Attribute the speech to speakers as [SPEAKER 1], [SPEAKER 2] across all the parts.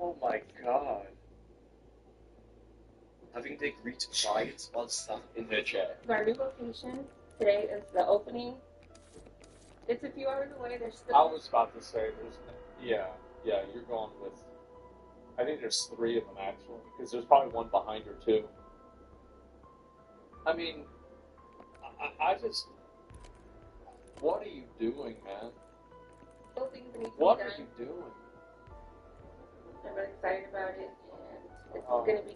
[SPEAKER 1] Oh my god. Having to agree to fight while stuck in her chair.
[SPEAKER 2] Our new location today is the opening. It's a few hours away. There's still...
[SPEAKER 3] I was about to say, yeah, you're going with, I think there's 3 of them actually, because there's probably one behind her too. I mean, I just, what are you doing, man?
[SPEAKER 2] Little things that need to
[SPEAKER 3] What
[SPEAKER 2] be
[SPEAKER 3] are
[SPEAKER 2] done.
[SPEAKER 3] you doing?
[SPEAKER 2] I'm really excited about it, and it's going to be...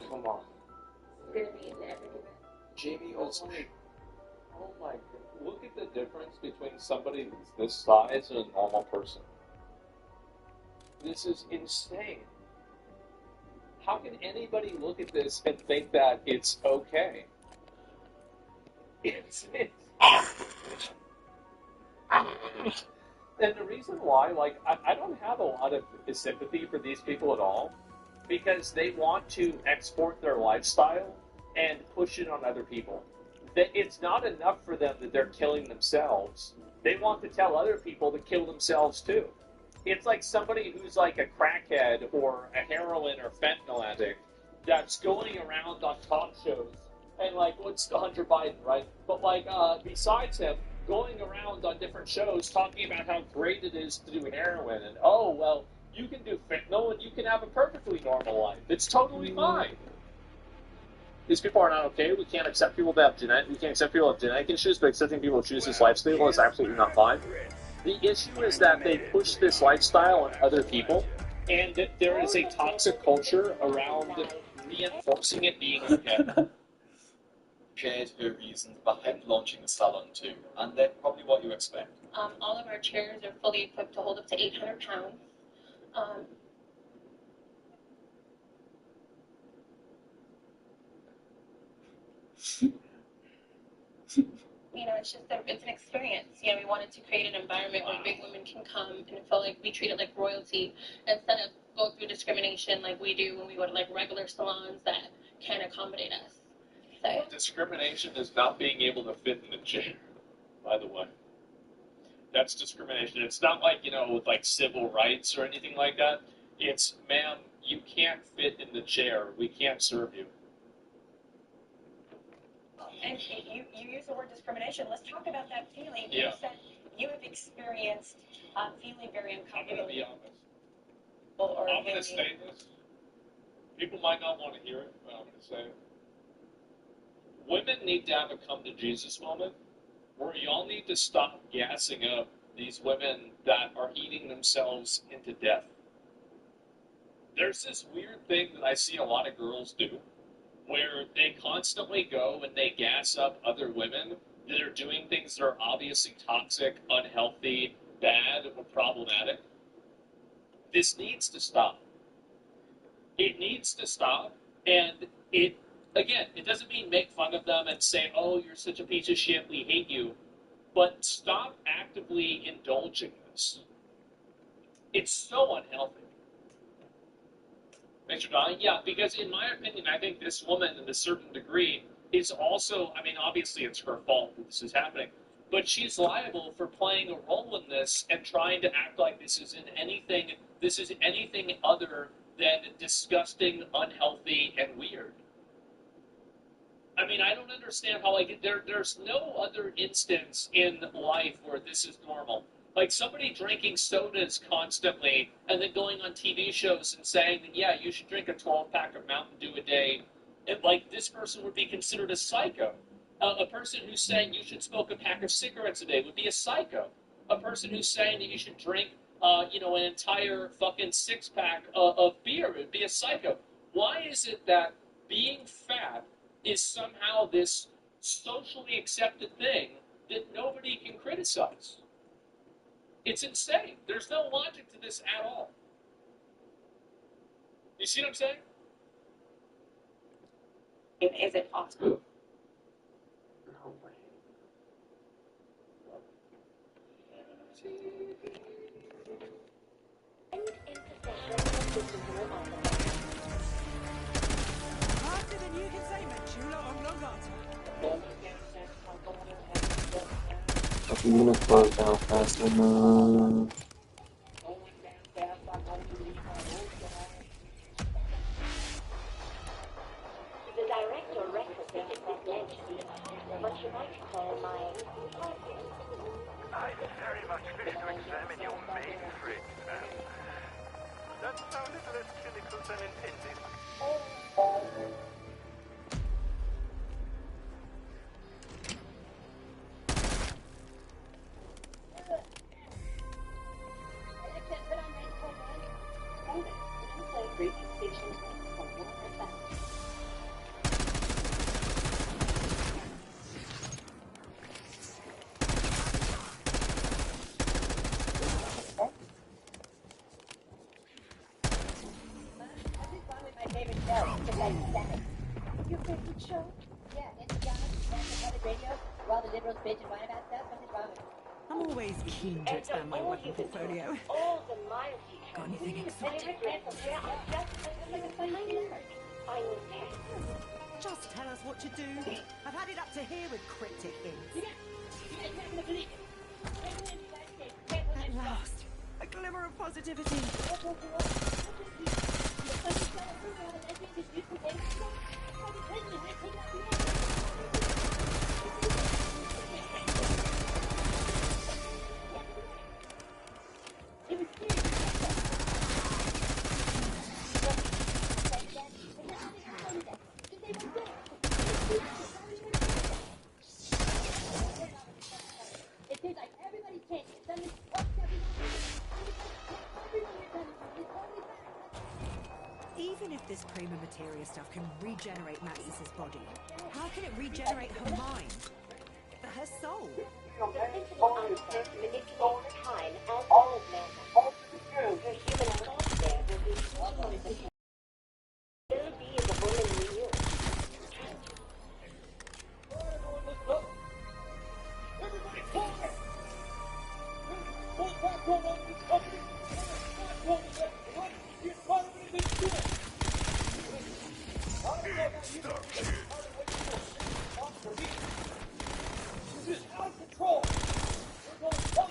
[SPEAKER 3] Come on.
[SPEAKER 2] It's going to be an epic event.
[SPEAKER 1] Jamie also...
[SPEAKER 3] Oh my god. Look at the difference between somebody that's this size and a normal person. This is insane. How can anybody look at this and think that it's okay? And the reason why, like, I don't have a lot of sympathy for these people at all, because they want to export their lifestyle and push it on other people. That it's not enough for them that they're killing themselves. They want to tell other people to kill themselves too. It's like somebody who's like a crackhead or a heroin or fentanyl addict that's going around on talk shows and like, what's Hunter Biden, right? But like, besides him, going around on different shows talking about how great it is to do heroin and, oh, well, you can do fentanyl and you can have a perfectly normal life. It's totally fine. These people are not okay. We can't accept people that have genetic. We can't accept people with genetic issues, but accepting people who choose this lifestyle is absolutely not fine. The issue is that they push this lifestyle on other people, and that there is a toxic culture around reinforcing it being okay.
[SPEAKER 1] Shared her reasons behind launching the salon too, and they're probably what you expect.
[SPEAKER 2] All of our chairs are fully equipped to hold up to 800 pounds. You know, it's an experience. You know, we wanted to create an environment where big women can come and feel like we treat it like royalty instead of go through discrimination like we do when we go to like regular salons that can accommodate us. So.
[SPEAKER 3] Discrimination is not being able to fit in the chair, by the way. That's discrimination. It's not like, you know, with like civil rights or anything like that. It's, ma'am, you can't fit in the chair. We can't serve you.
[SPEAKER 4] And you use the word discrimination. Let's talk about that feeling.
[SPEAKER 3] Yeah.
[SPEAKER 4] You said you have experienced feeling very uncomfortable.
[SPEAKER 3] I'm going to be honest.
[SPEAKER 4] Or
[SPEAKER 3] I'm going to say this. People might not want to hear it, but I'm going to say it. Women need to have a come to Jesus moment where y'all need to stop gassing up these women that are eating themselves into death. There's this weird thing that I see a lot of girls do where they constantly go and they gas up other women that are doing things that are obviously toxic, unhealthy, bad, or problematic. This needs to stop. It needs to stop, and it doesn't mean make fun of them and say, oh, you're such a piece of shit, we hate you, but stop actively indulging this. It's so unhealthy. Mr. Donnie? Yeah, because in my opinion, I think this woman, in a certain degree, is also, I mean, obviously it's her fault that this is happening, but she's liable for playing a role in this and trying to act like this is anything other than disgusting, unhealthy, and weird. I mean, I don't understand how, like, there's no other instance in life where this is normal. Like, somebody drinking sodas constantly and then going on TV shows and saying that, yeah, you should drink a 12-pack of Mountain Dew a day. And, like, this person would be considered a psycho. A person who's saying you should smoke a pack of cigarettes a day would be a psycho. A person who's saying that you should drink, an entire fucking six-pack of beer would be a psycho. Why is it that being fat is somehow this socially accepted thing that nobody can criticize? It's insane. There's no logic to this at all. You see what I'm saying?
[SPEAKER 4] Is it possible?
[SPEAKER 3] No way.
[SPEAKER 1] You gonna close down fast enough?
[SPEAKER 5] The director requisited this legend, but you might call my partner.
[SPEAKER 6] I very much wish to examine your mainframe, ma'am. That sounded less cynical than intended.
[SPEAKER 5] Your favorite show? Yeah, Instagram, public radio. While the liberals bitch and whine about stuff, what's wrong with it?
[SPEAKER 7] I'm always keen to expand my weapon portfolio.
[SPEAKER 5] All the miles you
[SPEAKER 7] Got anything exotic? Just tell us what to do. I've had it up to here with cryptic hints. At last, a glimmer of positivity.
[SPEAKER 5] It seems like everybody's changing. Suddenly,
[SPEAKER 7] Even if this prima materia stuff can regenerate Maxis's body, how can it regenerate her mind? Her soul?
[SPEAKER 5] the principal aspect manipulates time as well as matter. Her human software will be swallowed. Will be the woman we knew.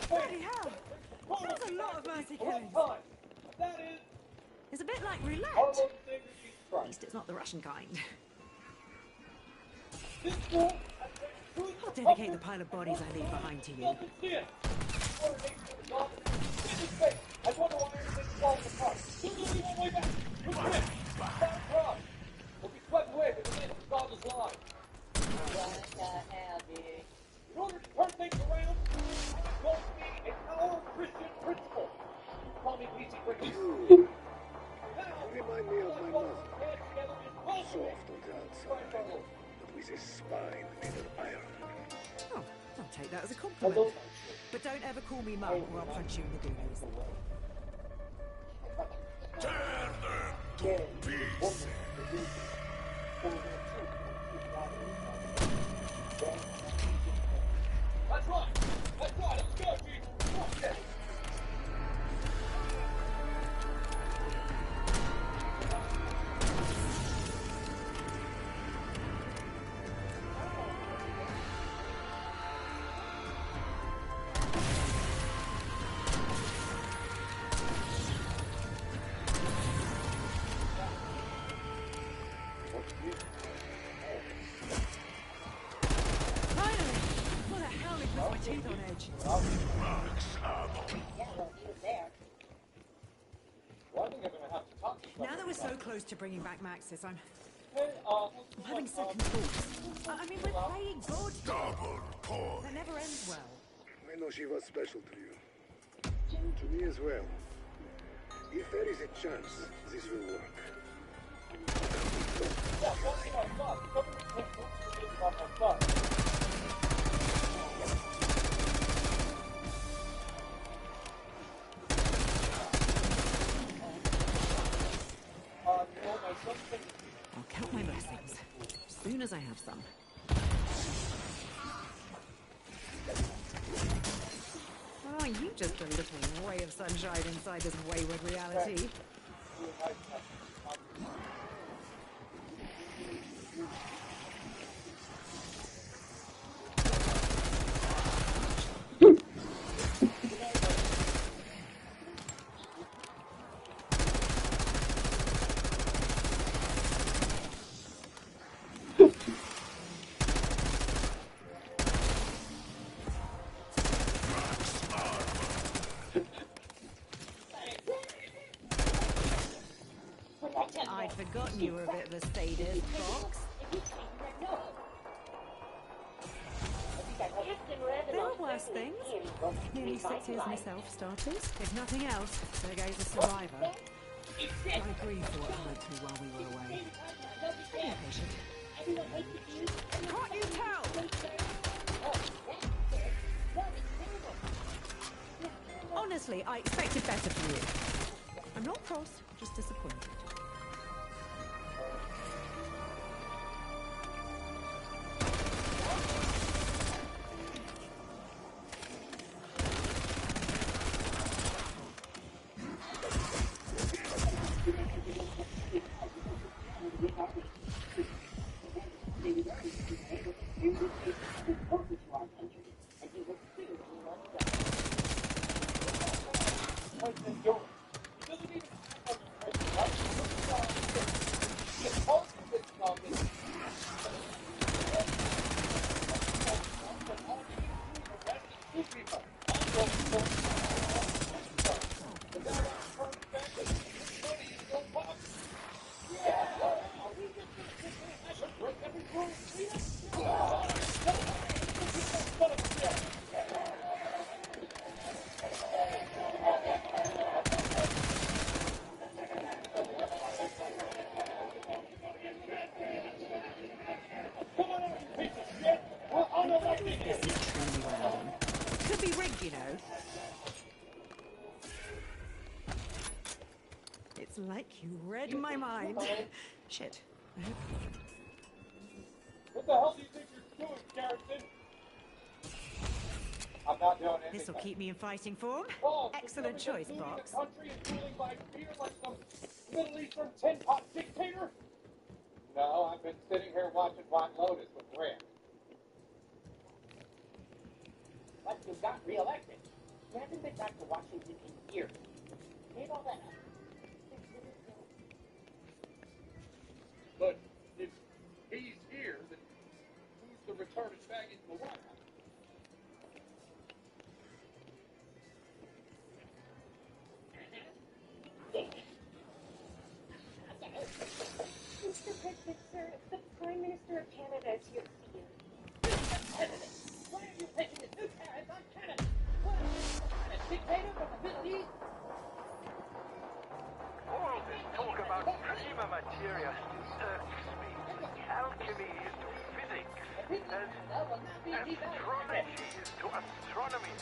[SPEAKER 7] Bloody hell! That's a lot of mercy killings. It's a bit like roulette. At least it's not the Russian kind. I'll dedicate the pile of bodies I leave behind to you.
[SPEAKER 8] In order to turn things around, it's going to be a power Christian principle. Call me PC Christian.
[SPEAKER 9] You remind me of my mother. Soft on the outside, but with a spine made of iron.
[SPEAKER 7] Oh, I'll take that as a compliment. But don't ever call me Mum or I'll punch you in the goonies.
[SPEAKER 6] Tear them to pieces.
[SPEAKER 8] That's right. That's right. Let's go, Jesus.
[SPEAKER 7] Finally! What the hell, it puts my teeth on edge.
[SPEAKER 8] Well, I think I'm going to have to talk to
[SPEAKER 7] Now that we're so close to bringing back Maxis, I'm
[SPEAKER 8] Hey,
[SPEAKER 7] having second thoughts. I mean, we're playing God.
[SPEAKER 6] Double point.
[SPEAKER 7] That never ends well.
[SPEAKER 9] I know she was special to you. To me as well. If there is a chance, this will work.
[SPEAKER 7] I'll count my blessings as soon as I have some. Oh, you just a little ray of sunshine inside this wayward reality. forgotten you were a bit of a sadist, Fox. There are worse things. Nearly 6 years myself, starters. If nothing else, Sergei's a survivor. I grieve for what he went through while we were away. Be patient. Can't you tell? Honestly, I expected better from you. I'm not cross, just disappointed. Like you read my mind. Shit.
[SPEAKER 8] What the hell do you think you're doing, Garrison? I'm not doing anything.
[SPEAKER 7] This'll keep me in fighting form.
[SPEAKER 8] Oh,
[SPEAKER 7] excellent choice, Box.
[SPEAKER 8] The country is ruling by fear like some Middle Eastern tin-pot dictator? No, I've been sitting here watching White Lotus with Grant.
[SPEAKER 4] But you got reelected. You haven't been back to Washington in years. Gave all that up.
[SPEAKER 8] But if he's here, then who's the retarded faggot in the White House?
[SPEAKER 5] Mr. President, sir, the Prime Minister of Canada is here to see you.
[SPEAKER 4] Why are you taking this new tariff on Canada? What? A dictator from the Middle East?
[SPEAKER 6] All this talk about prima materia irks me. Alchemy is to physics, as astrology is to astronomy.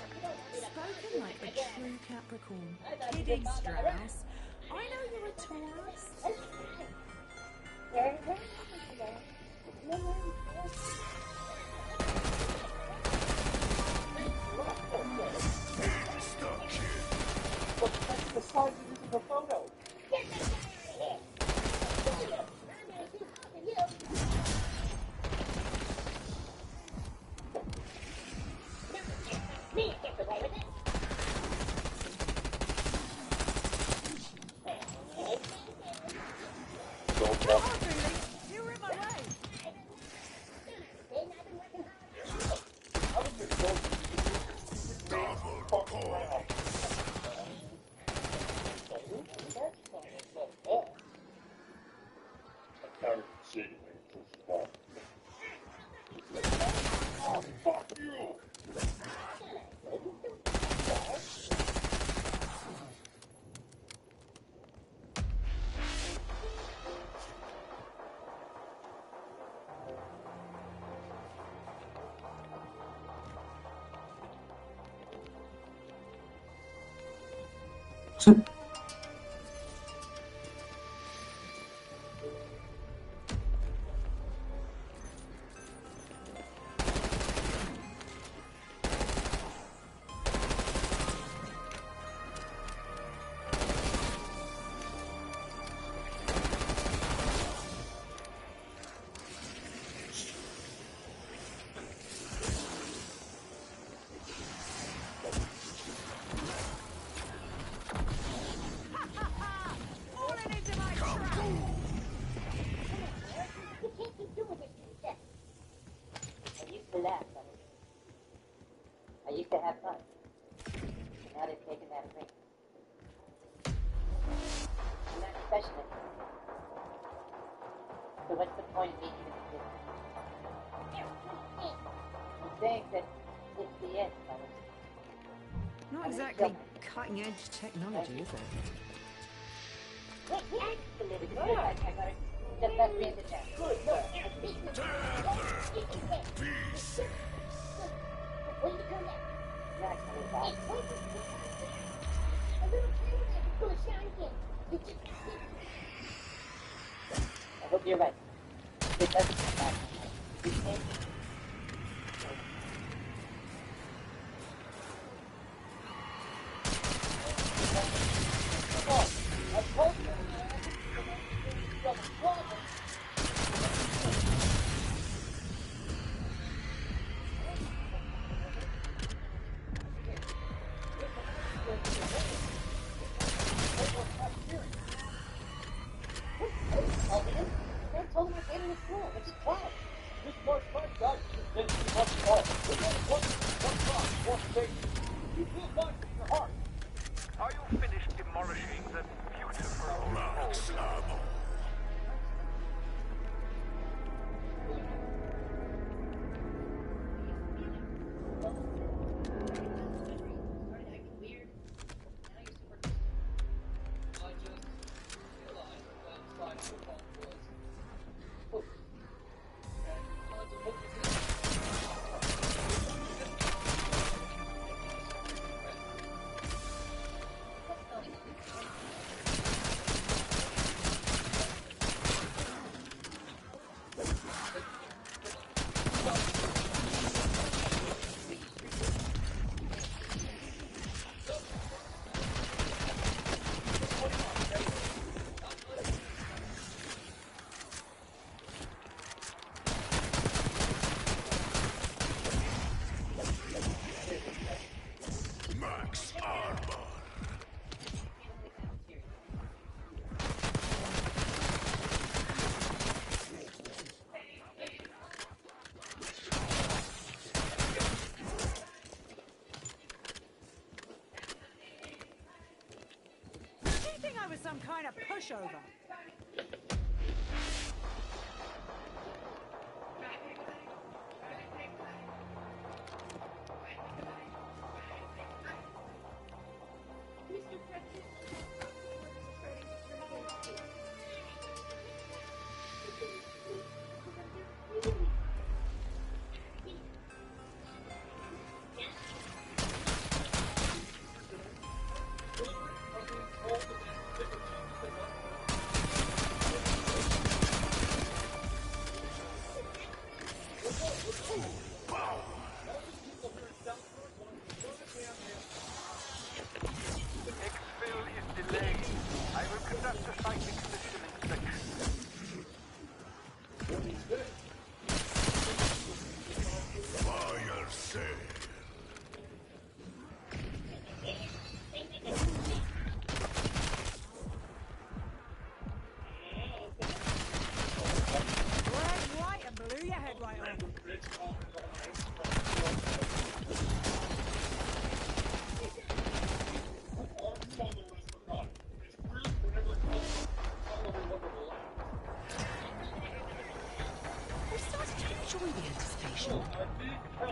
[SPEAKER 7] Spoken like a true Capricorn. Kidding, Strauss. I know you're a Taurus.
[SPEAKER 8] That's the size of the photo.
[SPEAKER 5] I used to have fun. Now they've taken that away. I'm not a specialist.
[SPEAKER 4] think that it's the end, fellas.
[SPEAKER 7] Not exactly cutting edge technology, is it?
[SPEAKER 5] Excellent
[SPEAKER 4] Good.
[SPEAKER 5] work.
[SPEAKER 4] I got it. Just let me in the down. Good work. When you come back. Not coming back.
[SPEAKER 5] A little camera full of shiny things. You just
[SPEAKER 4] I hope you're right. It doesn't come back. You can't.
[SPEAKER 8] Told him I gave him his floor. What's his problem? This Mark Price guy just did too much fault. One thing. You feel fine in your heart.
[SPEAKER 6] Are you finished demolishing the beautiful old home?
[SPEAKER 7] Some kind of pushover.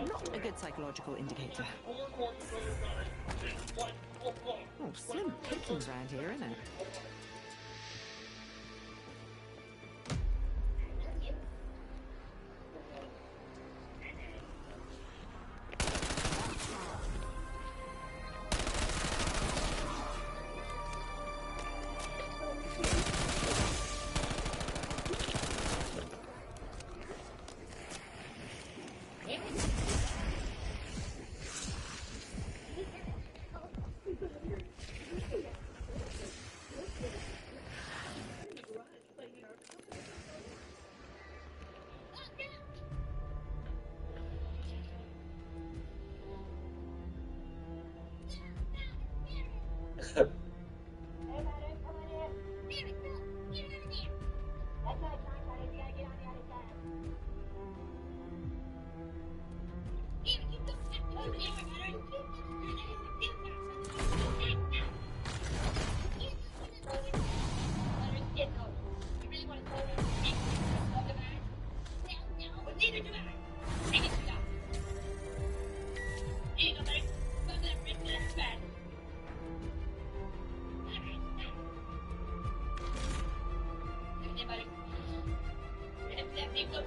[SPEAKER 7] Not a good psychological indicator. Oh, slim pickings around here, isn't it?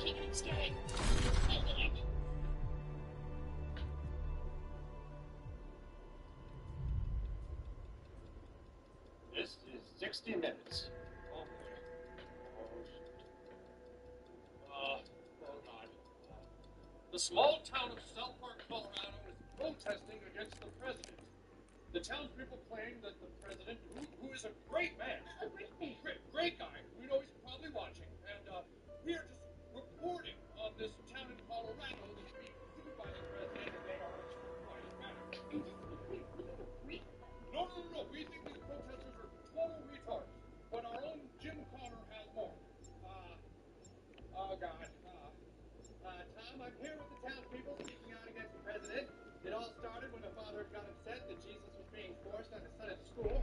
[SPEAKER 2] being an experience.
[SPEAKER 8] This is 60 Minutes.
[SPEAKER 3] Oh, oh God. The small town of South Park, Colorado is protesting against the president. The townspeople claim that the president, who is a great man, great guy, we know he's probably watching, and we are just reporting on this town in Colorado that's being sued by the president, and they are quite mad. No. We think these protesters are total retards, but our own Jim Connor has more. Oh God. Tom, I'm here with the townspeople speaking out against the president. It all started when a father got upset that Jesus was being forced on his son at school.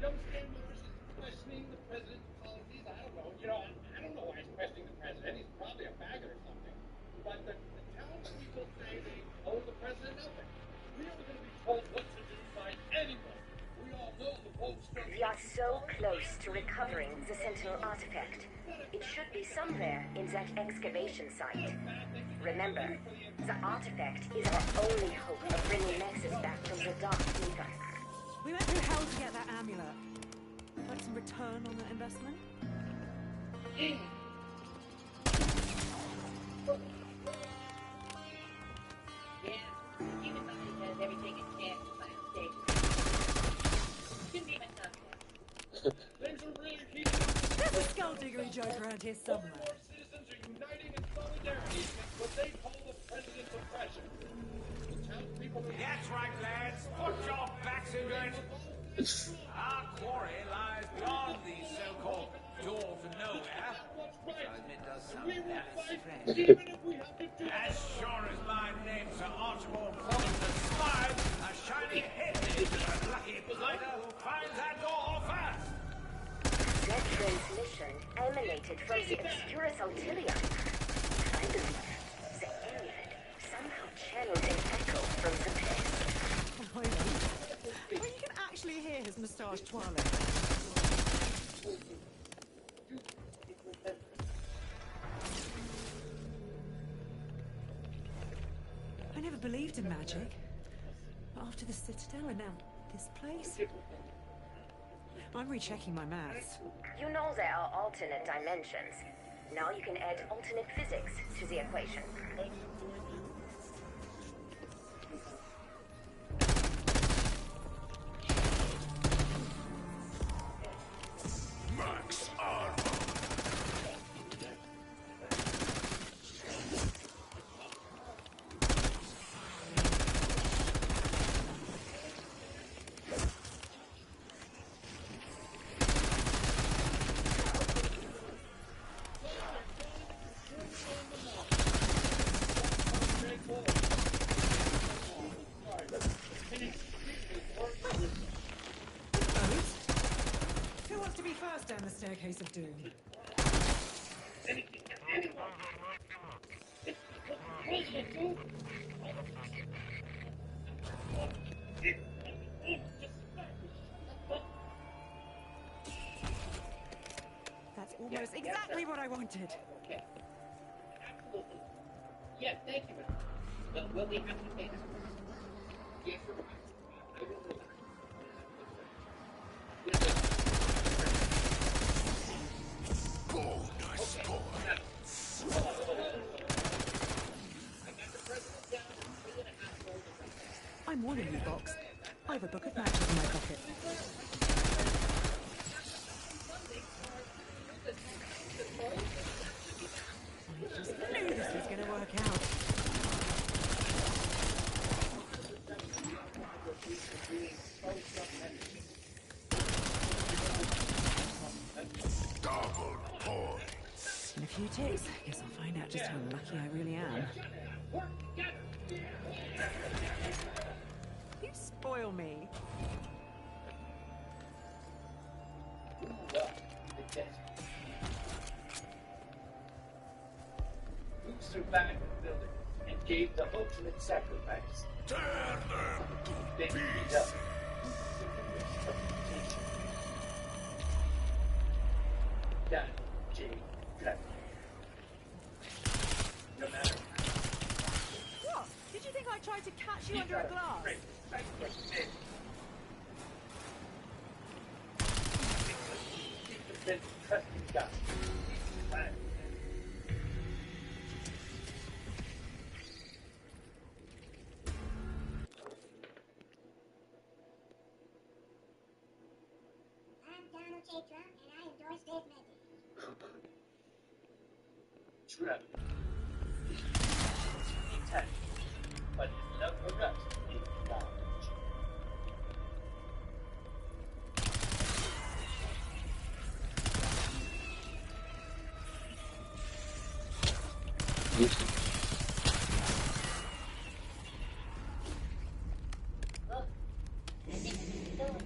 [SPEAKER 3] Young Stan Morris is questioning the president's policies. I don't know. I don't know why he's questioning the president. He's probably a faggot or something. But the townspeople say they owe the president nothing. We are going to be told what to do by anyone. We all know the Pope's still...
[SPEAKER 5] We are so close to recovering the Sentinel artifact. It should be somewhere in that excavation site. Remember, the artifact is our only hope of bringing Nexus back from the Dark Ether.
[SPEAKER 7] We went through hell to get that amulet. Like some return on that investment?
[SPEAKER 2] Everything is chance by mistake. Shouldn't be myself.
[SPEAKER 3] Things are really heating up.
[SPEAKER 7] There's a skullduggery joke around here somewhere.
[SPEAKER 3] More citizens are uniting in solidarity against what they call the president's oppression. The townspeople...
[SPEAKER 10] That's right, lads. Put your backs into it. Our quarry lies beyond the so-called door to nowhere. Which I admit does sound very strange. As sure as my name's Sir Archibald Clovis Slide, a shiny head is the lucky blighter who finds that door first.
[SPEAKER 5] That transmission emanated from the Obscurus Ultilium. I believe the amulet somehow channeled an echo from the past.
[SPEAKER 7] Oh, well, you can actually hear his moustache twirling. I never believed in magic. But after the Citadel and now this place... I'm rechecking my maths.
[SPEAKER 5] You know there are alternate dimensions. Now you can add alternate physics to the equation.
[SPEAKER 9] Max armor.
[SPEAKER 7] Who wants to be first down the staircase of doom? That's almost exactly what I wanted.
[SPEAKER 4] Okay. Absolutely. Yes, thank you, madam. Well, will we have to pay this? Yes, sir. I will do that. Yes, sir.
[SPEAKER 9] Bonus point.
[SPEAKER 7] I'm warning you, Box. I have a book of magic in my pocket. I just knew this was going to work out.
[SPEAKER 9] Double points.
[SPEAKER 7] In a few ticks, guess I'll find out just how lucky I really am. You spoil me.
[SPEAKER 8] Who survived the building and gave the ultimate sacrifice?
[SPEAKER 9] Tear them to
[SPEAKER 8] They beat
[SPEAKER 9] pieces.
[SPEAKER 8] up. Done, J. Cut.
[SPEAKER 7] tried to catch you under a glass.
[SPEAKER 4] Trap. Intent. But his love for us is knowledge. Look, I think it's still.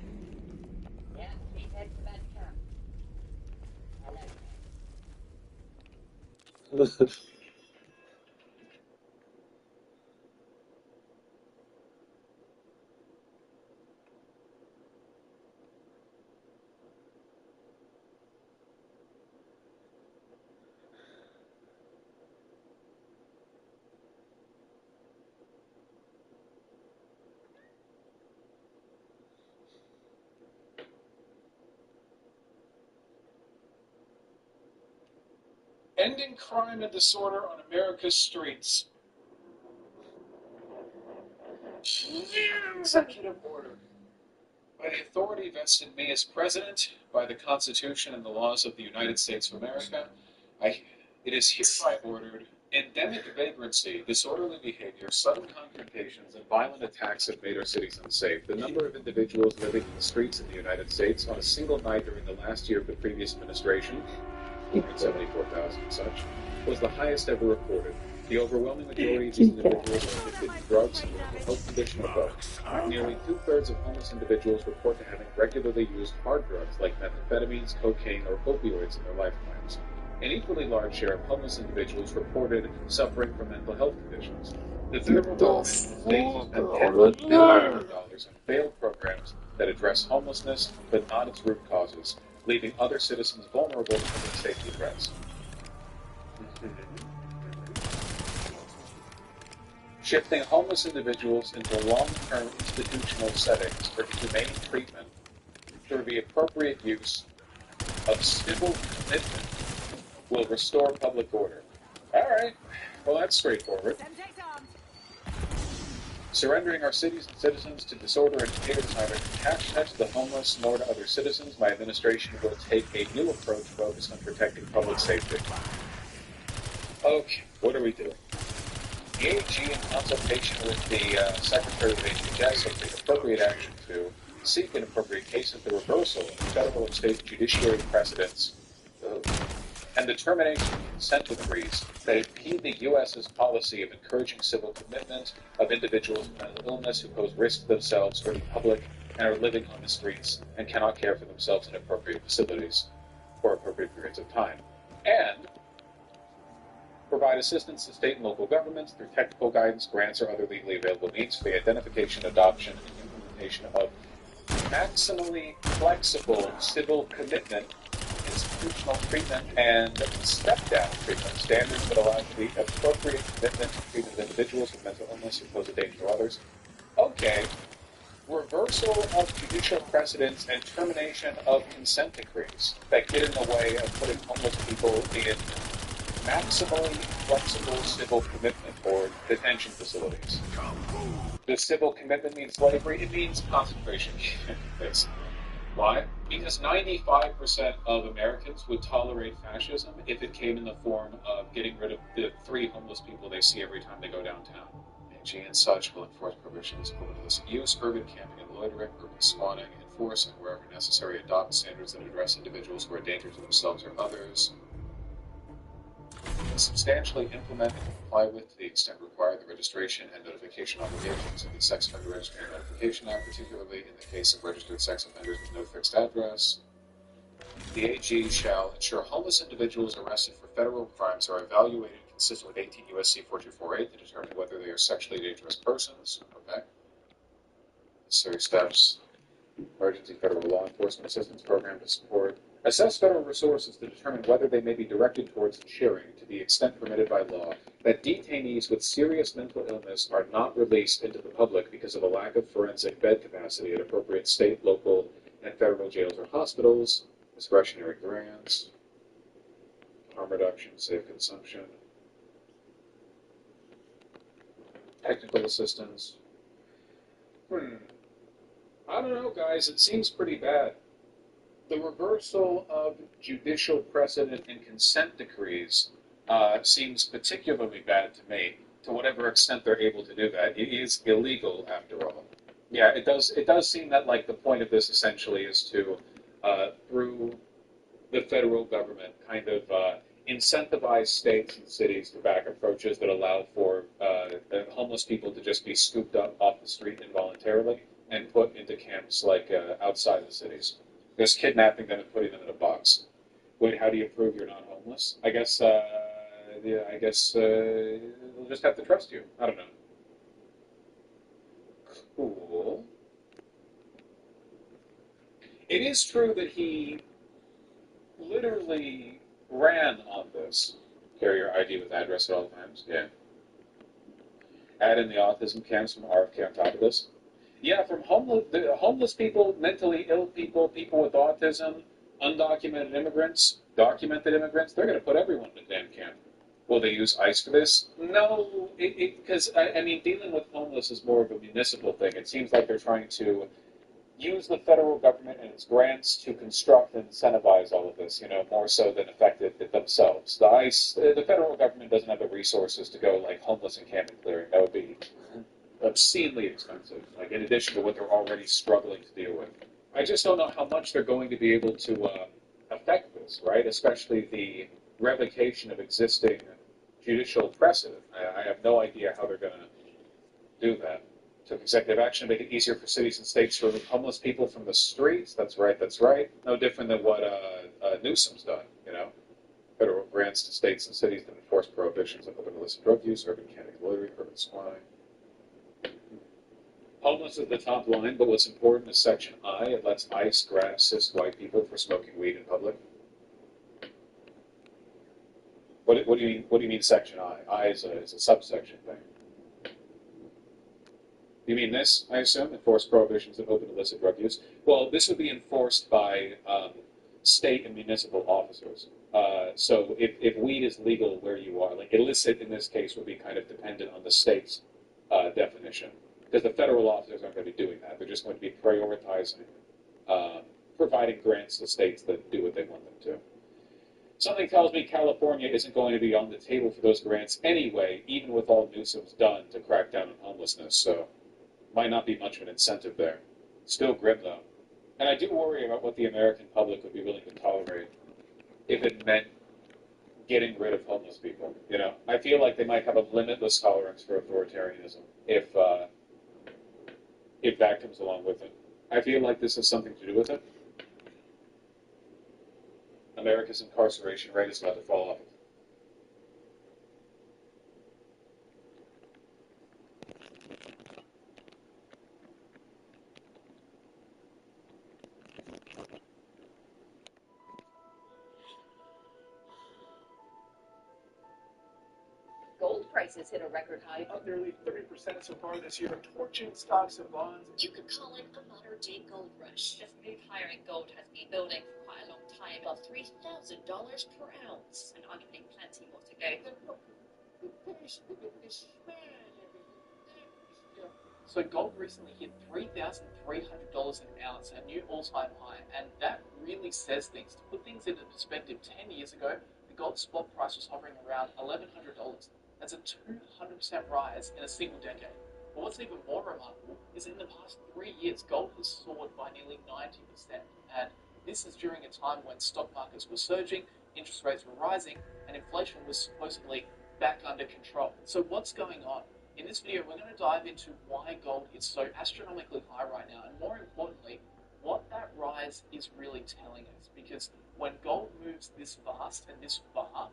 [SPEAKER 4] Yeah, he's heading for that camp. Hello.
[SPEAKER 3] Ending crime and disorder on America's streets. Executive order. By the authority vested in me as president, by the Constitution and the laws of the United States of America, it is hereby ordered: endemic vagrancy, disorderly behavior, sudden confrontations, and violent attacks have made our cities unsafe. The number of individuals living in the streets in the United States on a single night during the last year of the previous administration, 174,000 and such, was the highest ever recorded. The overwhelming majority of these individuals are addicted to drugs and mental health condition or both. Nearly two-thirds of homeless individuals report to having regularly used hard drugs like methamphetamines, cocaine, or opioids in their lifetimes. An equally large share of homeless individuals reported suffering from mental health conditions. The federal government has spent $10 billion on failed programs that address homelessness, but not its root causes, leaving other citizens vulnerable to public safety threats. Shifting homeless individuals into long-term institutional settings for humane treatment through the appropriate use of civil commitment will restore public order. All right, well, that's straightforward. Surrendering our cities and citizens to disorder and fear is neither compassionate to the homeless nor to other citizens. My administration will take a new approach focused on protecting public safety. Okay, what are we doing? The AG, in consultation with the Secretary of HHS, will take appropriate action to seek in appropriate cases the reversal of federal and state judiciary precedents and the termination of consent decrees that impede the U.S.'s policy of encouraging civil commitment of individuals with mental illness who pose risk to themselves or the public and are living on the streets and cannot care for themselves in appropriate facilities for appropriate periods of time. And provide assistance to state and local governments through technical guidance, grants, or other legally available means for the identification, adoption, and implementation of maximally flexible civil commitment, institutional treatment, and step-down treatment standards that allow for the appropriate commitment to treatment of individuals with mental illness who pose a danger to others. Okay. Reversal of judicial precedents and termination of consent decrees that get in the way of putting homeless people in maximally flexible civil commitment or detention facilities. Does civil commitment mean slavery? It means concentration camps. Why? Because 95% of Americans would tolerate fascism if it came in the form of getting rid of the 3 homeless people they see every time they go downtown. AG and such will enforce provisions of illicit use, urban camping and loitering, urban squatting, enforce and wherever necessary adopt standards that address individuals who are a danger to themselves or others. Substantially implement and comply with, to the extent required, the registration and notification obligations of the Sex Offender Registry and Notification Act, particularly in the case of registered sex offenders with no fixed address. The AG shall ensure homeless individuals arrested for federal crimes are evaluated consistent with 18 U.S.C. 4248 to determine whether they are sexually dangerous persons. Okay. Necessary steps. Emergency Federal Law Enforcement Assistance Program to support. Assess federal resources to determine whether they may be directed towards ensuring, to the extent permitted by law,
[SPEAKER 11] that detainees with serious mental illness are not released into the public because of a lack of forensic bed capacity at appropriate state, local, and federal jails or hospitals, discretionary grants, harm reduction, safe consumption, technical assistance. I don't know, guys. It seems pretty bad. The reversal of judicial precedent and consent decrees seems particularly bad to me. To whatever extent they're able to do that, it is illegal after all. Yeah, it does. It does seem that like the point of this essentially is to, through the federal government, kind of incentivize states and cities to back approaches that allow for homeless people to just be scooped up off the street involuntarily and put into camps like outside the cities. Just kidnapping them and putting them in a box. Wait, how do you prove you're not homeless? I guess, we'll just have to trust you. I don't know. Cool. It is true that he literally ran on this. Carry your ID with address at all times. Yeah. Add in the autism camps from RFK on top of this. Yeah, from homeless people, mentally ill people, people with autism, undocumented immigrants, documented immigrants, they're going to put everyone in a damn camp. Will they use ICE for this? No, because, I mean, dealing with homeless is more of a municipal thing. It seems like they're trying to use the federal government and its grants to construct and incentivize all of this, more so than affect it themselves. The ICE, the federal government doesn't have the resources to go like homeless encampment clearing. That would be obscenely expensive, like in addition to what they're already struggling to deal with. I just don't know how much they're going to be able to affect this, right? Especially the revocation of existing judicial precedent. I have no idea how they're going to do that. Took executive action to make it easier for cities and states to remove homeless people from the streets. That's right, that's right. No different than what Newsom's done, Federal grants to states and cities that enforce prohibitions of open illicit drug use, urban cannabis loitering, urban swine. Homeless is the top line, but what's important is Section I. It lets ICE grab cis white people for smoking weed in public. What do you mean? What do you mean Section I? I is a subsection thing. You mean this? I assume enforce prohibitions of open illicit drug use. Well, this would be enforced by state and municipal officers. So if weed is legal where you are, like illicit in this case would be kind of dependent on the state's definition. Because the federal officers aren't going to be doing that. They're just going to be prioritizing, providing grants to states that do what they want them to. Something tells me California isn't going to be on the table for those grants anyway, even with all Newsom's done to crack down on homelessness. So, might not be much of an incentive there. Still grim, though. And I do worry about what the American public would be willing to tolerate if it meant getting rid of homeless people. I feel like they might have a limitless tolerance for authoritarianism if that comes along with it. I feel like this has something to do with it. America's incarceration rate is about to fall off.
[SPEAKER 12] Gold prices hit a record high.
[SPEAKER 13] Up nearly 30% so far this year, torching stocks and bonds.
[SPEAKER 12] You could call it a modern-day gold rush. This move higher in gold has been building for quite a long time, above $3,000 per ounce, and arguably plenty more to go.
[SPEAKER 4] So gold recently hit $3,300 an ounce, a new all-time high, and that really says things. To put things into perspective, 10 years ago, the gold spot price was hovering around $1,100. That's a 200% rise in a single decade. But what's even more remarkable is in the past 3 years, gold has soared by nearly 90%. And this is during a time when stock markets were surging, interest rates were rising, and inflation was supposedly back under control. So what's going on? In this video, we're going to dive into why gold is so astronomically high right now, and more importantly, what that rise is really telling us. Because when gold moves this fast and this far,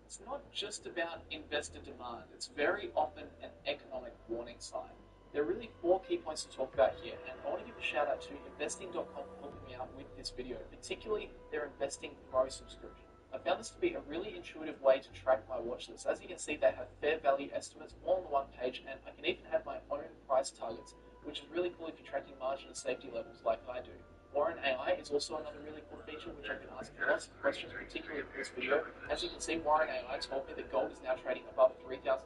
[SPEAKER 4] it's not just about investor demand. It's very often an economic warning sign. There are really 4 key points to talk about here, and I want to give a shout out to investing.com for helping me out with this video, particularly their Investing Pro subscription. I found this to be a really intuitive way to track my watch list. As you can see, they have fair value estimates all on the one page, and I can even have my own price targets, which is really cool if you're tracking margin and safety levels like I do. Warren AI is also another really cool feature, which I've been asking lots of questions, particularly in this video. As you can see, Warren AI told me that gold is now trading above $3,300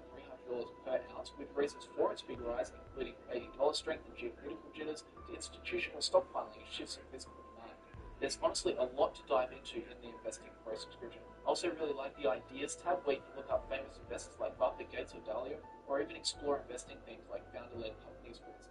[SPEAKER 4] per ounce, with reasons for its big rise, including fading dollar strength and geopolitical jitters, to institutional stockpiling and shifts in physical demand. There's honestly a lot to dive into in the Investing Pro subscription. I also really like the Ideas tab, where you can look up famous investors like Buffett, Gates, or Dalio, or even explore investing themes like founder-led companies, for instance.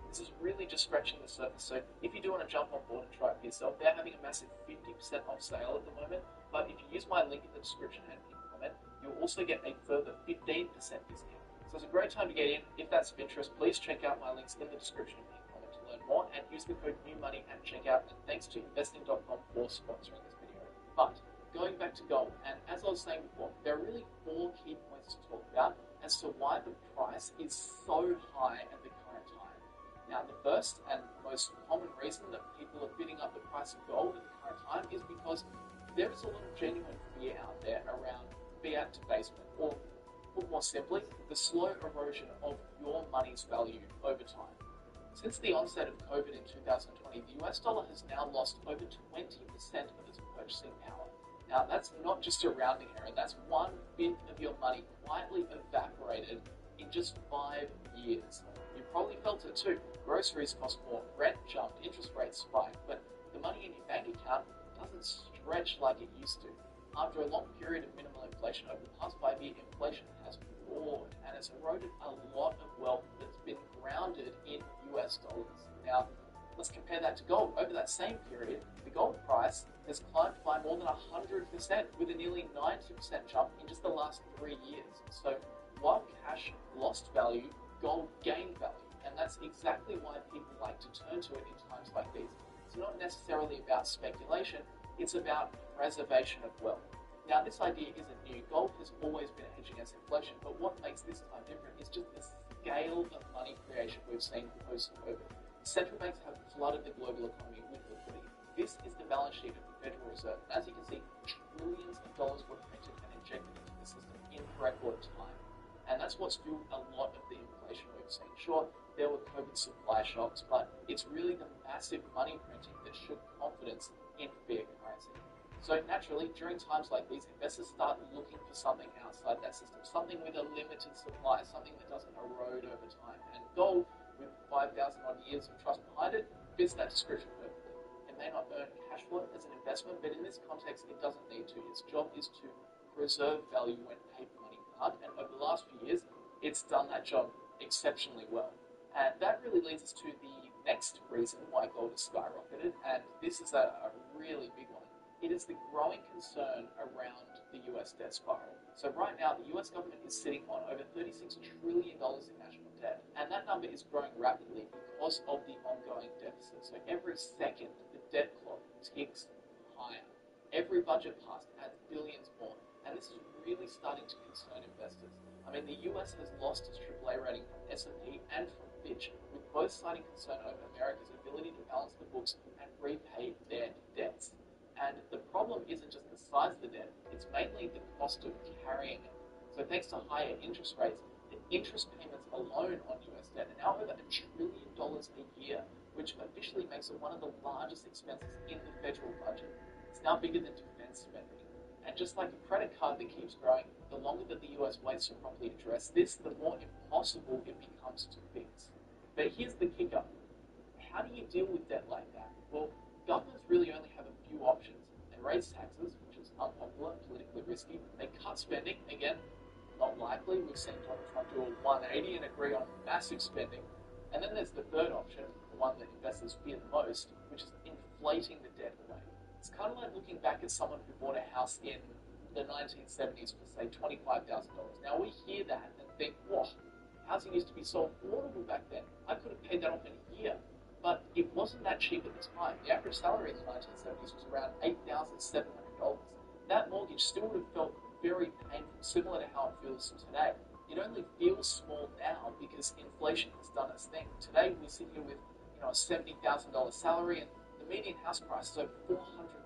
[SPEAKER 4] This is really just scratching the surface, so if you do want to jump on board and try it for yourself, they're having a massive 50% off sale at the moment, but if you use my link in the description and pinned comment, you'll also get a further 15% discount. So it's a great time to get in. If that's of interest, please check out my links in the description and pinned comment to learn more, and use the code NEWMONEY at checkout, and thanks to investing.com for sponsoring this video. But going back to gold, and as I was saying before, there are really 4 key points to talk about as to why the price is so high at the current time. Now, the first and most common reason that people are bidding up the price of gold at the current time is because there is a lot of genuine fear out there around fiat debasement, or put more simply, the slow erosion of your money's value over time. Since the onset of COVID in 2020, the US dollar has now lost over 20% of its purchasing power. Now, that's not just a rounding error, that's 1/5 of your money quietly evaporated in just 5 years. You probably felt it too. Groceries cost more, rent jumped, interest rates spiked, but the money in your bank account doesn't stretch like it used to. After a long period of minimal inflation over the past 5 years, inflation has roared and has eroded a lot of wealth that's been grounded in US dollars. Now, let's compare that to gold. Over that same period, the gold price has climbed by more than 100%, with a nearly 90% jump in just the last 3 years. So while cash lost value, gold gained value. And that's exactly why people like to turn to it in times like these. It's not necessarily about speculation, it's about preservation of wealth. Now, this idea isn't new. Gold has always been a hedge against inflation, but what makes this time different is just the scale of money creation we've seen post-COVID. Central banks have flooded the global economy with liquidity. This is the balance sheet of the Federal Reserve. And as you can see, trillions of dollars were printed and injected into the system in record time. And that's what's fueled a lot of the inflation we've seen. Sure, there were COVID supply shocks, but it's really the massive money printing that shook confidence in fiat currency. So naturally, during times like these, investors start looking for something outside that system, something with a limited supply, something that doesn't erode over time. And gold, with 5,000 odd years of trust behind it, fits that description perfectly. It may not earn cash flow as an investment, but in this context, it doesn't need to. Its job is to preserve value when paper money can't, and over the last few years, it's done that job exceptionally well. And that really leads us to the next reason why gold has skyrocketed, and this is a really big one. It is the growing concern around the US debt spiral. So right now, the US government is sitting on over $36 trillion in national debt, and that number is growing rapidly because of the ongoing deficit. So every second, the debt clock ticks higher. Every budget passed adds billions more, and this is really starting to concern investors. I mean, the US has lost its AAA rating from S&P and from Fitch, with both citing concern over America's ability to balance the books and repay their debts. And the problem isn't just the size of the debt, it's mainly the cost of carrying it. So thanks to higher interest rates, the interest payments alone on US debt are now over $1 trillion a year, which officially makes it one of the largest expenses in the federal budget. It's now bigger than defense spending. And just like a credit card that keeps growing, the longer that the US waits to properly address this, the more impossible it becomes to fix. But here's the kicker. How do you deal with debt like that? Well, governments really only have a few options. They raise taxes, which is unpopular and politically risky. They cut spending, again, not likely. We've seen Donald Trump do a 180 and agree on massive spending. And then there's the third option, the one that investors fear the most, which is inflating the debt away. It's kind of like looking back at someone who bought a house in the 1970s for, say, $25,000. Now, we hear that and think, whoa, housing used to be so affordable back then. I could have paid that off in a year. But it wasn't that cheap at the time. The average salary in the 1970s was around $8,700. That mortgage still would have felt very painful, similar to how it feels today. It only feels small now because inflation has done its thing. Today, we sit here with a $70,000 salary, and the median house price is over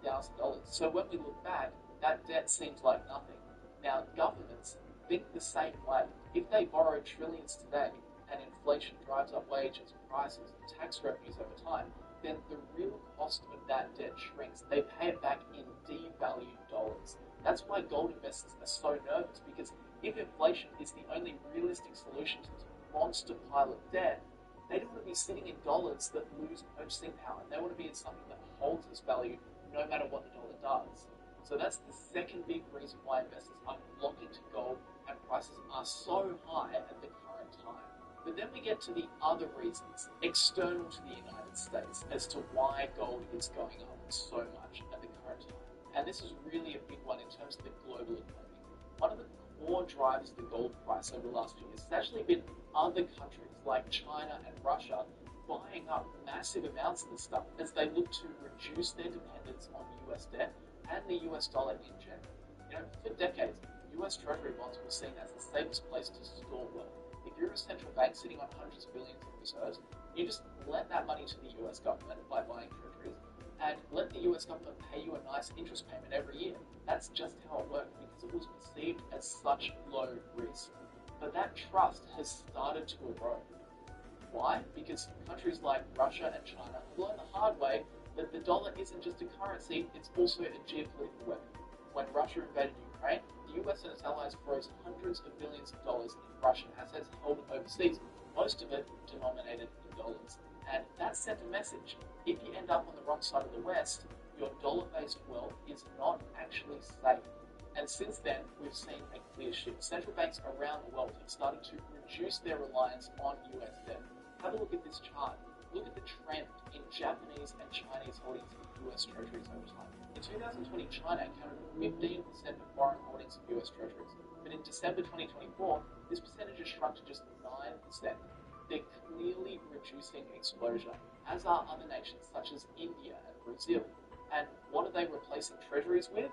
[SPEAKER 4] $400,000. So when we look back, that debt seems like nothing. Now, governments think the same way. If they borrow trillions today and inflation drives up wages, prices, and tax revenues over time, then the real cost of that debt shrinks. They pay it back in devalued dollars. That's why gold investors are so nervous, because if inflation is the only realistic solution to this monster pile of debt, they don't want to be sitting in dollars that lose purchasing power. They want to be in something that holds its value no matter what the dollar does. So that's the second big reason why investors are flocking to gold and prices are so high at the current time. But then we get to the other reasons external to the United States as to why gold is going up so much at the current time. And this is really a big one in terms of the global economy. One of the core drivers of the gold price over the last few years has actually been other countries like China and Russia buying up massive amounts of this stuff as they look to reduce their dependence on US debt and the US dollar in general. You know, for decades, US Treasury bonds were seen as the safest place to store wealth. If you're a central bank sitting on hundreds of billions of reserves, you just lend that money to the US government by buying treasuries and let the US government pay you a nice interest payment every year. That's just how it worked because it was perceived as such low risk. But that trust has started to erode. Why? Because countries like Russia and China have learned the hard way that the dollar isn't just a currency, it's also a geopolitical weapon. When Russia invaded Ukraine, the US and its allies froze hundreds of billions of dollars in Russian assets held overseas, most of it denominated in dollars. And that sent a message. If you end up on the wrong side of the West, your dollar-based wealth is not actually safe. And since then, we've seen a clear shift. Central banks around the world have started to reduce their reliance on US debt. Have a look at this chart. Look at the trend in Japanese and Chinese holdings of US treasuries over time. In 2020, China accounted for 15% of foreign holdings of US treasuries. But in December 2024, this percentage has shrunk to just 9%. They're clearly reducing exposure, as are other nations such as India and Brazil. And what are they replacing treasuries with?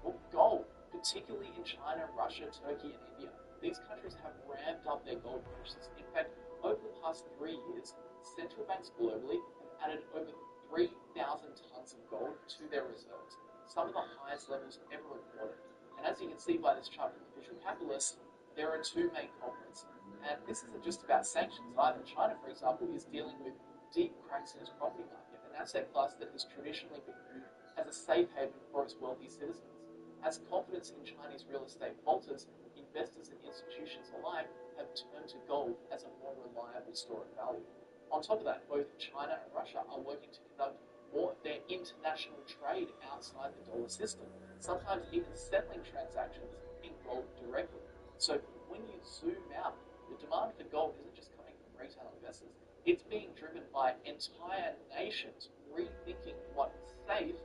[SPEAKER 4] Well, gold, particularly in China, Russia, Turkey, and India. These countries have ramped up their gold purchases. In fact, over the past 3 years, central banks globally have added over 3,000 tons of gold to their reserves, some of the highest levels ever recorded. And as you can see by this chart from Official Capitalist, there are two main culprits. And this isn't just about sanctions either. China, for example, is dealing with deep cracks in its property market, an asset class that has traditionally been viewed as a safe haven for its wealthy citizens. As confidence in Chinese real estate falters, investors and institutions alike have turned to gold as a more reliable store of value. On top of that, both China and Russia are working to conduct more of their international trade outside the dollar system, sometimes even settling transactions in gold directly. So when you zoom out, the demand for gold isn't just coming from retail investors, it's being driven by entire nations rethinking what safe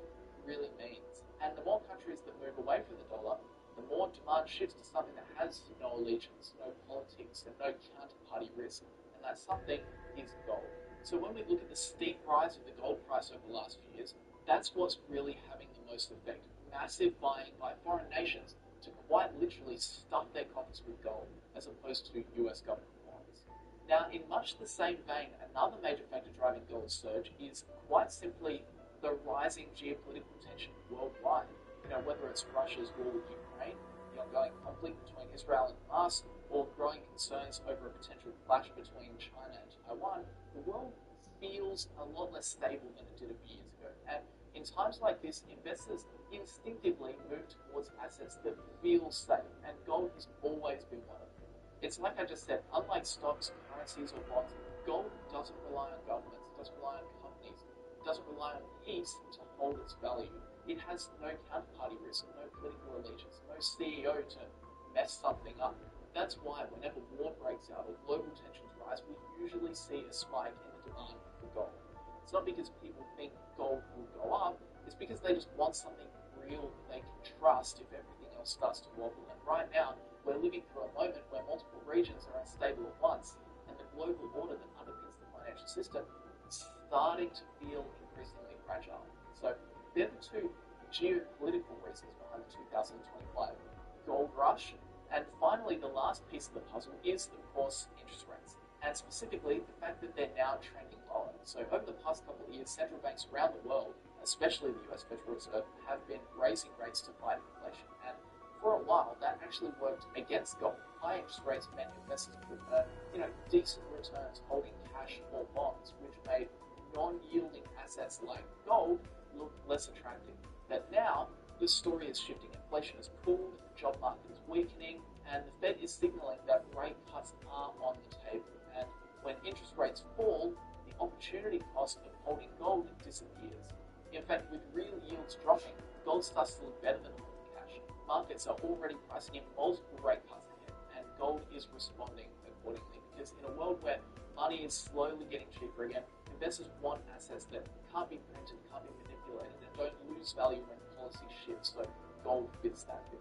[SPEAKER 4] really means. And the more countries that move away from the dollar, the more demand shifts to something that has no allegiance, no politics, and no counterparty risk. And that something is gold. So when we look at the steep rise of the gold price over the last few years, that's what's really having the most effect. Massive buying by foreign nations to quite literally stuff their coffers with gold, as opposed to US government bonds. Now, in much the same vein, another major factor driving gold's surge is quite simply the rising geopolitical tension worldwide. You know, whether it's Russia's war with Ukraine, the ongoing conflict between Israel and Hamas, or growing concerns over a potential clash between China and Taiwan, the world feels a lot less stable than it did a few years ago. And in times like this, investors instinctively move towards assets that feel safe, and gold has always been one of them. It's like I just said, unlike stocks, currencies, or bonds, gold doesn't rely on governments, it doesn't rely on companies, it doesn't rely on peace to hold its value. It has no counterparty risk, no political allegiance, no CEO to mess something up. That's why whenever war breaks out or global tensions rise, we usually see a spike in the demand for gold. It's not because people think gold will go up, it's because they just want something real they can trust if everything else starts to wobble. And right now, we're living through a moment where multiple regions are unstable at once, and the global order that underpins the financial system is starting to feel increasingly fragile. So they're the two geopolitical reasons behind the 2025 gold rush. And finally, the last piece of the puzzle is, of course, interest rates, and specifically the fact that they're now trending lower. So over the past couple of years, central banks around the world especially the US Federal Reserve, have been raising rates to fight inflation. And for a while, that actually worked against gold. High interest rates meant investors could earn, decent returns holding cash or bonds, which made non-yielding assets like gold look less attractive. But now, the story is shifting. Inflation is cooled, the job market is weakening, and the Fed is signaling that rate cuts are on the table. And when interest rates fall, the opportunity cost of holding gold disappears. In fact, with real yields dropping, gold starts to look better than holding cash. Markets are already pricing in multiple rate cuts ahead, and gold is responding accordingly. Because in a world where money is slowly getting cheaper again, investors want assets that can't be printed, can't be manipulated, and don't lose value when policy shifts. So gold fits that bill.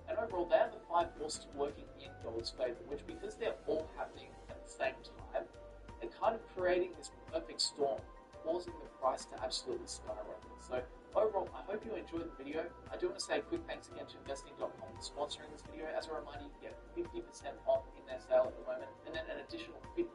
[SPEAKER 4] And overall, they are the 5 forces working in gold's favor, which, because they're all happening at the same time, they're kind of creating this perfect storm, causing the price to absolutely skyrocket. So overall, I hope you enjoyed the video. I do want to say a quick thanks again to investing.com for sponsoring this video. As a reminder, you can get 50% off in their sale at the moment, and then an additional 15%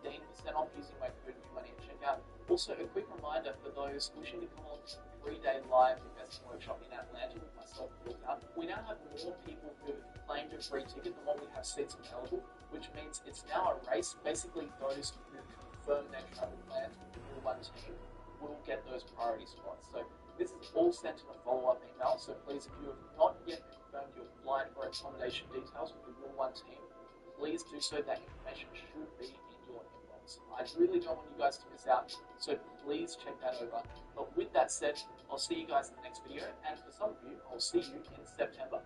[SPEAKER 4] off using my code NEWMONEY at checkout. Also, a quick reminder for those wishing to come on to the 3-day live investing workshop in Atlanta with myself and Bill. We now have more people who have claimed a free ticket than what we have seats available, which means it's now a race. Basically, those who confirm their travel plans with the Real One team will get those priority spots. So this is all sent in a follow-up email, so please, if you have not yet confirmed your flight or accommodation details with the Real One team, please do so. That information should be in your inbox. I really don't want you guys to miss out, so please check that over. But with that said, I'll see you guys in the next video, and for some of you, I'll see you in September.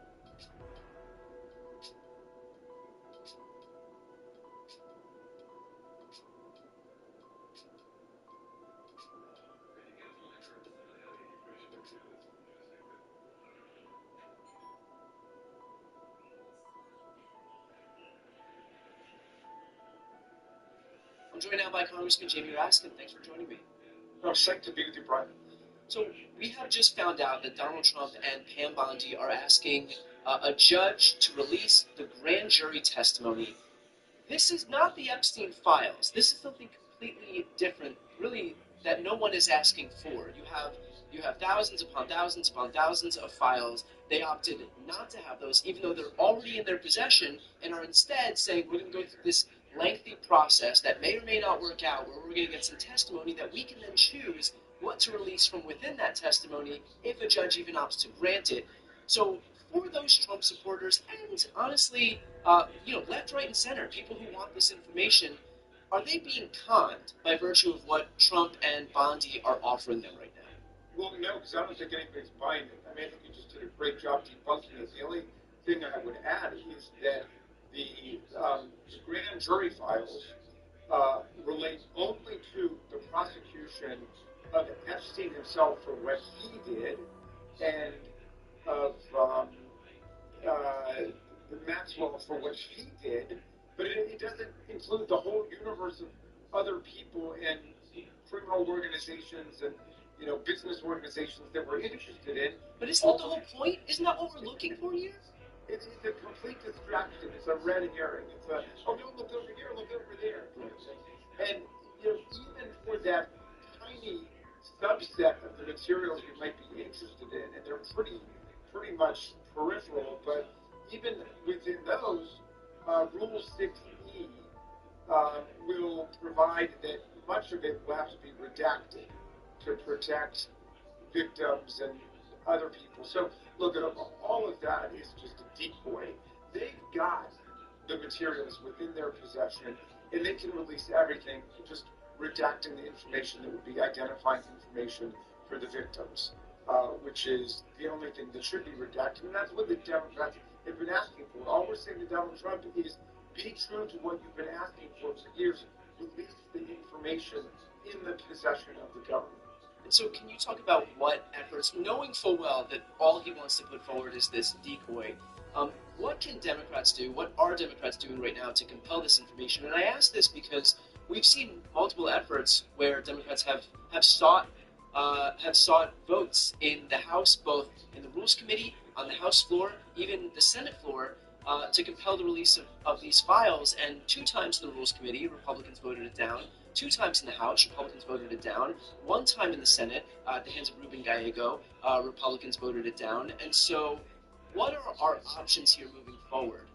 [SPEAKER 14] I'm joined now by Congressman Jamie Raskin. Thanks for joining me.
[SPEAKER 15] I'm psyched to be with you, Brian.
[SPEAKER 14] So we have just found out that Donald Trump and Pam Bondi are asking a judge to release the grand jury testimony. This is not the Epstein files. This is something completely different, really, that no one is asking for. You have thousands upon thousands upon thousands of files. They opted not to have those, even though they're already in their possession, and are instead saying, we're going to go through this lengthy process that may or may not work out, where we're going to get some testimony that we can then choose what to release from within that testimony if a judge even opts to grant it. So for those Trump supporters, and honestly, left, right, and center, people who want this information, are they being conned by virtue of what Trump and Bondi are offering them right now?
[SPEAKER 15] Well, no, because I don't think anybody's buying it. I mean, I think you just did a great job debunking it. The only thing I would add is that the grand jury files relate only to the prosecution of Epstein himself for what he did, and of Maxwell for what she did, but it doesn't include the whole universe of other people and criminal organizations and business organizations that we're interested in.
[SPEAKER 14] But isn't that the whole point? Isn't that what we're looking for here?
[SPEAKER 15] It's a complete distraction. It's a red herring. It's don't look over here, look over there. And even for that tiny subset of the materials you might be interested in, and they're pretty much peripheral, but even within those, Rule 6E will provide that much of it will have to be redacted to protect victims and other people. So, look, all of that is just a decoy. They've got the materials within their possession, and they can release everything, just redacting the information that would be identifying information for the victims, which is the only thing that should be redacted, and that's what the Democrats have been asking for. All we're saying to Donald Trump is be true to what you've been asking for years. Release the information in the possession of the government.
[SPEAKER 14] And so can you talk about what efforts, knowing full well that all he wants to put forward is this decoy, what can Democrats do, what are Democrats doing right now to compel this information? And I ask this because we've seen multiple efforts where Democrats have sought votes in the House, both in the Rules Committee, on the House floor, even the Senate floor, to compel the release of these files, and 2 times in the Rules Committee, Republicans voted it down. 2 times in the House, Republicans voted it down. 1 time in the Senate, at the hands of Ruben Gallego, Republicans voted it down. And so, what are our options here moving forward?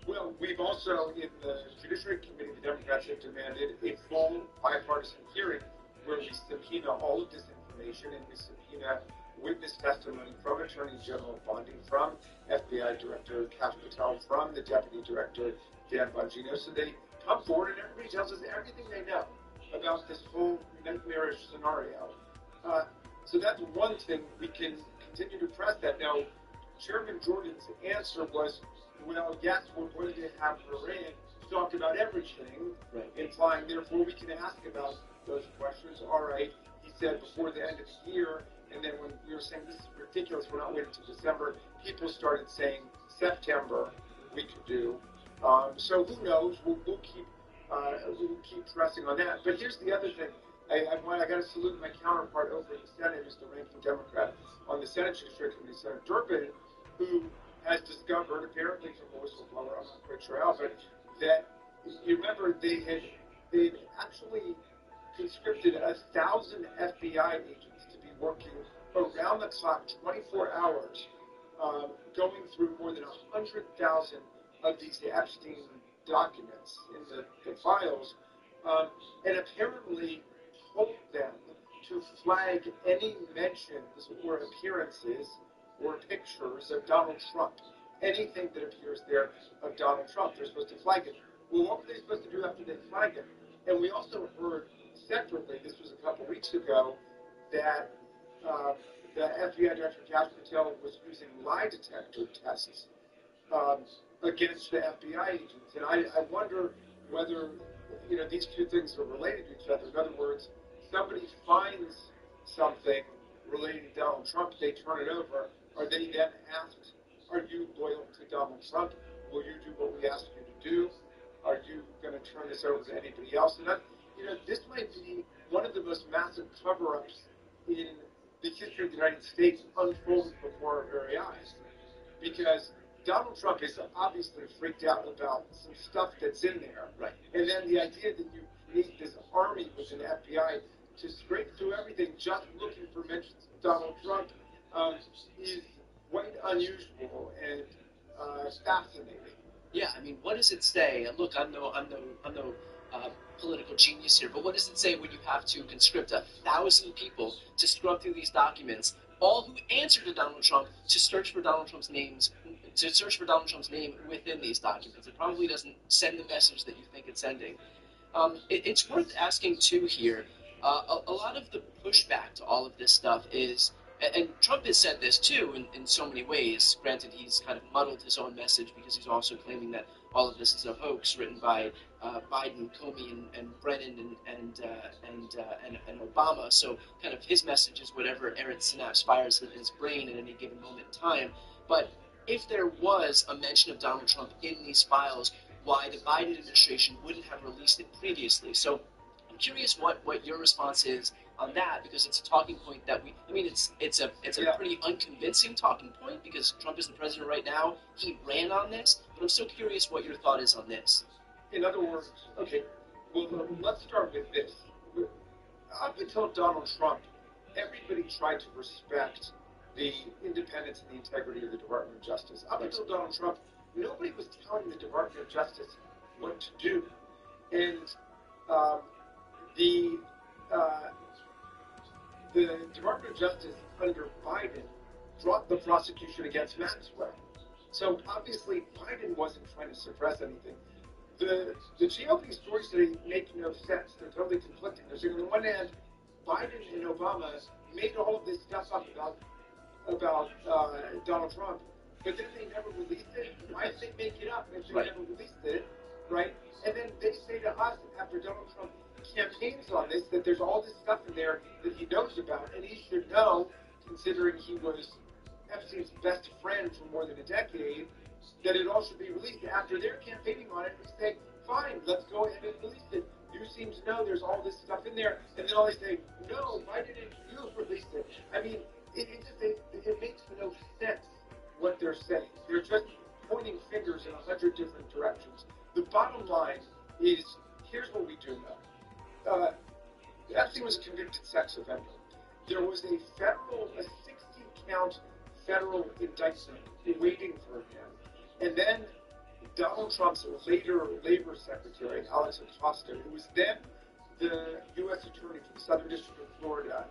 [SPEAKER 15] Well, we've also, in the Judiciary Committee, the Democrats have demanded a full bipartisan hearing where we subpoena all of this information and we subpoena witness testimony from Attorney General Bondi, from FBI Director Kash Patel, from the Deputy Director Dan Bongino, so they come forward and everybody tells us everything they know about this whole nightmarish scenario. So that's one thing. We can continue to press that. Now, Chairman Jordan's answer was, well, yes, we're going to have her in to talk about everything, implying, therefore, we can ask about those questions. All right, he said before the end of the year, and then when we were saying this is ridiculous, we're not waiting until December, people started saying September we could do. So who knows? We'll keep pressing on that. But here's the other thing. I got to salute my counterpart over in the Senate, who's the ranking Democrat on the Senate Judiciary Committee, Senator Durbin, who has discovered, apparently from a whistleblower, I'm not quite sure how, but that, you remember, they had actually conscripted 1,000 FBI agents to be working around the clock, 24 hours, going through more than 100,000 of these Epstein documents in the files, and apparently told them to flag any mentions or appearances or pictures of Donald Trump. Anything that appears there of Donald Trump, they're supposed to flag it. Well, what were they supposed to do after they flagged it? And we also heard separately, this was a couple weeks ago, that the FBI Director Kash Patel was using lie detector tests against the FBI agents. And I wonder whether, these two things are related to each other. In other words, somebody finds something relating to Donald Trump, they turn it over. Are they then asked, are you loyal to Donald Trump? Will you do what we ask you to do? Are you going to turn this over to anybody else? And this might be one of the most massive cover-ups in the history of the United States unfolding before our very eyes. Because Donald Trump is obviously freaked out about some stuff that's in there.
[SPEAKER 14] Right.
[SPEAKER 15] And then the idea that you create this army within the FBI to scrape through everything just looking for mentions of Donald Trump is quite unusual and fascinating.
[SPEAKER 14] Yeah, I mean, what does it say? Look, I'm no political genius here, but what does it say when you have to conscript 1,000 people to scrub through these documents, all who answer to Donald Trump, to search for Donald Trump's name within these documents? It probably doesn't send the message that you think it's sending. It's worth asking too here. A lot of the pushback to all of this stuff is, and Trump has said this too in so many ways. Granted, he's kind of muddled his own message because he's also claiming that all of this is a hoax written by Biden, Comey, and Brennan, and Obama. So kind of his message is whatever Aaron Synapse fires in his brain at any given moment in time. But if there was a mention of Donald Trump in these files, why the Biden administration wouldn't have released it previously? So I'm curious what your response is on that, because it's a talking point that it's a pretty unconvincing talking point because Trump is the president right now. He ran on this, but I'm still curious what your thought is on this.
[SPEAKER 15] In other words, okay, well, let's start with this. Up until Donald Trump, everybody tried to respect the independence and the integrity of the Department of Justice. Up until Donald Trump, nobody was telling the Department of Justice what to do. And the Department of Justice under Biden dropped the prosecution against Maxwell. So obviously Biden wasn't trying to suppress anything. The GOP stories today make no sense. They're totally conflicting. They're saying on the one hand, Biden and Obama made all of this stuff up about Donald Trump, but then they never released it. Why did they make it up if they never released it, right? And then they say to us after Donald Trump campaigns on this that there's all this stuff in there that he knows about, and he should know, considering he was Epstein's best friend for more than a decade, that it all should be released. After they're campaigning on it, we say, fine, let's go ahead and release it. You seem to know there's all this stuff in there, and then all they say, no, why didn't you release it? I mean, it makes no sense what they're saying. They're just pointing fingers in 100 different directions. The bottom line is, here's what we do know. Epstein was a convicted sex offender. There was a 60-count federal indictment waiting for him. And then Donald Trump's later Labor Secretary, Alex Acosta, who was then the U.S. Attorney for the Southern District of Florida,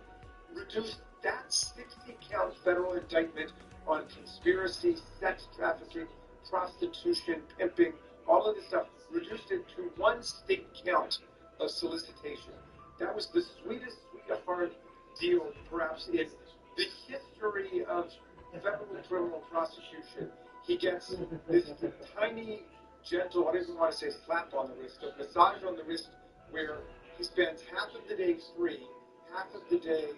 [SPEAKER 15] reduced that 60-count federal indictment on conspiracy, sex trafficking, prostitution, pimping, all of this stuff, reduced it to one state count of solicitation. That was the sweetest, sweetheart deal, perhaps, in the history of federal criminal prosecution. He gets this tiny, gentle, I don't even want to say slap on the wrist, a massage on the wrist, where he spends half of the day free, half of the day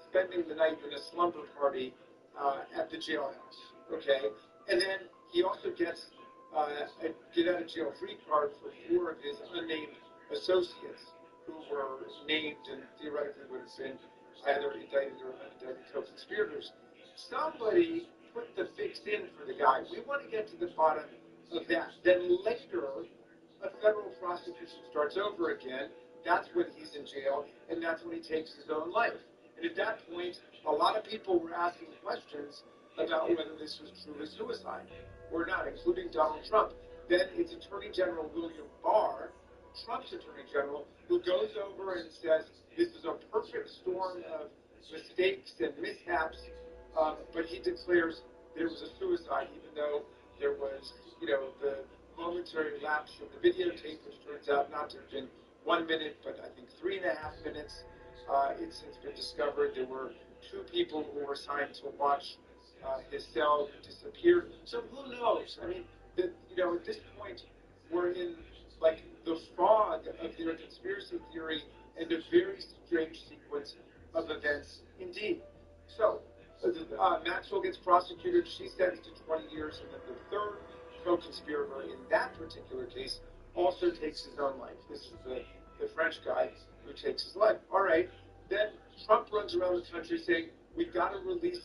[SPEAKER 15] spending the night in a slumber party at the jailhouse, okay? And then he also gets a get-out-of-jail-free card for 4 of his unnamed associates who were named and theoretically would have been either indicted or unindicted co-conspirators. Somebody put the fix in for the guy. We want to get to the bottom of that. Then later, a federal prosecution starts over again. That's when he's in jail, and that's when he takes his own life. And at that point, a lot of people were asking questions about whether this was truly suicide or not, including Donald Trump. Then it's Attorney General William Barr, Trump's Attorney General, who goes over and says this is a perfect storm of mistakes and mishaps, but he declares there was a suicide, even though there was, the momentary lapse of the videotape, which turns out not to have been 1 minute, but I think 3.5 minutes. It's since been discovered there were 2 people who were assigned to watch his cell who disappeared. So who knows? I mean, at this point, we're in like the fog of their conspiracy theory and a very strange sequence of events indeed. So Maxwell gets prosecuted. She's sentenced to 20 years, and then the third co-conspirator in that particular case also takes his own life. This is the French guy who takes his life. All right. Then Trump runs around the country saying, we've got to release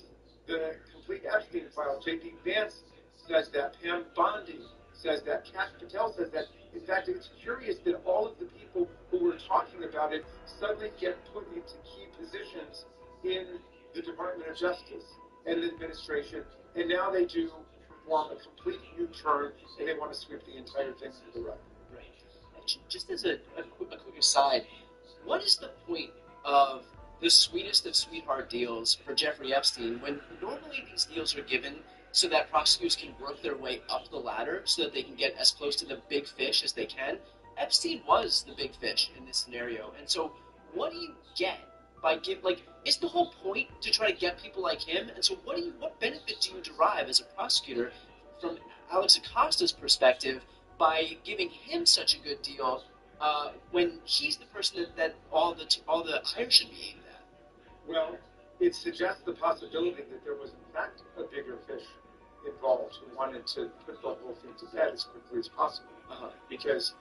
[SPEAKER 15] the complete Epstein file. J.D. Vance says that. Pam Bondi says that. Kash Patel says that. In fact, it's curious that all of the people who were talking about it suddenly get put into key positions in the Department of Justice and the administration, and now they do perform a complete U-turn, and they want to sweep the entire thing to the rug.
[SPEAKER 14] Right. Just as a quick aside, what is the point of the sweetest of sweetheart deals for Jeffrey Epstein when normally these deals are given so that prosecutors can work their way up the ladder so that they can get as close to the big fish as they can? Epstein was the big fish in this scenario, and so what do you get by is the whole point to try to get people like him? And so what benefit do you derive as a prosecutor from Alex Acosta's perspective by giving him such a good deal when he's the person that all the ire should be aimed at?
[SPEAKER 15] Well, it suggests the possibility that there was in fact a bigger fish involved who wanted to put the whole thing to bed as quickly as possible. Because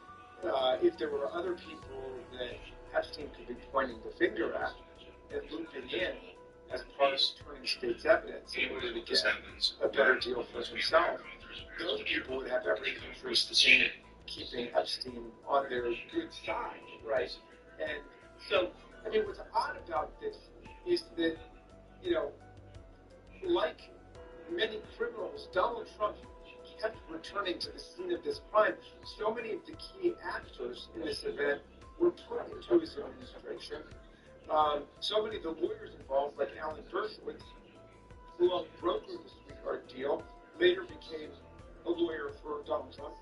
[SPEAKER 15] if there were other people that Epstein could be pointing the finger at and looping in as part of turning state's evidence in order to get a better deal for himself, those people would have every interest in keeping Epstein on their good side, right? And so, I mean, what's odd about this is that, like many criminals, Donald Trump kept returning to the scene of this crime. So many of the key actors in this event were put into his administration. So many of the lawyers involved, like Alan Dershowitz, who helped broker the sweetheart deal, later became a lawyer for Donald Trump.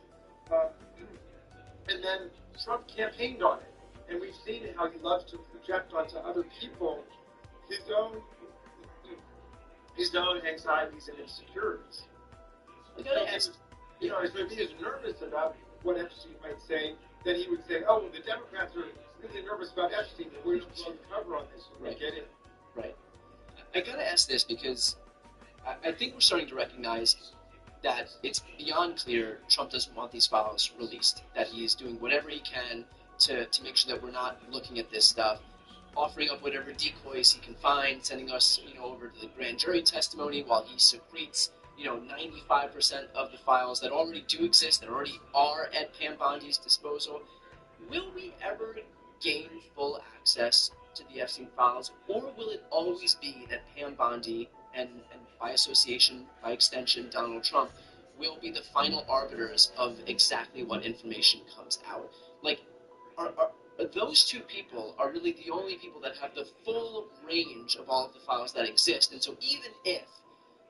[SPEAKER 15] And then Trump campaigned on it. And we've seen how he loves to project onto other people his own anxieties and insecurities. If he is nervous about what Epstein might say, then he would say, oh, well, the Democrats are really nervous about Epstein, and we're just blowing the cover on this. Right. Get it?
[SPEAKER 14] Right. I gotta ask this because I think we're starting to recognize that it's beyond clear Trump doesn't want these files released, that he's doing whatever he can to make sure that we're not looking at this stuff, offering up whatever decoys he can find, sending us over to the grand jury testimony while he secretes 95% of the files that already do exist, that already are at Pam Bondi's disposal. Will we ever gain full access to the Epstein files, or will it always be that Pam Bondi and by association, by extension, Donald Trump will be the final arbiters of exactly what information comes out? Like, are those two people are really the only people that have the full range of all of the files that exist. And so even if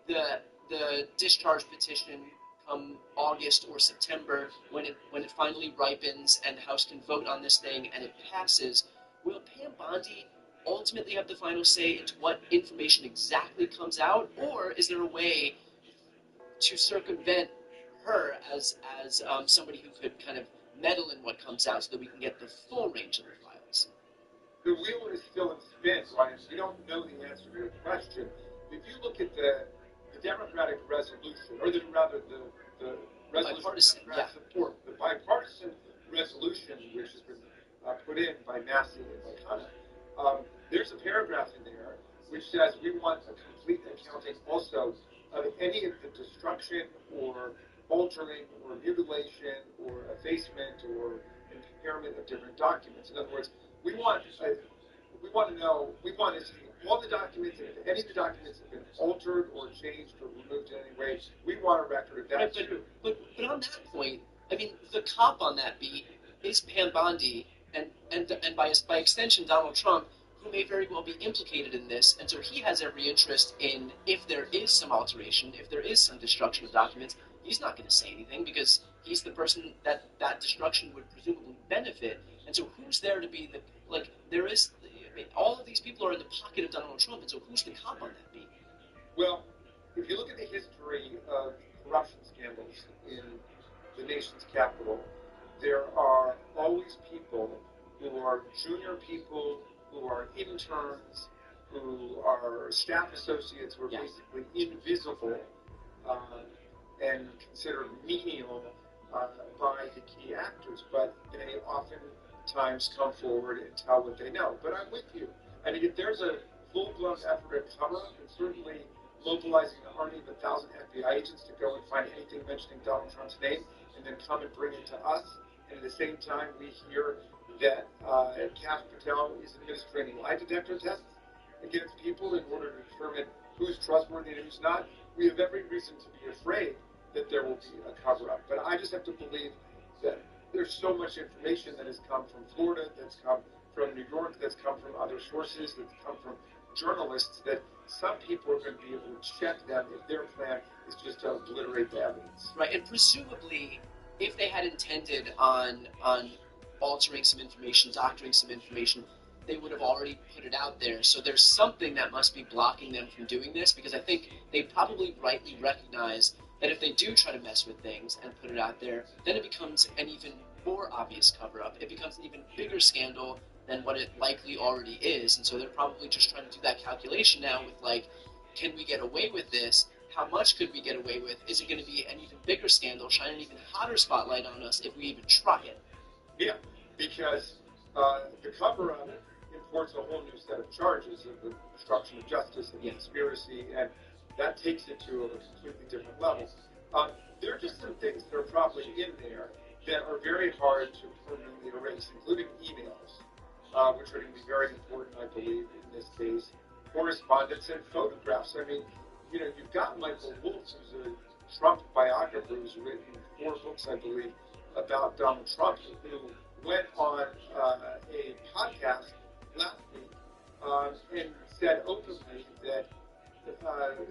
[SPEAKER 14] the discharge petition come August or September, when it finally ripens and the House can vote on this thing and it passes, will Pam Bondi ultimately have the final say into what information exactly comes out, or is there a way to circumvent her as somebody who could kind of meddle in what comes out so that we can get the full range of the files?
[SPEAKER 15] The wheel is still in spin, Ryan. We don't know the answer to your question. If you look at the Democratic resolution, or the resolution
[SPEAKER 14] bipartisan,
[SPEAKER 15] support, the bipartisan resolution, which has been put in by Massey and by Hanna, there's a paragraph in there which says we want a complete accounting also of any of the destruction or altering or mutilation or effacement or impairment of different documents. In other words, we want to know, to see all the documents, and if any of the documents have been altered or changed or removed in any way, we want a record of that
[SPEAKER 14] right,
[SPEAKER 15] too.
[SPEAKER 14] But on that point, I mean, the cop on that beat is Pam Bondi, and by extension Donald Trump, who may very well be implicated in this, and so he has every interest in, if there is some alteration, if there is some destruction of documents, he's not going to say anything because he's the person that destruction would presumably benefit. And so who's there to be there is, all of these people are in the pocket of Donald Trump, and so who's the cop on that beat?
[SPEAKER 15] Well, if you look at the history of corruption scandals in the nation's capital, there are always people who are junior people, who are interns, who are staff associates, who are basically invisible and considered menial by the key actors, but they oftentimes come forward and tell what they know. But I'm with you. I mean, if there's a full-blown effort at cover-up, and certainly mobilizing an army of 1,000 FBI agents to go and find anything mentioning Donald Trump's name, and then come and bring it to us, and at the same time we hear that Kash Patel is administering lie detector tests against people in order to determine who's trustworthy and who's not, we have every reason to be afraid that there will be a cover-up. But I just have to believe that there's so much information that has come from Florida, that's come from New York, that's come from other sources, that's come from journalists, that some people are going to be able to check them if their plan is just to obliterate the evidence.
[SPEAKER 14] Right, and presumably, if they had intended on altering some information, doctoring some information, they would have already put it out there. So there's something that must be blocking them from doing this, because I think they probably rightly recognize that if they do try to mess with things and put it out there, then it becomes an even more obvious cover-up. It becomes an even bigger scandal than what it likely already is. And so they're probably just trying to do that calculation now with, like, can we get away with this? How much could we get away with? Is it going to be an even bigger scandal, shine an even hotter spotlight on us if we even try it?
[SPEAKER 15] Yeah, because the cover-up imports a whole new set of charges of the obstruction of justice and conspiracy, and that takes it to a completely different level. There are just some things that are probably in there that are very hard to permanently erase, including emails, which are going to be very important, I believe, in this case, correspondence and photographs. I mean, you've got Michael Wolff, who's a Trump biographer, who's written 4 books, I believe, about Donald Trump, who went on a podcast last week and said openly that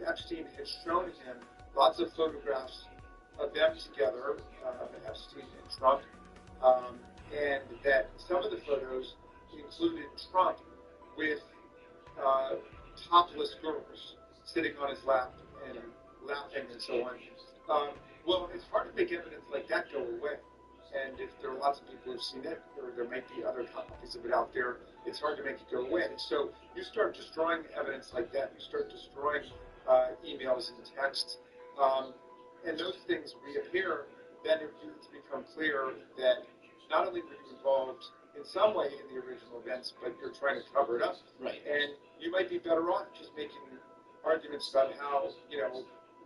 [SPEAKER 15] Epstein had shown him lots of photographs of them together, Epstein and Trump, and that some of the photos included Trump with topless girls sitting on his lap and laughing and so on. Well, it's hard to make evidence like that go away. And if there are lots of people who've seen it, or there might be other copies of it out there, it's hard to make it go away. And so you start destroying evidence like that, you start destroying emails and texts, and those things reappear, then it needs to become clear that not only were you involved in some way in the original events, but you're trying to cover it up.
[SPEAKER 14] Right.
[SPEAKER 15] And you might be better off just making arguments about how,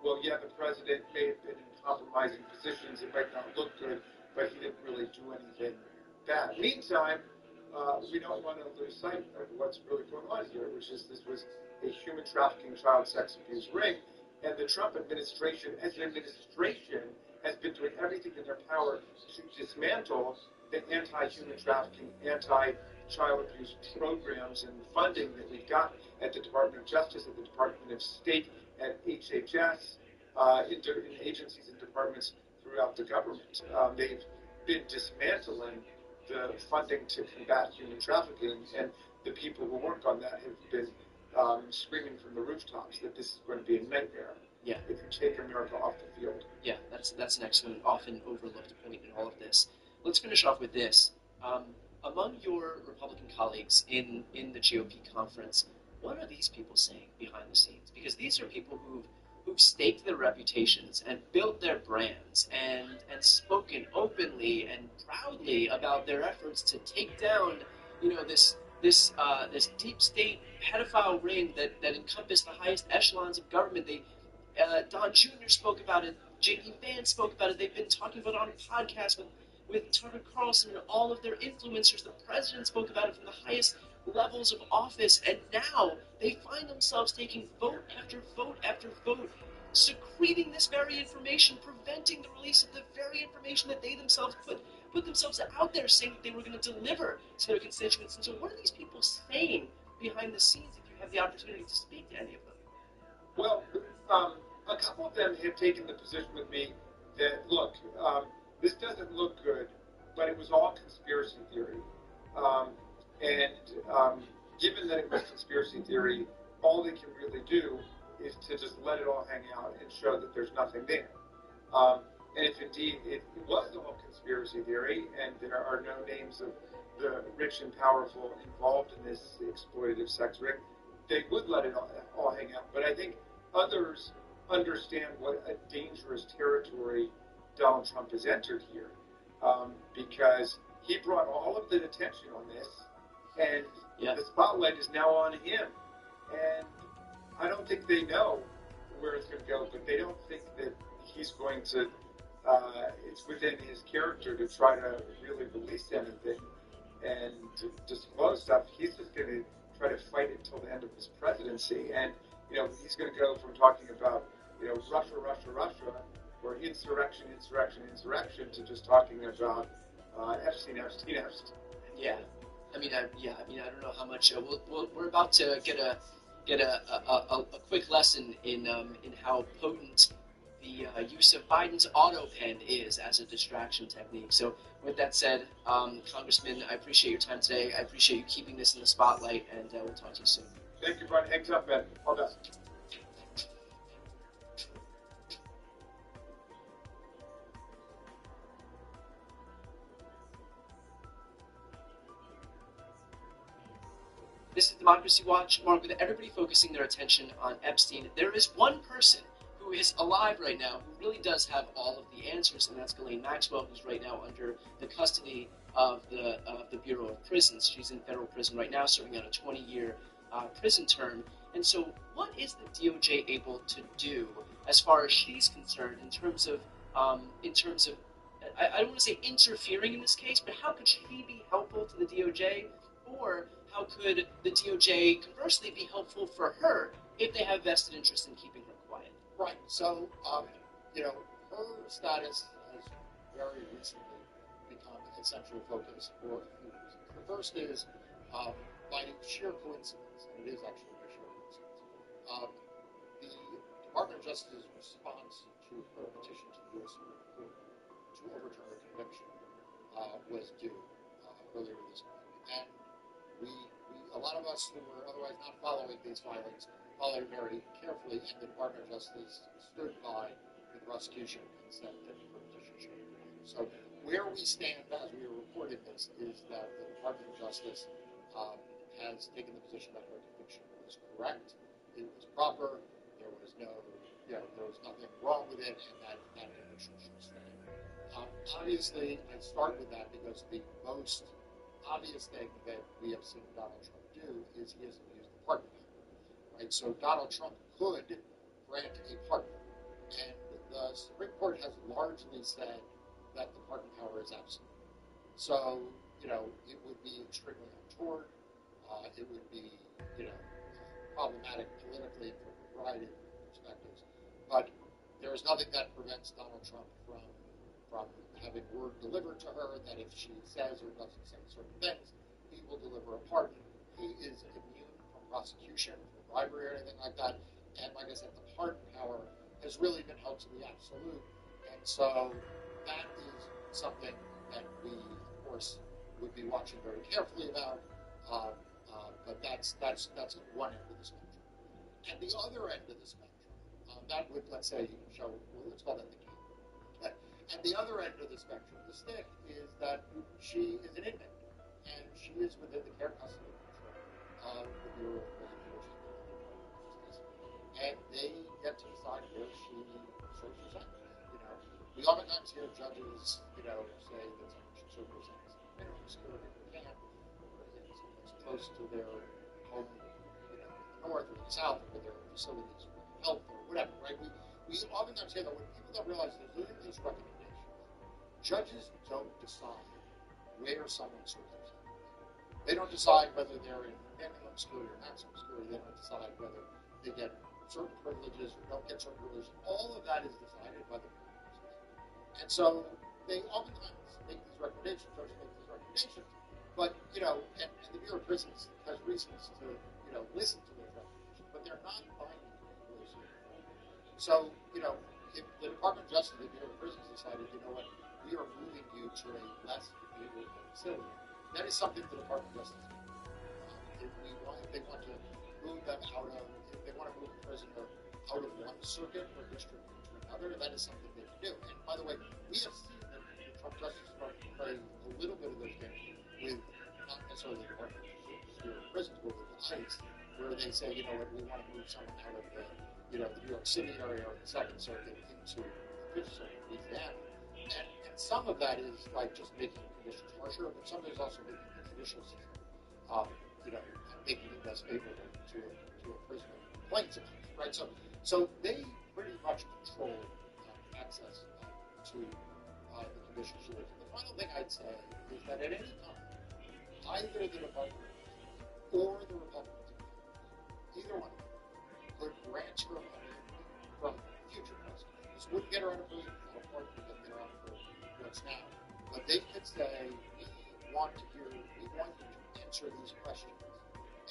[SPEAKER 15] well, yeah, the president may have been in compromising positions. It might not look good, but he didn't really do anything bad. Meantime, we don't want to lose sight of what's really going on here, which is this was a human trafficking, child sex abuse ring, and the Trump administration, as an administration, has been doing everything in their power to dismantle the anti-human trafficking, anti-child abuse programs and funding that we've got at the Department of Justice, at the Department of State, at HHS, in agencies and departments throughout the government. They've been dismantling the funding to combat human trafficking, and the people who work on that have been screaming from the rooftops that this is going to be a nightmare.
[SPEAKER 14] Yeah.
[SPEAKER 15] If you take America off the field.
[SPEAKER 14] Yeah, that's an excellent, often overlooked point in all of this. Let's finish off with this. Among your Republican colleagues in the GOP conference, what are these people saying behind the scenes? Because these are people who've staked their reputations and built their brands and spoken openly and proudly about their efforts to take down, this deep state pedophile ring that encompassed the highest echelons of government. Don Jr. spoke about it. J.D. Vance spoke about it. They've been talking about it on podcasts with Tucker Carlson and all of their influencers. The president spoke about it from the highest levels of office, and now they find themselves taking vote after vote after vote, secreting this very information, preventing the release of the very information that they themselves put themselves out there saying that they were going to deliver to their constituents. And so what are these people saying behind the scenes if you have the opportunity to speak to any of them?
[SPEAKER 15] Well, a couple of them have taken the position with me that, look, this doesn't look good, but it was all conspiracy theory. Given that it was conspiracy theory, all they can really do is to just let it all hang out and show that there's nothing there. And if indeed it was all conspiracy theory and there are no names of the rich and powerful involved in this exploitative sex ring, they would let it all hang out. But I think others understand what a dangerous territory Donald Trump has entered here, because he brought all of the attention on this, and the spotlight is now on him. And I don't think they know where it's going to go, but they don't think that he's going to, it's within his character to try to really release anything and to disclose stuff. He's just going to try to fight it until the end of his presidency. And, he's going to go from talking about, Russia, Russia, Russia, or insurrection, to just talking about Epstein.
[SPEAKER 14] Yeah. I don't know how much. We're about to get a quick lesson in how potent the use of Biden's auto pen is as a distraction technique. So, with that said, Congressman, I appreciate your time today. I appreciate you keeping this in the spotlight, and we'll talk to you soon.
[SPEAKER 15] Thank you, Brian. Hands up, man. All done.
[SPEAKER 14] This is Democracy Watch, Mark, with everybody focusing their attention on Epstein. There is one person who is alive right now who really does have all of the answers, and that's Ghislaine Maxwell, who's right now under the custody of the Bureau of Prisons. She's in federal prison right now, serving out a 20-year prison term. And so what is the DOJ able to do as far as she's concerned in terms of I don't want to say interfering in this case, but how could she be helpful to the DOJ? Or how could the DOJ conversely be helpful for her if they have vested interest in keeping her quiet?
[SPEAKER 16] Right. So, her status has very recently become a central focus for a few reasons. The first is, by sheer coincidence, and it is actually by sheer coincidence, the Department of Justice's response to her petition to the U.S. Supreme Court to overturn her conviction was due earlier this month. And a lot of us who were otherwise not following these filings followed very carefully, and the Department of Justice stood by the prosecution and said that her petition should be reviewed. So where we stand as we are reporting this is that the Department of Justice has taken the position that her conviction was correct, it was proper, there was nothing wrong with it, and that conviction should stand. Obviously, I start with that because the most obvious thing that we have seen Donald Trump do is he hasn't used the pardon power, right? So Donald Trump could grant a pardon, And the Supreme Court has largely said that the pardon power is absolute. So, it would be extremely untoward. It would be, problematic politically from a variety of perspectives. But there is nothing that prevents Donald Trump from having word delivered to her that if she says or doesn't say certain things, he will deliver a pardon. He is immune from prosecution, from bribery or anything like that. And like I said, the pardon power has really been held to be absolute. And so that is something that we, of course, would be watching very carefully about. But that's one end of the spectrum. At the other end of the spectrum, that would, let's say, show, well, let's call that the king. Okay. At the other end of the spectrum, the stick, is that she is an inmate, and she is within the care, custody, and control of the Bureau of Prison Enforcement and the Department of Justice, and they get to decide where she serves her sentence. We oftentimes hear judges, say that someone should serve her sentence in minimum security or camp, or someplace close to their home, in the north or the south, or their facilities for health or whatever, right? We oftentimes hear that when people don't realize there's these recommendations, judges don't decide where someone serves their sentence. They don't decide whether they're in minimum security or maximum security. They don't decide whether they get certain privileges or don't get certain privileges. All of that is decided by the Bureau of Prisons. And so they oftentimes make these recommendations, judges make these recommendations, but, and the Bureau of Prisons has reasons to, listen to those recommendations, but they're not binding on the employees. So, if the Department of Justice and the Bureau of Prisons decided, what, we are moving you to a less behavioral facility, that is something the Department of Justice can do. If they want to move them if they want to move a prisoner out of one circuit or district into another, that is something they can do. And by the way, we have seen that the Trump Justice Department play a little bit of those games with not necessarily the Department of Bureau of Prisons, but with ICE, where they say, we want to move someone out of the New York City area or the Second Circuit into the Fifth Circuit, Louisiana. And some of that is like just making conditions harsher, but some of it is also making the judicial system, making it less favorable to a prisoner who complains about it, right? So they pretty much control access to the conditions she lives in. The final thing I'd say is that at any time, either the Department of Justice or the Republicans in Congress, either one of them, could grant her immunity from future prosecution. This wouldn't get her out of prison, not a part, it doesn't get her out for what's now. But they could say, we want you to answer these questions.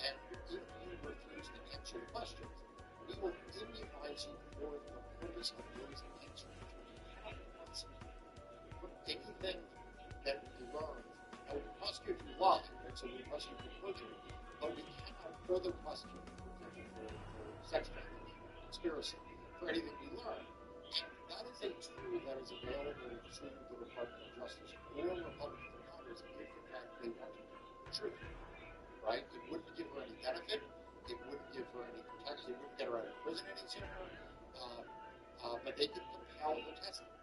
[SPEAKER 16] And if you refuse to answer the questions, we will immunize you for the purpose of those answers. For anything that we learn, now we can prosecute if you lie, right? So we prosecute for perjury, but we cannot further prosecute, for example, for sex trafficking, conspiracy, for anything we learn. And that is a tool that is available to the Department of Justice or Republicans in Congress if, in fact, they want to know the truth. Right? It wouldn't give her any benefit. It wouldn't give her any protection. It wouldn't get her out of prison any sooner. But they could compel her testimony.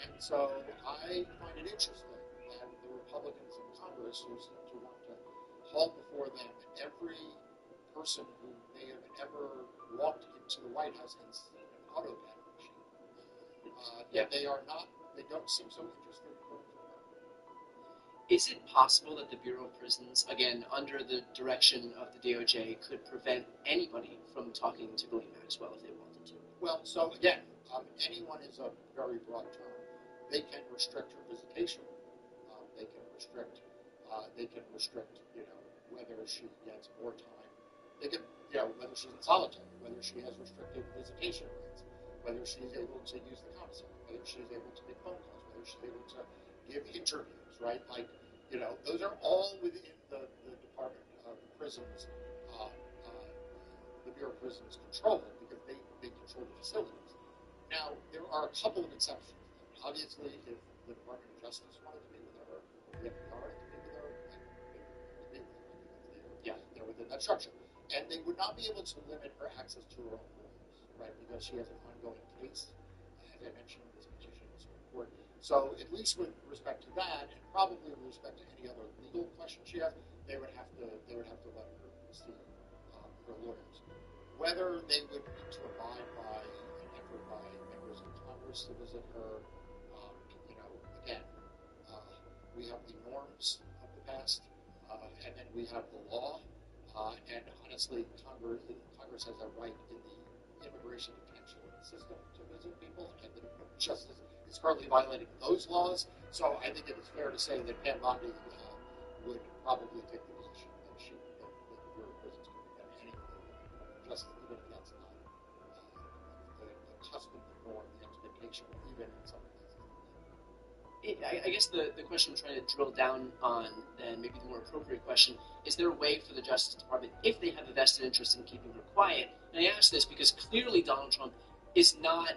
[SPEAKER 16] And so I find it interesting that the Republicans in Congress, who seem to want to haul before them every person who may have ever walked into the White House and seen an auto battle machine, they don't seem so interested in voting for her.
[SPEAKER 14] Is it possible that the Bureau of Prisons, again, under the direction of the DOJ, could prevent anybody from talking to Ghislaine Maxwell if they wanted to?
[SPEAKER 16] Well, so again, anyone is a very broad term. They can restrict her visitation. They can restrict, whether she gets more time. They can, whether she's in solitary, whether she has restricted visitation rights, whether she's able to use the commissary, whether she's able to make phone calls, whether she's able to give interviews, right? Like, those are all within the Department of Prisons, the Bureau of Prisons control, because they control the facilities. Now, there are a couple of exceptions. Obviously, if the Department of Justice wanted to meet with her, the FBI wanted to meet with her, they would meet with her, because they're within that structure. And they would not be able to limit her access to her own lawyers, right? Because she has an ongoing case, as I mentioned, this petition in the Supreme Court. So at least with respect to that, and probably with respect to any other legal question she has, they would have to let her see her lawyers. Whether they would need to abide by an effort by members of Congress to visit her. Again, we have the norms of the past, and then we have the law. And honestly, Congress has a right in the immigration detention system to visit people, and the Department of Justice is currently violating those laws. So I think it is fair to say that Pam Bondi would probably take the position that the Bureau of Prisons could prevent any justice, even if that's not the custom, the norm, the expectation, even in some cases.
[SPEAKER 14] I guess the question I'm trying to drill down on, then maybe the more appropriate question, is there a way for the Justice Department, if they have a vested interest in keeping her quiet? And I ask this because clearly Donald Trump is not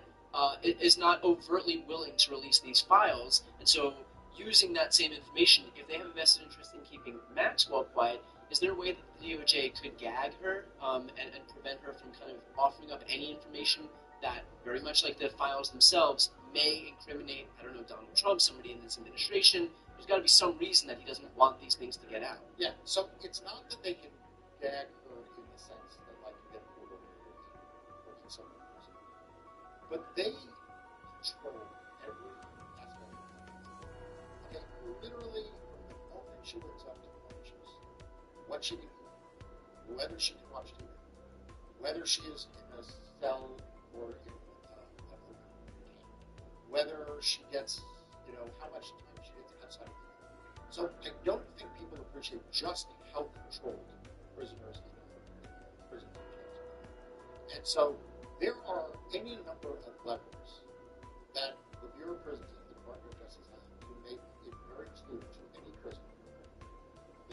[SPEAKER 14] overtly willing to release these files, and so using that same information, if they have a vested interest in keeping Maxwell quiet, is there a way that the DOJ could gag her and prevent her from kind of offering up any information that, very much like the files themselves, may incriminate, I don't know, Donald Trump, somebody in this administration? There's got to be some reason that he doesn't want these things to get out.
[SPEAKER 16] Yeah, so it's not that they can gag her in the sense that, like, you get pulled over for someone else, but they control every aspect of it. Okay, literally, from the moment she wakes up to the moment she goes, what she can eat, whether she can watch TV, whether she is in a cell or in whether she gets, how much time she gets outside of the So I don't think people appreciate just how controlled prisoners in prison are. And so there are any number of levers that the Bureau of Prisons and the Department of Justice have to make it very clear to any prisoner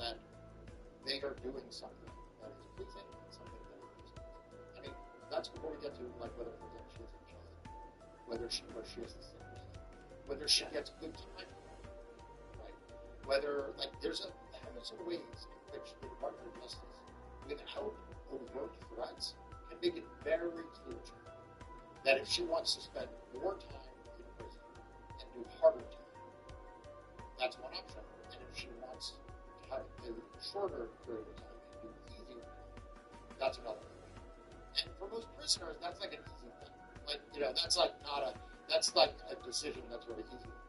[SPEAKER 16] that they are doing something that is pleasing and something that is pleasing. I mean, that's before we get to, like, whether, for example, she has a job, whether she has to sit, whether she gets good time, right? Whether, like, there's a thousand ways in which the Department of Justice, without overt threats, can make it very clear to her that if she wants to spend more time in prison and do harder time, that's one option. And if she wants to have a shorter period of time and do easier time, that's another option. And for most prisoners, that's like an easy thing. Like, that's like not a, that's like a decision that's very easy to make.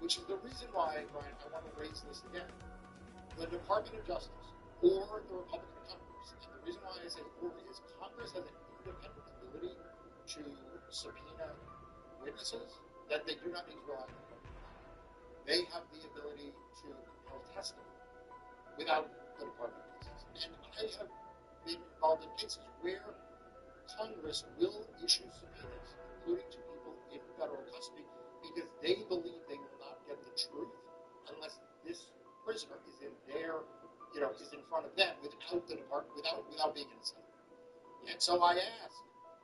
[SPEAKER 16] Which is the reason why, Brian, I want to raise this again. The Department of Justice or the Republican Congress, and the reason why I say or is Congress has an independent ability to subpoena witnesses that they do not need to rely on the Department of Justice. They have the ability to compel testimony without the Department of Justice. And I have been involved in cases where Congress will issue subpoenas, including to people in federal custody, because they believe they will not get the truth unless this prisoner is in their, is in front of them without the department, without being in a cell. And so I ask,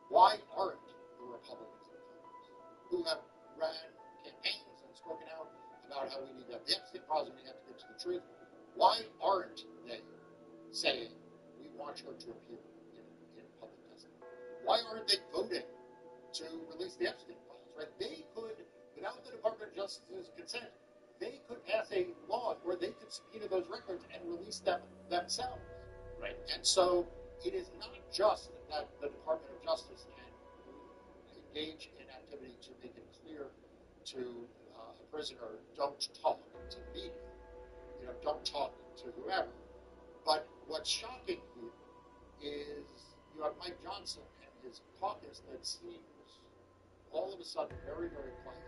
[SPEAKER 16] why aren't the Republicans in Congress, who have ran campaigns and spoken out about how we need to have the Epstein files and we have to get to the truth, why aren't they saying we want her to appear in public testimony? Why aren't they voting to release the Epstein files, right? They could, without the Department of Justice's consent, they could pass a law where they could subpoena those records and release them themselves.
[SPEAKER 14] Right.
[SPEAKER 16] And so it is not just that the Department of Justice can engage in activity to make it clear to a prisoner, don't talk to the media, don't talk to whoever. But what's shocking here is you have Mike Johnson and his caucus that seems all of a sudden very, very quiet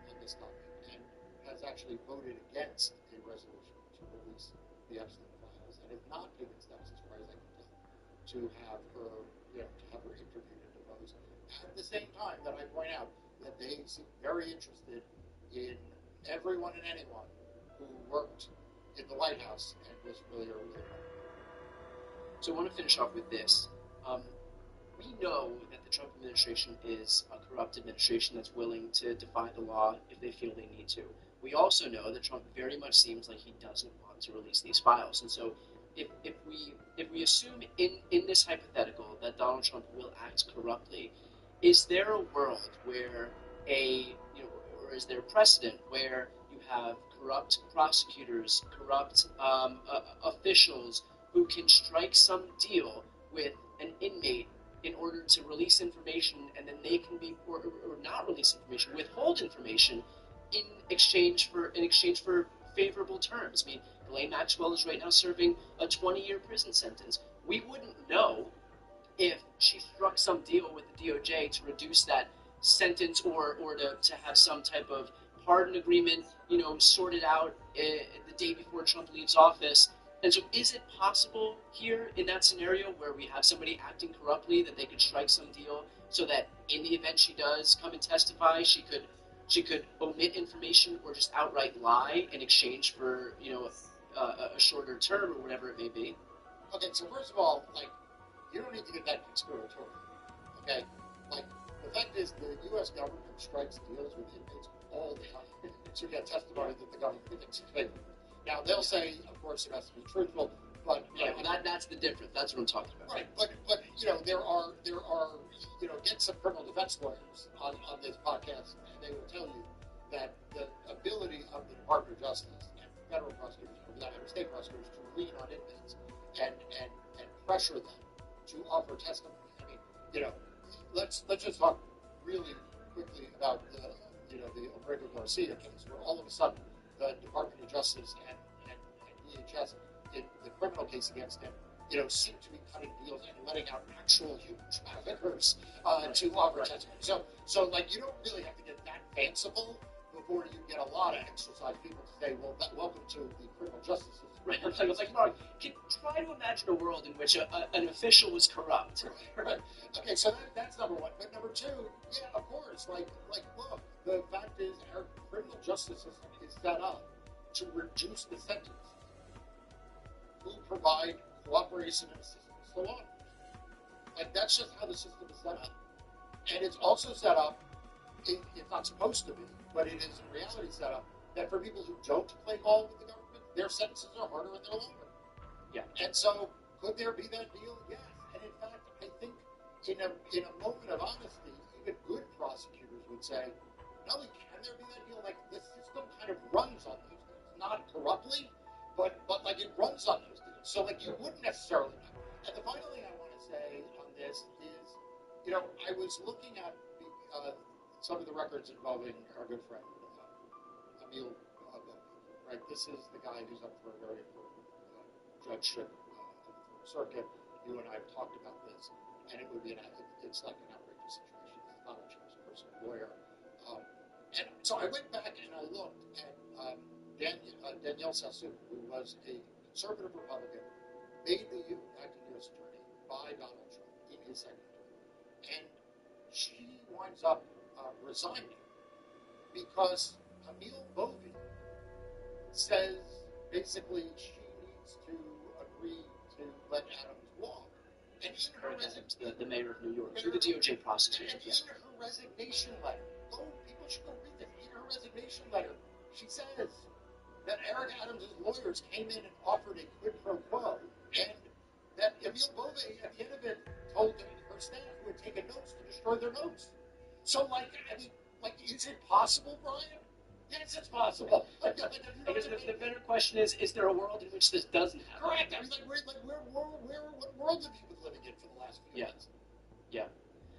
[SPEAKER 16] on this topic and has actually voted against a resolution to release the Epstein files and has not taken steps, as far as I can tell, to have her, interviewed and deposed. At the same time that I point out that they seem very interested in everyone and anyone who worked in the White House and was familiar with it.
[SPEAKER 14] So I want to finish off with this. We know that the Trump administration is a corrupt administration that's willing to defy the law if they feel they need to. We also know that Trump very much seems like he doesn't want to release these files. And so if we assume in this hypothetical that Donald Trump will act corruptly, is there a world where or is there a precedent where you have corrupt prosecutors, corrupt officials who can strike some deal with an inmate in order to release information, and then they can be or not release information, withhold information in exchange for favorable terms. I mean, Ghislaine Maxwell is right now serving a 20-year prison sentence. We wouldn't know if she struck some deal with the DOJ to reduce that sentence or to have some type of pardon agreement, sorted out the day before Trump leaves office. And so is it possible here in that scenario where we have somebody acting corruptly that they could strike some deal so that in the event she does come and testify, she could omit information or just outright lie in exchange for, a shorter term or whatever it may be?
[SPEAKER 16] Okay, so first of all, you don't need to get that conspiratorial. Okay? The fact is the U.S. government strikes deals with inmates all the time to get testimony that the government thinks is favorable. Now, they'll say, of course, it has to be truthful, but...
[SPEAKER 14] that's the difference. That's what I'm talking about.
[SPEAKER 16] Right, but there are get some criminal defense lawyers on this podcast, and they will tell you that the ability of the Department of Justice and federal prosecutors, and state prosecutors, to lean on inmates and pressure them to offer testimony. I mean, let's just talk really quickly about the Obregon Garcia case, where all of a sudden the Department of Justice and DHS, in the criminal case against him, seem to be cutting deals and letting out actual human traffickers to offer testimony. So you don't really have to get that fanciful before you get a lot of exercise people to say, well, welcome to the criminal justice system.
[SPEAKER 14] Right. Mark, try to imagine a world in which an official was corrupt.
[SPEAKER 16] Right. Okay, so that's number one. But number two, yeah, of course. Look, the fact is our criminal justice system is set up to reduce the sentence. We provide cooperation and assistance to law enforcement. That's just how the system is set up. And it's also set up, it's not supposed to be, but it is in reality set up, that for people who don't play ball with the government, their sentences are harder and they're longer.
[SPEAKER 14] Yeah.
[SPEAKER 16] And so, could there be that deal? Yes. And in fact, I think in a moment of honesty, even good prosecutors would say, not only can there be that deal, the system kind of runs on those deals. Not corruptly, but it runs on those deals. So you wouldn't necessarily know. And the final thing I want to say on this is, I was looking at some of the records involving our good friend, Hmjjnnhnmmmhmhhmmh. Right, this is the guy who's up for a very important judgeship of the Third Circuit. You and I have talked about this, and it would be it's like an outrageous situation. It's not a choice personal lawyer. And so I went back and I looked at Danielle Sassoon, who was a conservative Republican, made the acting U.S. attorney by Donald Trump in his second term. And she winds up resigning because Emil Bovee says basically she needs to agree to let Adams walk. And in her resignation,
[SPEAKER 14] the mayor of New York, through the DOJ prosecution.
[SPEAKER 16] And in her resignation letter, people should go read this. In her resignation letter, she says that Eric Adams' lawyers came in and offered a quid pro quo, and that Emil Bovee, at the end of it, told her staff who had taken notes to destroy their notes. So, is it possible, Brian? Yes, it's possible.
[SPEAKER 14] I guess the better question is there a world in which this doesn't happen?
[SPEAKER 16] Correct. I mean, what world have you been living in for the last few months?
[SPEAKER 14] Yeah.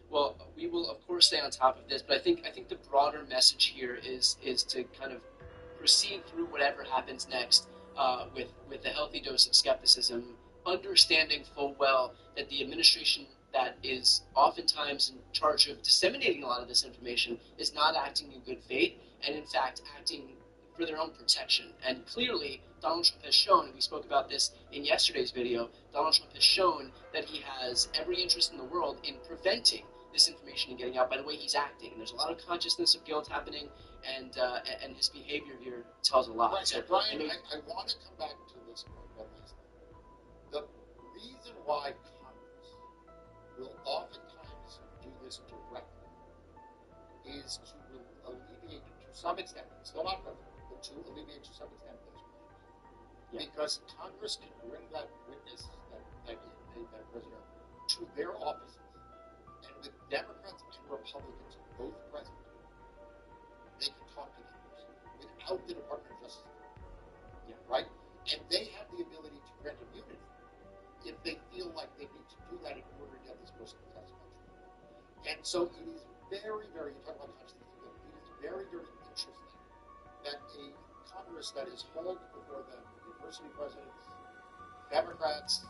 [SPEAKER 14] Well, we will of course stay on top of this, but I think the broader message here is to kind of proceed through whatever happens next with a healthy dose of skepticism, understanding full well that the administration that is oftentimes in charge of disseminating a lot of this information is not acting in good faith, and in fact acting for their own protection. And clearly, Donald Trump has shown, and we spoke about this in yesterday's video, Donald Trump has shown that he has every interest in the world in preventing this information and getting out by the way he's acting. And there's a lot of consciousness of guilt happening, and his behavior here tells a lot.
[SPEAKER 16] Right, so Brian, I want to come back to this point one last time. The reason why Congress will oftentimes do this directly is to alleviate to some extent, still not perfect, but to alleviate to some extent those claims. Yeah. Because Congress can bring that witness, that prisoner, to their offices. And with Democrats and Republicans both present, they can talk to that person without the Department of Justice. Yeah. Right? And they have the ability to grant immunity. if they feel like they need to do that in order to get this person to testify. And so it is very, very, you talk about constitutional, it is very, very interesting that a Congress that is hauled before them, university presidents, Democrats,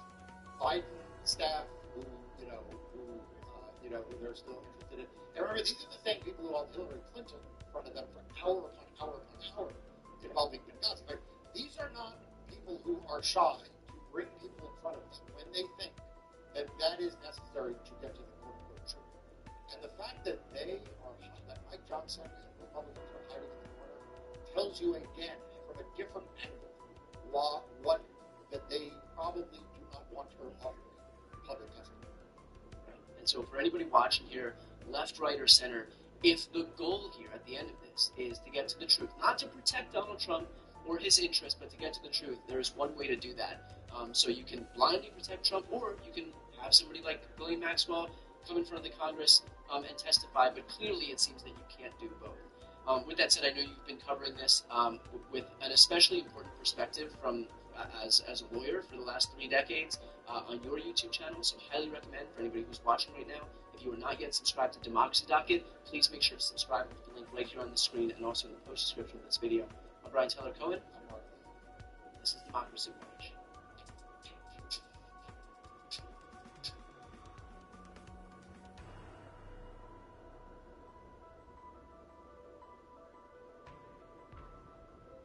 [SPEAKER 16] Biden staff, who they're still interested in. And remember, these are the same people who held Hillary Clinton in front of them for hour upon hour upon hour involving gun guns. In fact, these are not people who are shy to bring people in front of them when they think that is necessary to get to the quote-unquote truth. And the fact that that Mike Johnson and Republicans are hiding in the corner tells you again, from a different angle, that they probably do not want her offering public testimony.
[SPEAKER 14] And so for anybody watching here, left, right, or center, if the goal here at the end of this is to get to the truth, not to protect Donald Trump or his interests, but to get to the truth, there is one way to do that. So you can blindly protect Trump, or you can have somebody like Ghislaine Maxwell come in front of the Congress and testify, but clearly it seems that you can't do both. With that said, I know you've been covering this with an especially important perspective from as a lawyer for the last 3 decades on your YouTube channel, so highly recommend for anybody who's watching right now. If you are not yet subscribed to Democracy Docket, please make sure to subscribe with the link right here on the screen and also in the post description of this video. I'm Brian Taylor Cohen. I'm Mark. This is Democracy Watch.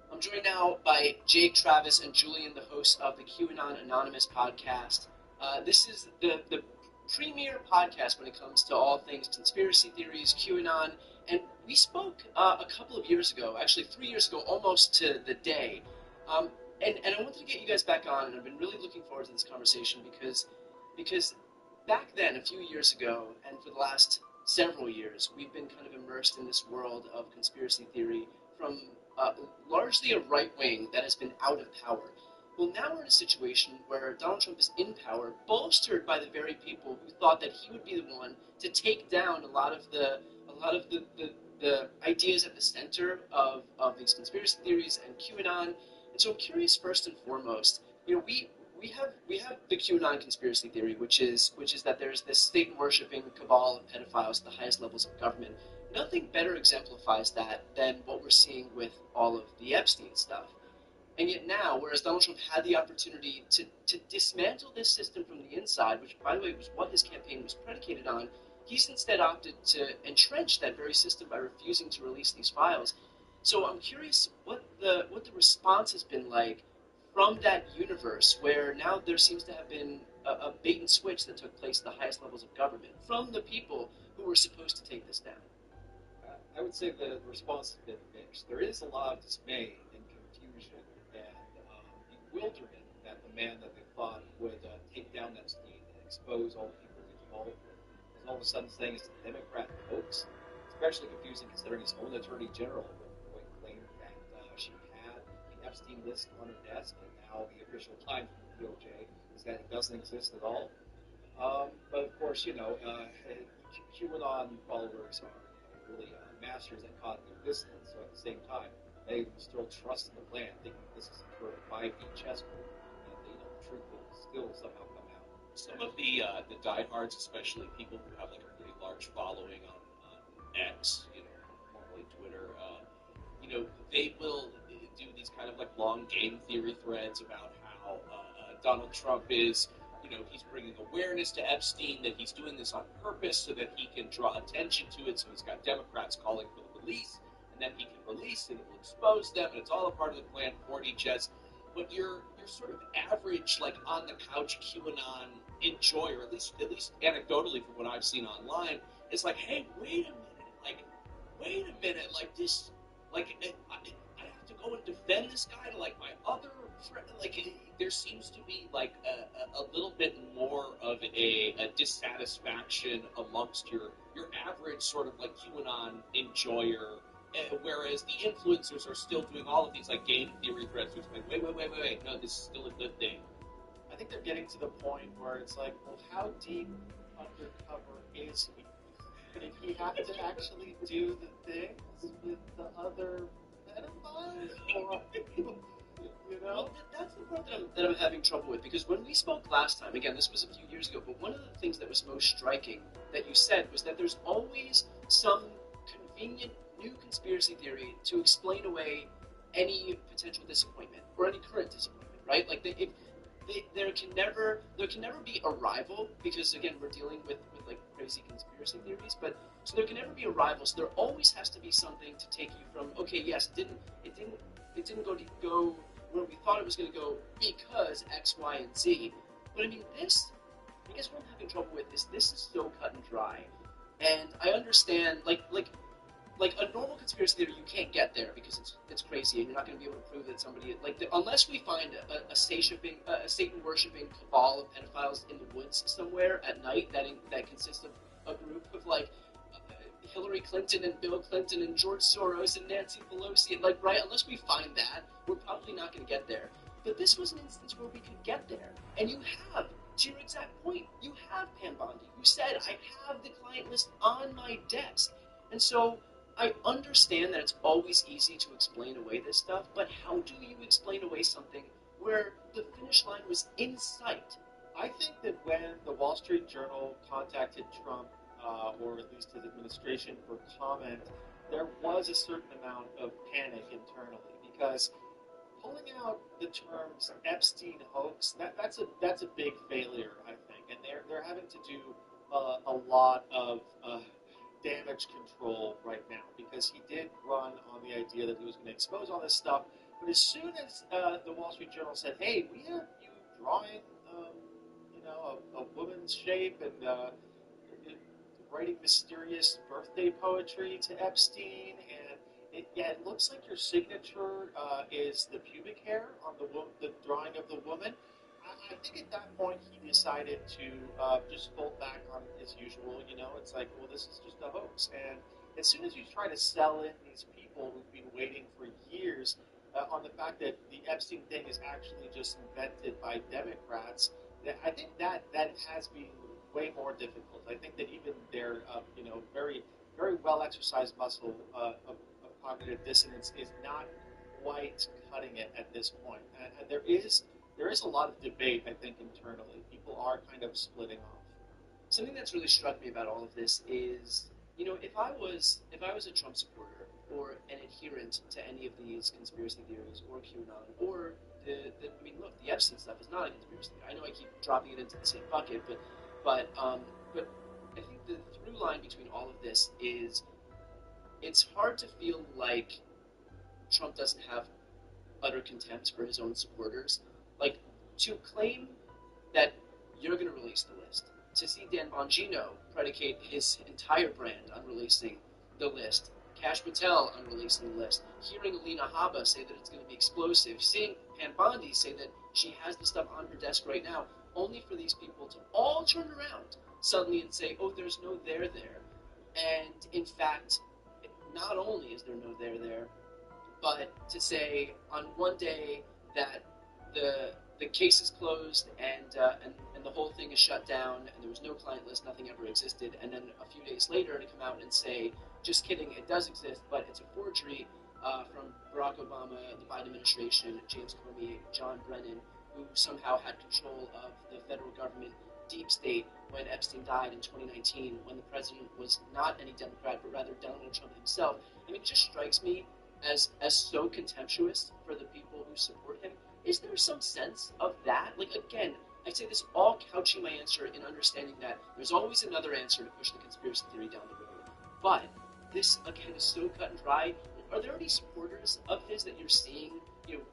[SPEAKER 14] I'm joined now by Jake, Travis, and Julian, the hosts of the QAnon Anonymous podcast. This is the premier podcast when it comes to all things conspiracy theories, QAnon, and we spoke a couple of years ago, actually 3 years ago, almost to the day. And I wanted to get you guys back on, and I've been really looking forward to this conversation because back then, a few years ago, and for the last several years, we've been kind of immersed in this world of conspiracy theory from largely a right wing that has been out of power. Well, now we're in a situation where Donald Trump is in power, bolstered by the very people who thought that he would be the one to take down a lot of the ideas at the center of these conspiracy theories and QAnon. And so I'm curious, first and foremost, we have the QAnon conspiracy theory, which is that there's this state-worshipping cabal of pedophiles at the highest levels of government. Nothing better exemplifies that than what we're seeing with all of the Epstein stuff. And yet now, whereas Donald Trump had the opportunity to dismantle this system from the inside, which, by the way, was what his campaign was predicated on, he's instead opted to entrench that very system by refusing to release these files. So I'm curious what the response has been like from that universe, where now there seems to have been a bait and switch that took place at the highest levels of government from the people who were supposed to take this down.
[SPEAKER 1] I would say the response has been mixed. There is a lot of dismay and confusion and bewilderment that the man that they thought would take down Epstein and expose all the people he's involved with is all of a sudden saying it's a Democrat hoax. It's especially confusing considering his own Attorney General claimed that she had the Epstein list on her desk, and now the official line from the DOJ is that it doesn't exist at all. But of course, QAnon followers are really masters at cognitive dissonance. So at the same time, they still trust in the plan, thinking this is some sort of 5D chessboard, and the truth will still somehow come out.
[SPEAKER 17] Some of the diehards, especially people who have like a pretty large following on X, formerly Twitter, they will do these kind of like long game theory threads about how Donald Trump is. He's bringing awareness to Epstein, that he's doing this on purpose so that he can draw attention to it. So he's got Democrats calling for the police, and then he can release it, it will expose them, and it's all a part of the plan, 4D chess. But your sort of average, like on the couch QAnon enjoyer, at least anecdotally from what I've seen online, is like, hey, wait a minute, like this, like I have to go and defend this guy to like my other friend, like there seems to be like a little bit more of a dissatisfaction amongst your average sort of like QAnon enjoyer, whereas the influencers are still doing all of these like game theory threads, which are like, wait, no, this is still a good thing.
[SPEAKER 4] I think they're getting to the point where it's like, well, how deep undercover is he? Did he have to actually do the things with the other pedophiles? Or,
[SPEAKER 17] Well, that's the
[SPEAKER 14] part that I'm having trouble with, because when we spoke last time, again, this was a few years ago, but one of the things that was most striking that you said was that there's always some convenient new conspiracy theory to explain away any potential disappointment or any current disappointment, right? Like there can never be a rival, because again we're dealing with like crazy conspiracy theories, but so there can never be a rival. So there always has to be something to take you from, okay, yes, it didn't go where we thought it was going to go because X, Y, and Z. But I mean, this, I guess what I'm having trouble with is this is so cut and dry, and I understand like a normal conspiracy theory, you can't get there because it's crazy, and you're not going to be able to prove that somebody unless we find a Satan worshipping cabal of pedophiles in the woods somewhere at night that consists of a group of like Hillary Clinton and Bill Clinton and George Soros and Nancy Pelosi, and like, right, unless we find that, we're probably not going to get there. But this was an instance where we could get there, and you have, to your exact point, you have Pam Bondi, who said, I have the client list on my desk. And so I understand that it's always easy to explain away this stuff, but how do you explain away something where the finish line was in sight?
[SPEAKER 18] I think that when the Wall Street Journal contacted Trump, or at least his administration, for comment, there was a certain amount of panic internally, because pulling out the terms Epstein hoax, that's a big failure, I think, and they're having to do a lot of damage control right now, because he did run on the idea that he was going to expose all this stuff. But as soon as the Wall Street Journal said, "Hey, we have you drawing, a woman's shape and writing mysterious birthday poetry to Epstein, and it looks like your signature is the pubic hair on the drawing of the woman," I think at that point he decided to just fold back on his usual, it's like, well, this is just a hoax. And as soon as you try to sell in these people who've been waiting for years on the fact that the Epstein thing is actually just invented by Democrats, I think that has been way more difficult. I think that even their, very, very well exercised muscle of cognitive dissonance is not quite cutting it at this point. And there is a lot of debate, I think, internally. People are kind of splitting off.
[SPEAKER 14] Something that's really struck me about all of this is, if I was a Trump supporter or an adherent to any of these conspiracy theories or QAnon or the Epstein stuff is not a conspiracy theory. I know I keep dropping it into the same bucket, but I think the through line between all of this is it's hard to feel like Trump doesn't have utter contempt for his own supporters. Like, to claim that you're going to release the list, to see Dan Bongino predicate his entire brand on releasing the list, Kash Patel on releasing the list, hearing Alina Habba say that it's going to be explosive, seeing Pam Bondi say that she has the stuff on her desk right now, only for these people to all turn around suddenly and say, oh, there's no there there. And in fact, not only is there no there there, but to say on one day that the case is closed and the whole thing is shut down and there was no client list, nothing ever existed, and then a few days later to come out and say, just kidding, it does exist, but it's a forgery from Barack Obama, the Biden administration, James Comey, John Brennan, who somehow had control of the federal government deep state when Epstein died in 2019, when the president was not any Democrat, but rather Donald Trump himself. I mean, it just strikes me as so contemptuous for the people who support him. Is there some sense of that? Like, again, I say this all couching my answer in understanding that there's always another answer to push the conspiracy theory down the road. But this, again, is so cut and dry. Are there any supporters of his that you're seeing,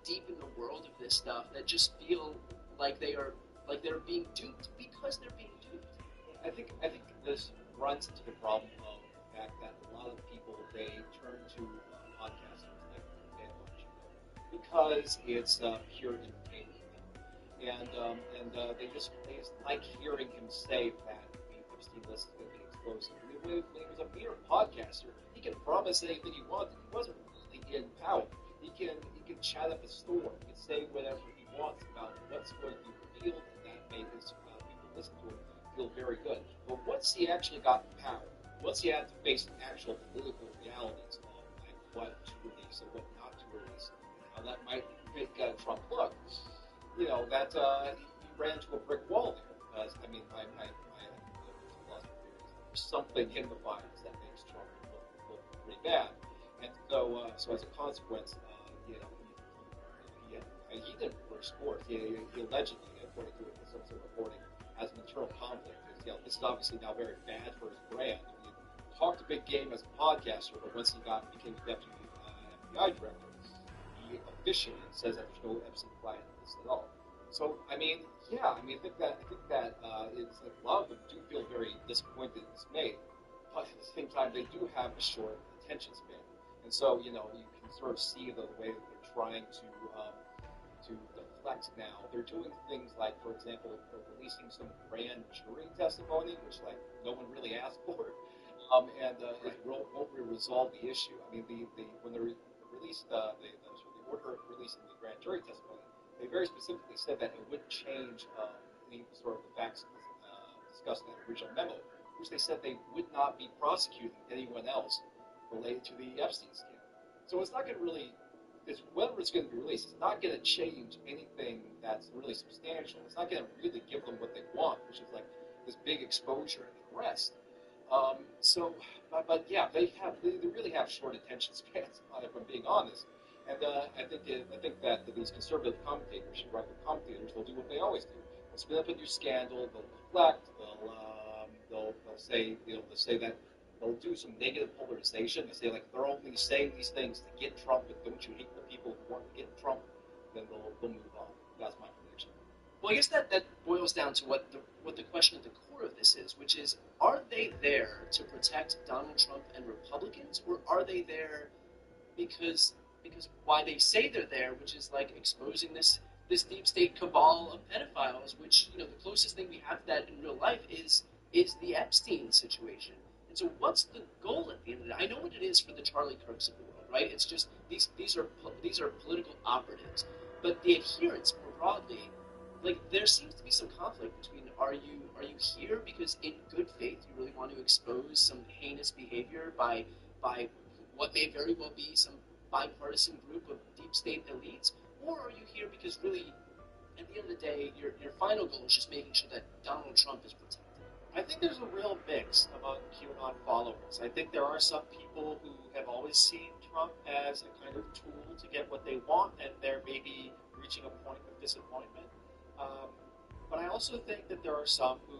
[SPEAKER 14] deep in the world of this stuff that just feel like they're being duped because they're being duped?
[SPEAKER 18] I think this runs into the problem of the fact that a lot of people, they turn to podcasters like Dan Bongino because it's pure entertainment, and they just like hearing him say that the Epstein list is going to be explosive. When he was a mere podcaster, he can promise anything he wanted. He wasn't really in power. He can chat up a storm. He can say whatever he wants about what's going to be revealed, and that made his people listen to him feel very good. But once he actually got in power, once he had to face the actual political realities of what to release and what not to release, how that might make Trump look,
[SPEAKER 1] you know, that he ran into a brick wall there. I mean, there's something in the files that makes Trump look pretty bad, and so as a consequence, you know, he didn't reverse course. He allegedly, according to some reporting, has an internal conflict. You know, this is obviously now very bad for his brand. He talked a big game as a podcaster, but once he became deputy FBI director, he officially says that there's no Epstein file in this at all. So, I mean, yeah, I mean, I think that it's like a lot of them do feel very disappointed and dismayed, but at the same time, they do have a short attention span, and so you know you can sort of see the way that they're trying to deflect now. They're doing things like, for example, they're releasing some grand jury testimony, which like no one really asked for, and it won't really resolve the issue. I mean, when they released the order of releasing the grand jury testimony, they very specifically said that it wouldn't change any sort of the facts discussed in that original memo, which they said they would not be prosecuting anyone else related to the Epstein scandal. So it's not going to really, whether it's going to be released, it's not going to change anything that's really substantial. It's not going to really give them what they want, which is like this big exposure and arrest. But yeah, they really have short attention spans, if I'm being honest. And I think that these conservative commentators, right-wing commentators, they'll do what they always do. They'll spin up a new scandal. They'll deflect. They'll say that they'll do some negative polarization. They say like they're only saying these things to get Trump, and don't you hate the people who want to get Trump? Then they'll move on. That's my prediction.
[SPEAKER 14] Well, I guess that boils down to what the question at the core of this is, which is, are they there to protect Donald Trump and Republicans, or are they there because why they say they're there, which is like exposing this deep state cabal of pedophiles, which, you know, the closest thing we have to that in real life is the Epstein situation. And so what's the goal at the end of the day? I know what it is for the Charlie Kirks of the world, right? It's just these are political operatives. But the adherents more broadly, like there seems to be some conflict between are you here because in good faith you really want to expose some heinous behavior by what may very well be some bipartisan group of deep state elites, or are you here because really, at the end of the day, your final goal is just making sure that Donald Trump is protected?
[SPEAKER 18] I think there's a real mix among QAnon followers. I think there are some people who have always seen Trump as a kind of tool to get what they want, and they're maybe reaching a point of disappointment. But I also think that there are some who,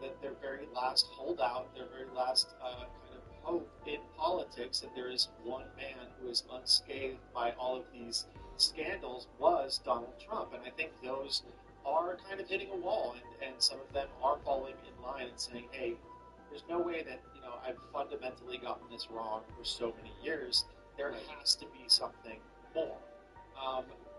[SPEAKER 18] that their very last holdout, their very last kind of hope in politics, that there is one man who is unscathed by all of these scandals, was Donald Trump. And I think those are kind of hitting a wall, and some of them are falling in line and saying, hey, there's no way that, I've fundamentally gotten this wrong for so many years. There has to be something more.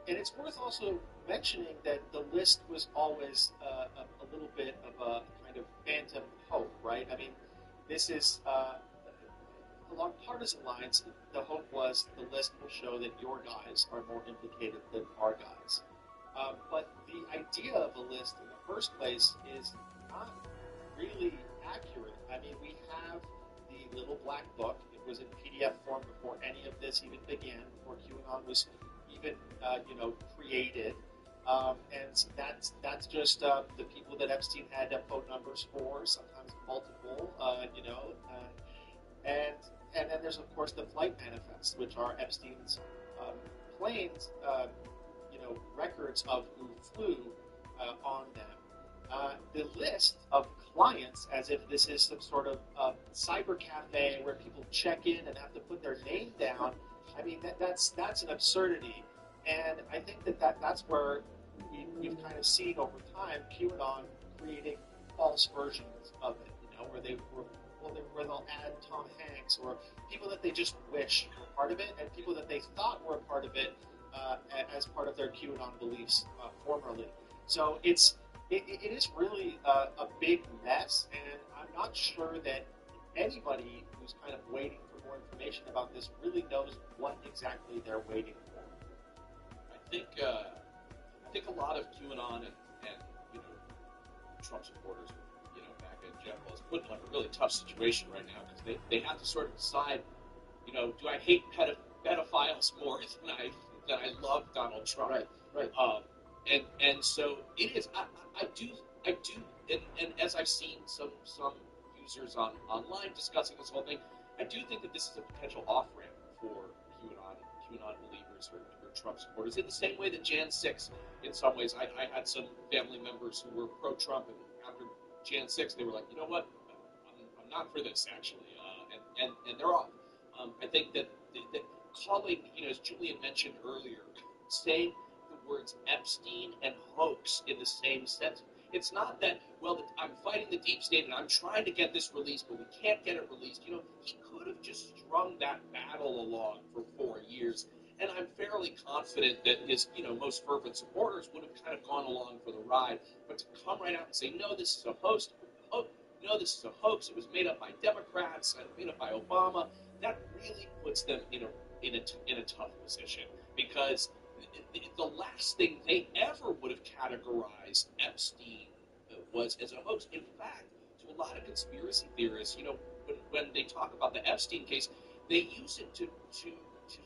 [SPEAKER 18] And it's worth also mentioning that the list was always a little bit of a kind of phantom hope, right? I mean, this is, along partisan lines, the hope was the list will show that your guys are more implicated than our guys. But the idea of a list in the first place is not really accurate. I mean, we have the little black book. It was in PDF form before any of this even began, before QAnon was even, created. And that's just the people that Epstein had phone numbers for, sometimes multiple, and then there's, of course, the flight manifests, which are Epstein's planes, records of who flew on them. The list of clients, as if this is some sort of cyber cafe where people check in and have to put their name down, I mean, that's an absurdity. And I think that's where we've kind of seen over time QAnon creating false versions of it, where they'll add Tom Hanks or people that they just wish were part of it, and people that they thought were a part of it as part of their QAnon beliefs formerly. So it is really a big mess, and I'm not sure that anybody who's kind of waiting for more information about this really knows what exactly they're waiting for.
[SPEAKER 17] I think a lot of QAnon and Trump supporters, back in general, is put in a really tough situation right now because they have to sort of decide, do I hate pedophiles more than I love Donald Trump?
[SPEAKER 14] Right.
[SPEAKER 17] And so it is. I do, and as I've seen some users online discussing this whole thing, I do think that this is a potential off ramp for QAnon believers or Trump supporters. In the same way that Jan 6, in some ways, I had some family members who were pro Trump, and after Jan 6, they were like, you know what, I'm not for this actually, and they're off. I think that calling, as Julian mentioned earlier, saying the words Epstein and hoax in the same sentence. It's not that, well, I'm fighting the deep state and I'm trying to get this released, but we can't get it released. He could have just strung that battle along for 4 years, and I'm fairly confident that his, most fervent supporters would have kind of gone along for the ride. But to come right out and say, no, this is a hoax, no, this is a hoax, it was made up by Democrats, made up by Obama, that really puts them in a tough position, because the last thing they ever would have categorized Epstein was as a hoax. In fact, to a lot of conspiracy theorists, when they talk about the Epstein case, they use it to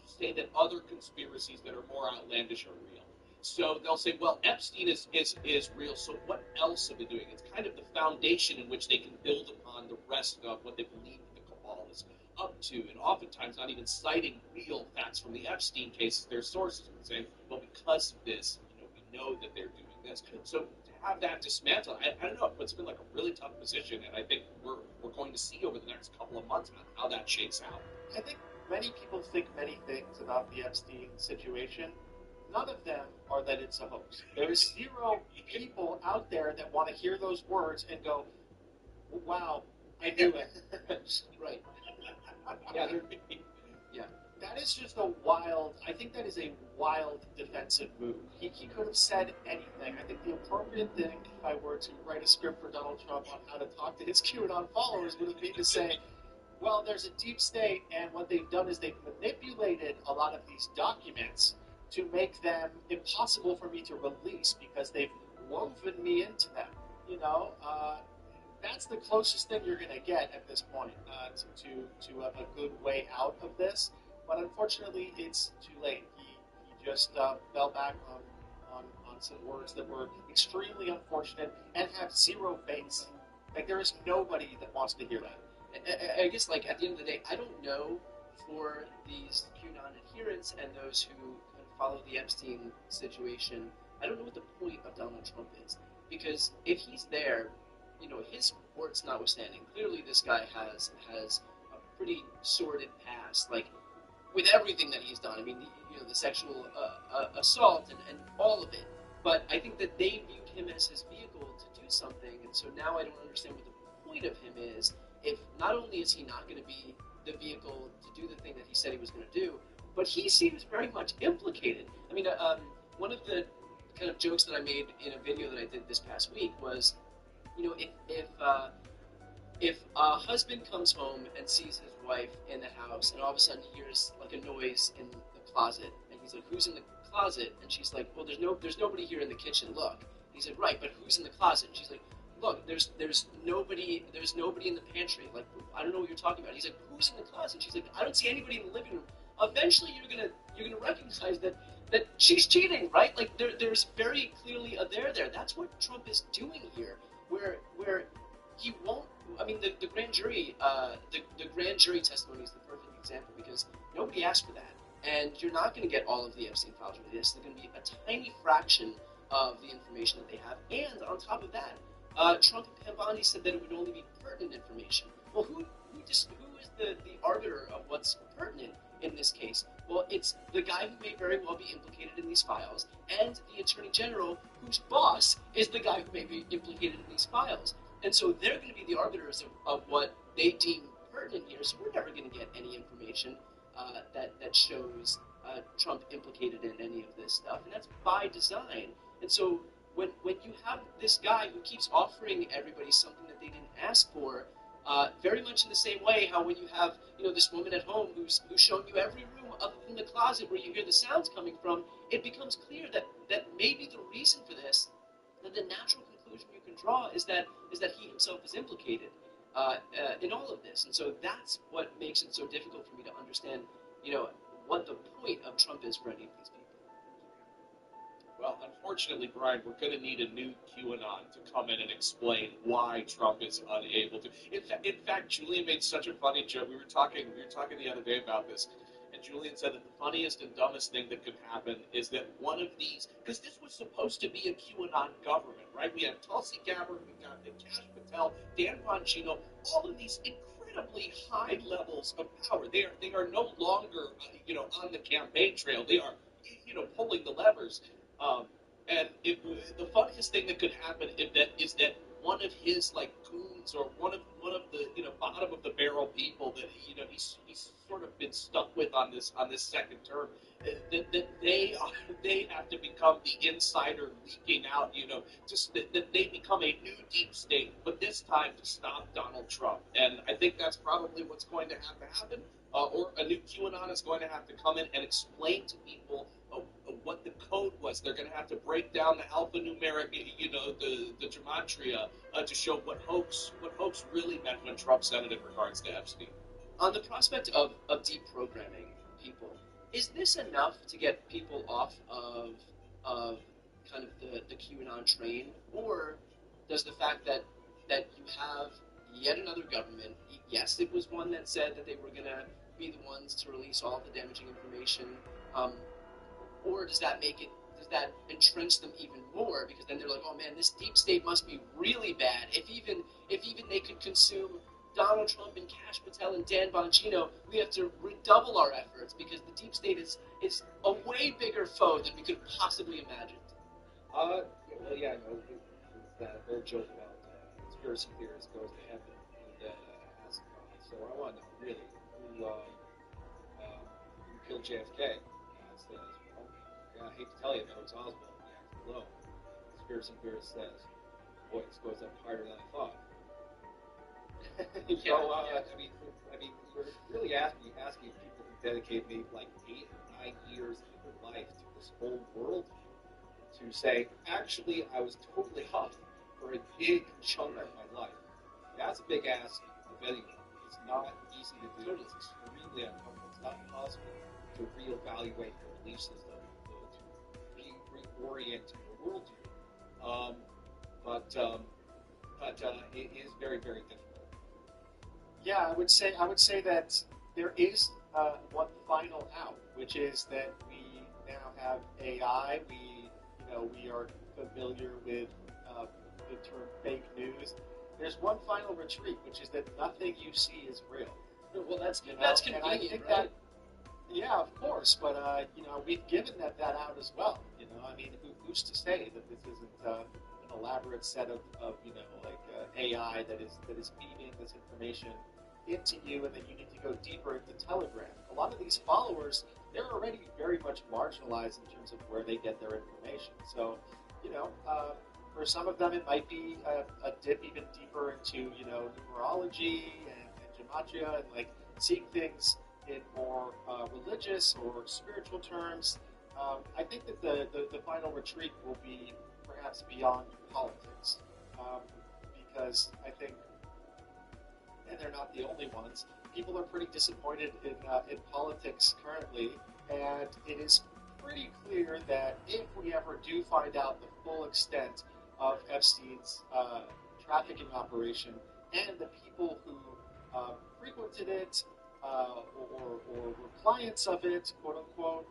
[SPEAKER 17] say that other conspiracies that are more outlandish are real. So they'll say, well, Epstein is real, so what else are they doing? It's kind of the foundation in which they can build upon the rest of what they believe the cabal is up to, and oftentimes not even citing real facts from the Epstein case. Their sources would say, well, because of this, we know that they're doing this. So to have that dismantled, I don't know, it puts them in like a really tough position, and I think we're going to see over the next couple of months how that shakes out.
[SPEAKER 18] I think many people think many things about the Epstein situation. None of them are that it's a hoax. There is zero people out there that want to hear those words and go, wow, I knew it.
[SPEAKER 14] Right.
[SPEAKER 18] Yeah. That is just a wild, I think that is a wild defensive move. He could have said anything. I think the appropriate thing, if I were to write a script for Donald Trump on how to talk to his QAnon followers, would have been to say, well, there's a deep state, and what they've done is they've manipulated a lot of these documents to make them impossible for me to release because they've woven me into them. That's the closest thing you're going to get at this point to a good way out of this. But unfortunately, it's too late. He just fell back on some words that were extremely unfortunate and have zero base. Like, there is nobody that wants to hear that.
[SPEAKER 14] I guess, like, at the end of the day, I don't know for these QAnon adherents and those who kind of follow the Epstein situation, I don't know what the point of Donald Trump is. Because if he's there, his words notwithstanding, clearly this guy has a pretty sordid past, like, with everything that he's done. I mean, the sexual assault and all of it. But I think that they viewed him as his vehicle to do something, and so now I don't understand what the point of him is, if not only is he not going to be the vehicle to do the thing that he said he was going to do, but he seems very much implicated. I mean, one of the kind of jokes that I made in a video that I did this past week was, if a husband comes home and sees his wife in the house, and all of a sudden he hears like a noise in the closet, and he's like, "Who's in the closet?" And she's like, "Well, there's nobody here in the kitchen. Look." And he's like, "Right, but who's in the closet?" And she's like, "Look, there's nobody in the pantry. Like, I don't know what you're talking about." He's like, "Who's in the closet?" And she's like, "I don't see anybody in the living room." Eventually, you're gonna recognize that she's cheating, right? Like, there's very clearly a there there. That's what Trump is doing here, where he won't. I mean, the grand jury, the grand jury testimony is the perfect example, because nobody asked for that, and you're not going to get all of the Epstein files released. There's going to be a tiny fraction of the information that they have, and on top of that, Trump and Pam Bondi said that it would only be pertinent information. Well, who is the arbiter of what's pertinent in this case? Well, it's the guy who may very well be implicated in these files, and the Attorney General, whose boss is the guy who may be implicated in these files. And so they're going to be the arbiters of what they deem pertinent here. So we're never going to get any information that shows Trump implicated in any of this stuff, and that's by design. And so when you have this guy who keeps offering everybody something that they didn't ask for, very much in the same way how when you have this woman at home who's shown you every room other than the closet where you hear the sounds coming from, it becomes clear that maybe the reason for this, that the natural conclusion you can draw is that he himself is implicated in all of this. And so that's what makes it so difficult for me to understand, what the point of Trump is for any of these people.
[SPEAKER 17] Well, unfortunately, Brian, we're going to need a new QAnon to come in and explain why Trump is unable to. In fact, Julian made such a funny joke. We were talking the other day about this, and Julian said that the funniest and dumbest thing that could happen is that one of these, because this was supposed to be a QAnon government, right? We had Tulsi Gabbard, we got Kash Patel, Dan Bongino, all of these incredibly high levels of power. They are no longer, on the campaign trail. They are, pulling the levers. And the funniest thing that could happen is that one of his goons or one of the bottom of the barrel people that he's sort of been stuck with on this second term, that they have to become the insider leaking out, just that they become a new deep state, but this time to stop Donald Trump. And I think that's probably what's going to have to happen. Or a new QAnon is going to have to come in and explain to people what the code was. They're going to have to break down the alphanumeric, the gematria to show what hoax really meant when Trump said it in regards to Epstein.
[SPEAKER 14] On the prospect of deprogramming people, is this enough to get people off of kind of the QAnon train, or does the fact that you have yet another government, yes, it was one that said that they were going to be the ones to release all the damaging information, or does that entrench them even more? Because then they're like, oh man, this deep state must be really bad. If even they could consume Donald Trump and Kash Patel and Dan Bongino, we have to redouble our efforts because the deep state is a way bigger foe than we could possibly imagine.
[SPEAKER 1] That old joke about conspiracy theorists goes to heaven and asks God. So I want to know really who killed JFK. God says, well, I hate to tell you, but it was Oswald. The act alone. Conspiracy theorist says, boy, this goes up higher than I thought. I mean, you're really asking people who dedicate maybe 8 or 9 years of their life to this whole world to say, actually, I was totally off for a big chunk of my life. That's a big ask of anyone. It's not easy to do. It's extremely uncomfortable. It's not possible to reevaluate your belief system, to reorient your worldview. But it is very, very difficult.
[SPEAKER 13] Yeah, I would say that there is one final out, which is that we now have AI. We are familiar with the term fake news. There's one final retreat, which is that nothing you see is real.
[SPEAKER 14] Well, that's convenient,
[SPEAKER 13] and I think
[SPEAKER 14] right?
[SPEAKER 13] Yeah, of course, but we've given that out as well. I mean, who's to say that this isn't an elaborate set of AI that is feeding this information into you, and then you need to go deeper into Telegram. A lot of these followers, they're already very much marginalized in terms of where they get their information. So, for some of them, it might be a dip even deeper into numerology and gematria and seeing things in more religious or spiritual terms. I think that the final retreat will be perhaps beyond politics, because I think, and they're not the only ones, people are pretty disappointed in politics currently, and it is pretty clear that if we ever do find out the full extent of Epstein's trafficking operation and the people who frequented it or were clients of it, quote unquote,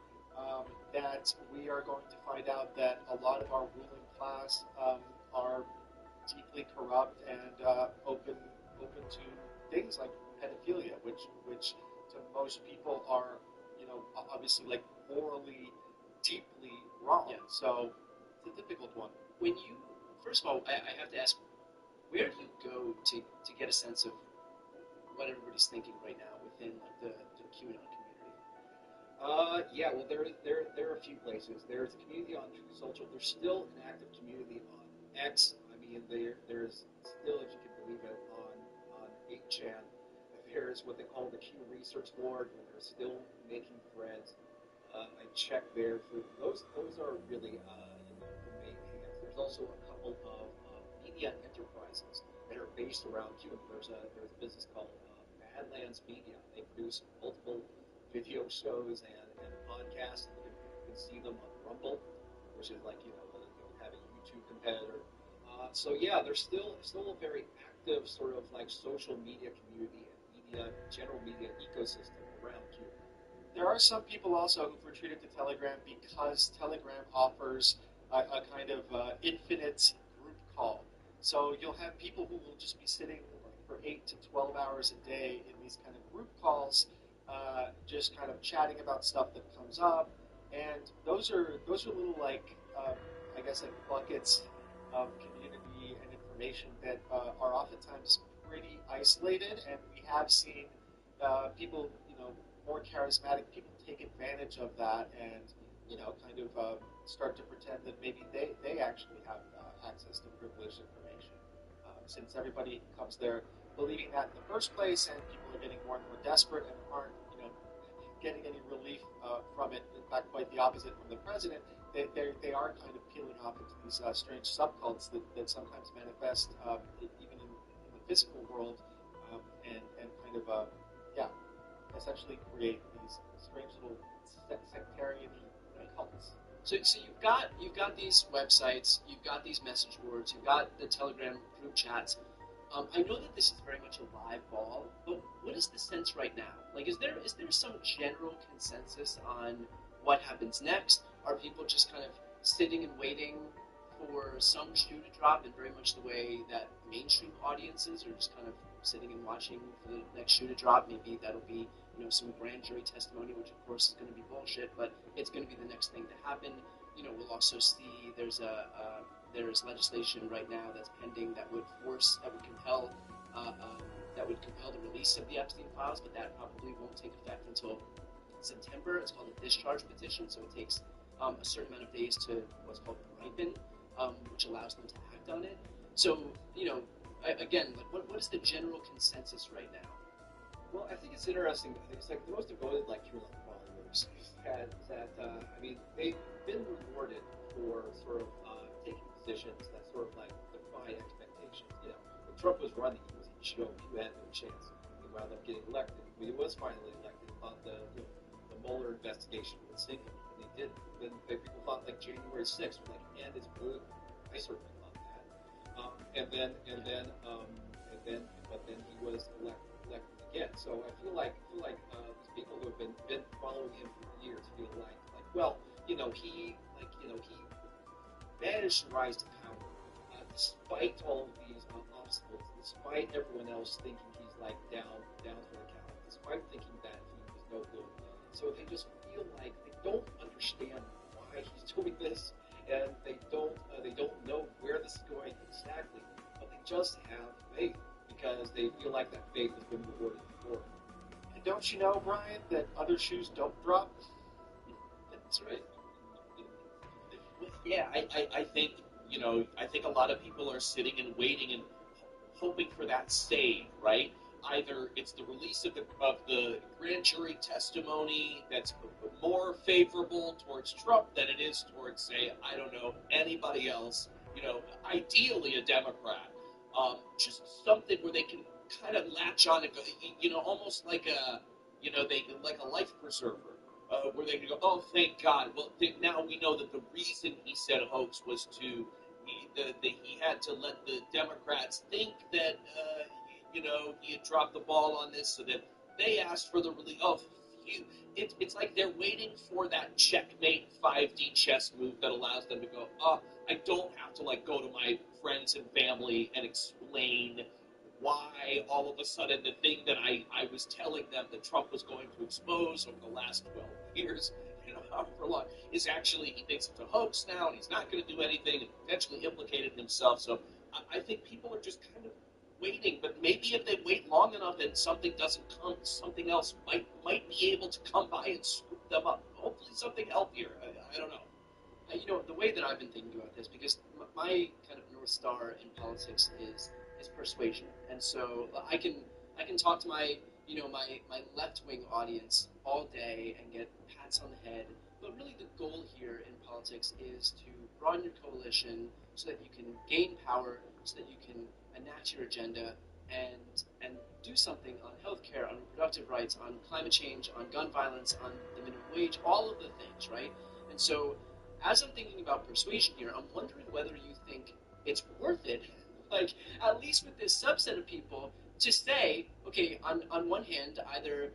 [SPEAKER 13] that we are going to find out that a lot of our ruling class are deeply corrupt and open to things like pedophilia, which to most people are, obviously morally deeply wrong. Yeah. So it's a difficult one.
[SPEAKER 14] First of all, I have to ask, where do you go to get a sense of what everybody's thinking right now within the QAnon community?
[SPEAKER 1] Well, there are a few places. There's a community on Truth Social. There's still an active community on X. I mean, there's still, if you can believe it, on 8chan. There's what they call the Q Research Board, where they're still making threads. I check there for those are really the main hangouts. There's also a couple of media enterprises that are based around Q. There's a business called Badlands Media. They produce multiple video shows and podcasts, and you can see them on Rumble. which is like having a YouTube competitor. So yeah, there's still a very active sort of like social media community and general media ecosystem around Cuba.
[SPEAKER 13] There are some people also who've retreated to Telegram because Telegram offers a kind of infinite group call. So you'll have people who will just be sitting for 8 to 12 hours a day in these kind of group calls, just kind of chatting about stuff that comes up. And those are little like I guess like buckets of community and information that are oftentimes pretty isolated, and we have seen people, more charismatic people take advantage of that and, kind of start to pretend that maybe they actually have access to privileged information. Since everybody comes there believing that in the first place, and people are getting more and more desperate and aren't, getting any relief from it. In fact, quite the opposite from the president. They are kind of peeling off into these strange subcults that sometimes manifest even in the physical world and kind of, essentially create these strange little sectarian cults.
[SPEAKER 14] So you've got these websites, you've got these message boards, you've got the Telegram group chats. I know that this is very much a live ball, but what is the sense right now? Like, is there some general consensus on what happens next? Are people just kind of sitting and waiting for some shoe to drop in very much the way that mainstream audiences are just kind of sitting and watching for the next shoe to drop? Maybe that'll be some grand jury testimony, which of course is going to be bullshit, but it's going to be the next thing to happen. We'll also see there's legislation right now that's pending that would compel the release of the Epstein files, but that probably won't take effect until September. It's called a discharge petition, so it takes a certain amount of days to what's called ripen, which allows them to act on it. So, again, like what is the general consensus right now?
[SPEAKER 1] Well, I think it's interesting. It's like the most devoted lecture followers that I mean, they've been rewarded for sort of taking positions that sort of like defy expectations. When Trump was running, he was a joke. He had no chance. He wound up getting elected. When he was finally elected, thought the Mueller investigation would sink him, and they did. Then people thought like January 6th would like end his political. I certainly thought that. But then he was elected again. So I feel like these people who have been following him for years feel like well, he managed to rise to power despite all of these obstacles, despite everyone else thinking he's like down for the count, despite thinking that he was no good. So they just feel like they don't understand why he's doing this, and they don't know where this is going exactly, but they just have faith because they feel like that faith has been rewarded before.
[SPEAKER 13] And don't you know, Brian, that other shoes don't drop?
[SPEAKER 14] That's right.
[SPEAKER 17] Yeah, I think I think a lot of people are sitting and waiting and hoping for that save, right? Either it's the release of the grand jury testimony that's more favorable towards Trump than it is towards, say, I don't know, anybody else. Ideally a Democrat. Just something where they can kind of latch on and go, almost like like a life preserver. Where they can go, oh, thank God. Well, now we know that the reason he said hoax was he had to let the Democrats think that, he had dropped the ball on this, so that they asked for the release. Oh, it's like they're waiting for that checkmate 5D chess move that allows them to go, I don't have to, go to my friends and family and explain why all of a sudden the thing that I was telling them that Trump was going to expose over the last 12 years, however long, is actually, he thinks it's a hoax now, and he's not going to do anything, and potentially implicated himself. So I think people are just kind of waiting, but maybe if they wait long enough and something doesn't come, something else might be able to come by and scoop them up. Hopefully something healthier. I don't know.
[SPEAKER 14] The way that I've been thinking about this, because my kind of North Star in politics is persuasion, and so I can talk to my my left-wing audience all day and get pats on the head, but really the goal here in politics is to broaden your coalition so that you can gain power, so that you can enact your agenda and do something on healthcare, on reproductive rights, on climate change, on gun violence, on the minimum wage, all of the things, right? And so as I'm thinking about persuasion here, I'm wondering whether you think it's worth it, like, at least with this subset of people, to say, okay, on one hand, either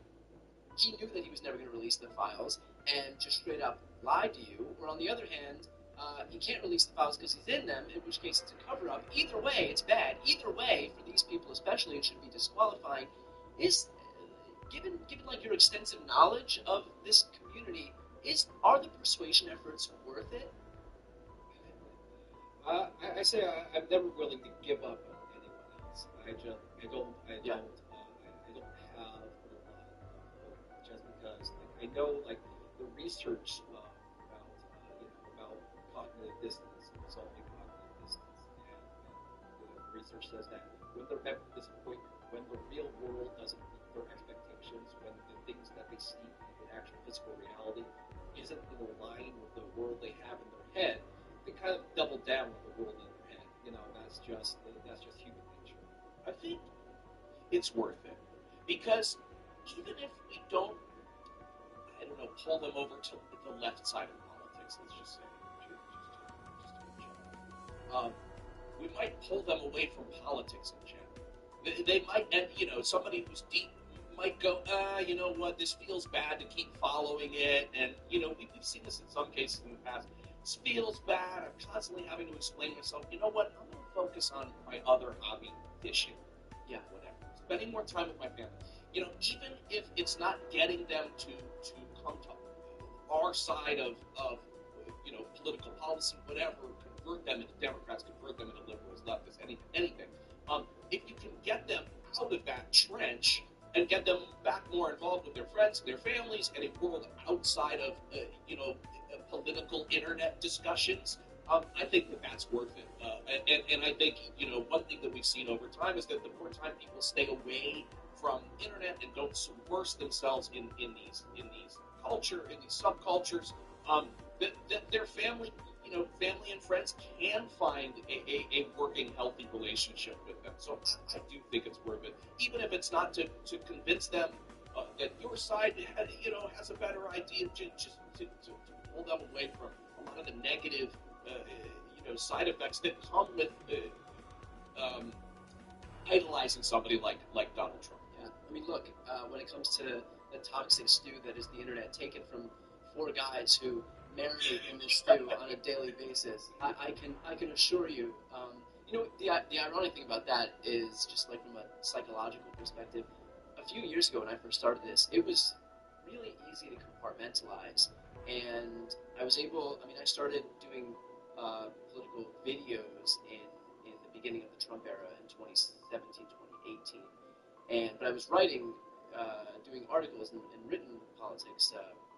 [SPEAKER 14] he knew that he was never going to release the files and just straight up lied to you, or on the other hand, he can't release the files because he's in them, in which case it's a cover-up. Either way, it's bad. Either way, for these people especially, it should be disqualifying. Is, given like your extensive knowledge of this community, are the persuasion efforts worth it?
[SPEAKER 1] I say I'm never willing to give up on anyone else. I don't have a lot of hope, just because I know like the research about cognitive dissonance, resolving cognitive dissonance, and the research says that when they're met with disappointment, when the real world doesn't meet their expectations, when the things that they see in actual physical reality isn't in line with the world they have in their head, they kind of double down with the world in their head. That's just human nature.
[SPEAKER 17] I think it's worth it, because even if we don't, I don't know, pull them over to the left side of politics, let's just say, we might pull them away from politics in general. They might, and somebody who's deep might go, you know what, this feels bad to keep following it, and we've seen this in some cases in the past. This feels bad. I'm constantly having to explain myself. You know what? I'm going to focus on my other hobby, fishing. Yeah, whatever. Spending more time with my family. Even if it's not getting them to come to our side of political policy, whatever, convert them into Democrats, convert them into liberals, leftists, anything. If you can get them out of that trench and get them back more involved with their friends, their families, and a world outside of political internet discussions, I think that's worth it. And I think one thing that we've seen over time is that the more time people stay away from internet and don't submerge themselves in these subcultures, that their family and friends can find a working, healthy relationship with them. So I do think it's worth it, even if it's not to convince them that your side has a better idea, just to pull them away from a lot of the negative side effects that come with idolizing somebody like Donald Trump.
[SPEAKER 14] Yeah, I mean, look, when it comes to the toxic stew that is the internet, taken from 4 guys who marinate in this stew on a daily basis, I can assure you, the ironic thing about that is, just like from a psychological perspective, a few years ago when I first started this, it was really easy to compartmentalize, and I started doing political videos in the beginning of the Trump era in 2017, 2018, but I was writing, doing articles and written politics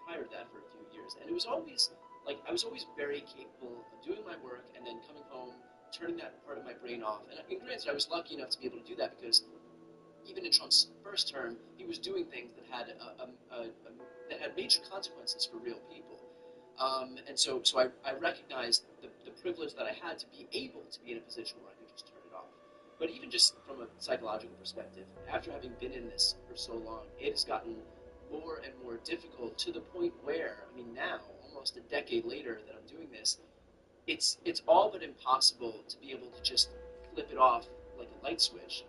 [SPEAKER 14] prior to that for a few years, and it was always I was always very capable of doing my work and then coming home, turning that part of my brain off. And granted, I was lucky enough to be able to do that because even in Trump's first term, he was doing things that had that had major consequences for real people. And so I recognized the privilege that I had to be able to be in a position where I could just turn it off. But even just from a psychological perspective, after having been in this for so long, it has gotten more and more difficult, to the point where, now, almost a decade later that I'm doing this, it's all but impossible to be able to just flip it off like a light switch.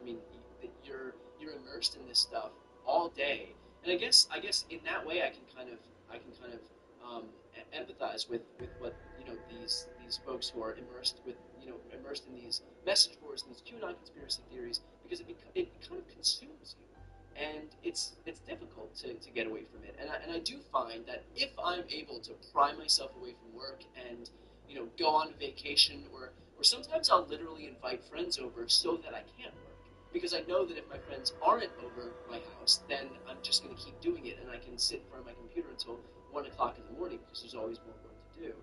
[SPEAKER 14] You're immersed in this stuff all day, and I guess in that way I can kind of empathize with what these folks who are immersed in these message boards and these QAnon conspiracy theories, because it kind of consumes you, and it's difficult to get away from it. And I do find that if I'm able to pry myself away from work and go on vacation, or sometimes I'll literally invite friends over so that I can't work, because I know that if my friends aren't over my house, then I'm just going to keep doing it, and I can sit in front of my computer until 1 o'clock in the morning because there's always more work to do.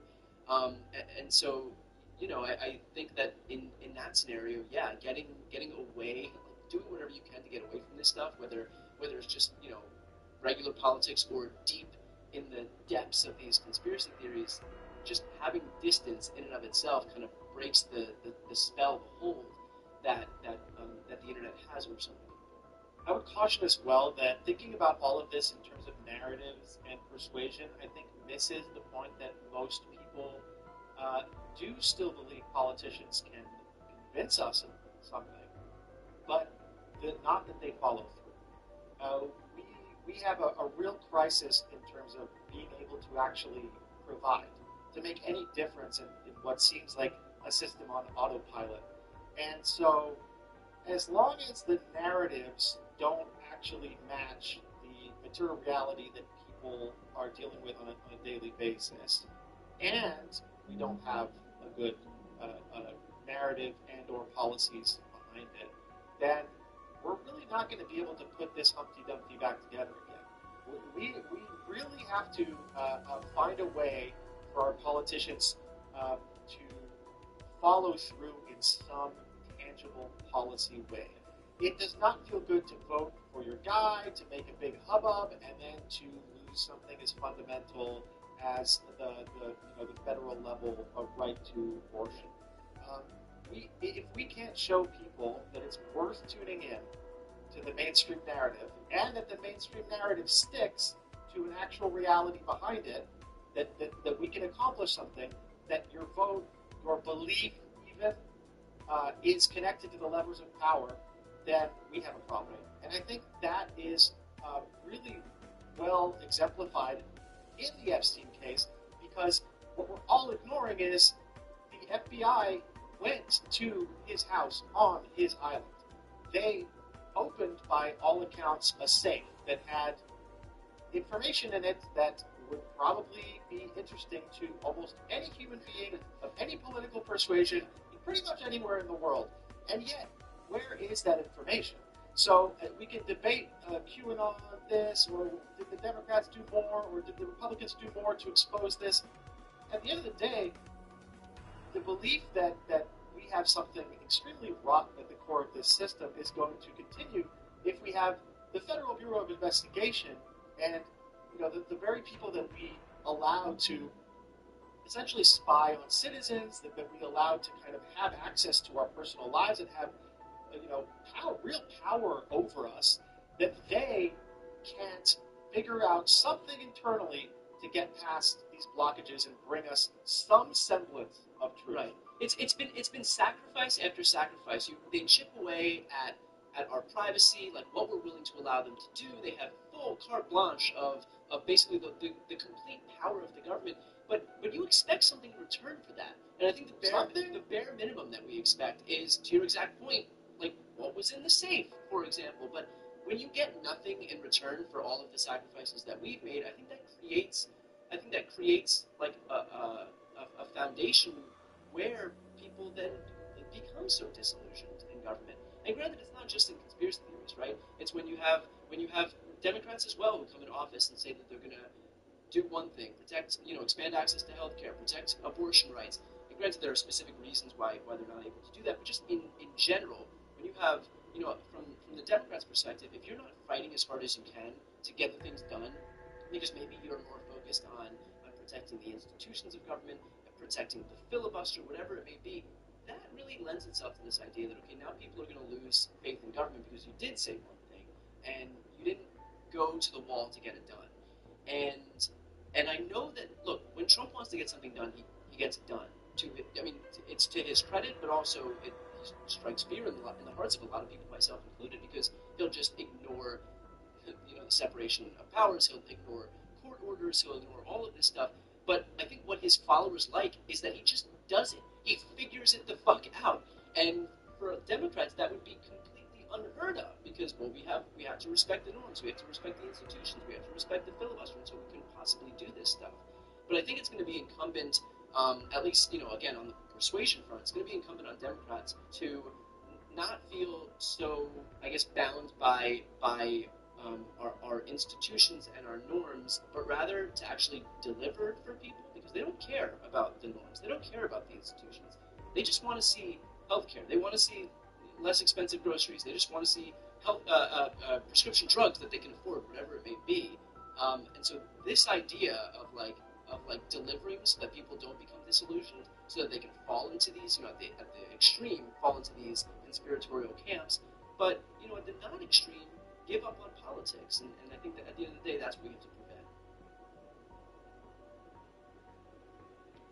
[SPEAKER 14] And so, I think that in that scenario, yeah, getting away, doing whatever you can to get away from this stuff, whether it's just regular politics or deep in the depths of these conspiracy theories, just having distance in and of itself kind of breaks the spell, the hold that the internet has over so many people.
[SPEAKER 1] I would caution as well that thinking about all of this in terms of narratives and persuasion, I think
[SPEAKER 18] misses the point that most people do still believe politicians can convince us of something, but not that they follow through. We have a real crisis in terms of being able to actually provide, to make any difference in what seems like a system on autopilot. And so, as long as the narratives don't actually match the material reality that people are dealing with on a daily basis, and we don't have a good narrative and or policies behind it, then we're really not going to be able to put this Humpty Dumpty back together again. We really have to find a way for our politicians to follow through in some tangible policy way. It does not feel good to vote for your guy, to make a big hubbub, and then to lose something as fundamental as the federal level of right to abortion. If we can't show people that it's worth tuning in to the mainstream narrative, and that the mainstream narrative sticks to an actual reality behind it, that we can accomplish something, that your vote, your belief even, is connected to the levers of power, then we have a problem. And I think that is really well exemplified in the Epstein case, because what we're all ignoring is the FBI went to his house on his island. They opened, by all accounts, a safe that had information in it that would probably be interesting to almost any human being of any political persuasion pretty much anywhere in the world. And yet, where is that information? So we can debate QAnon this, or did the Democrats do more, or did the Republicans do more to expose this? At the end of the day, the belief that we have something extremely rotten at the core of this system is going to continue if we have the Federal Bureau of Investigation and the very people that we allow to essentially spy on citizens, that we allow to kind of have access to our personal lives and have real power over us, that they can't figure out something internally to get past these blockages and bring us some semblance of truth.
[SPEAKER 14] Right. It's been sacrifice after sacrifice. They chip away at our privacy, like what we're willing to allow them to do. They have full carte blanche of basically the complete power of the government. But you expect something in return for that. And I think the bare minimum that we expect is, to your exact point, like what was in the safe, for example. But when you get nothing in return for all of the sacrifices that we've made, I think that creates like a foundation where people then become so disillusioned in government. And granted, it's not just in conspiracy theories, right? It's when you have Democrats as well who come in office and say that they're going to do one thing: expand access to healthcare, protect abortion rights. And granted, there are specific reasons why they're not able to do that. But just in general, when you have from the Democrats' perspective, if you're not fighting as hard as you can to get the things done, because maybe you're more focused on protecting the institutions of government, protecting the filibuster, whatever it may be, that really lends itself to this idea that, okay, now people are going to lose faith in government because you did say one thing and you didn't go to the wall to get it done. And I know that, look, when Trump wants to get something done, he gets it done. It's to his credit, but also it strikes fear in the hearts of a lot of people, myself included, because he'll just ignore the separation of powers, he'll ignore court orders, he'll ignore all of this stuff. But I think what his followers like is that he just does it. He figures it the fuck out. And for Democrats, that would be completely unheard of, because, well, we have to respect the norms, we have to respect the institutions, we have to respect the filibuster, and so we couldn't possibly do this stuff. But I think it's going to be incumbent, at least, again, on the persuasion front, it's going to be incumbent on Democrats to not feel so, I guess, bound by our institutions and our norms, but rather to actually deliver for people, because they don't care about the norms, they don't care about the institutions. They just want to see healthcare. They want to see less expensive groceries. They just want to see prescription drugs that they can afford, whatever it may be. And so this idea of delivering so that people don't become disillusioned, so that they can fall into these, at the extreme, fall into these conspiratorial camps, but at the non-extreme, give up on politics. And I think that at the end of the day, that's what we have to prevent.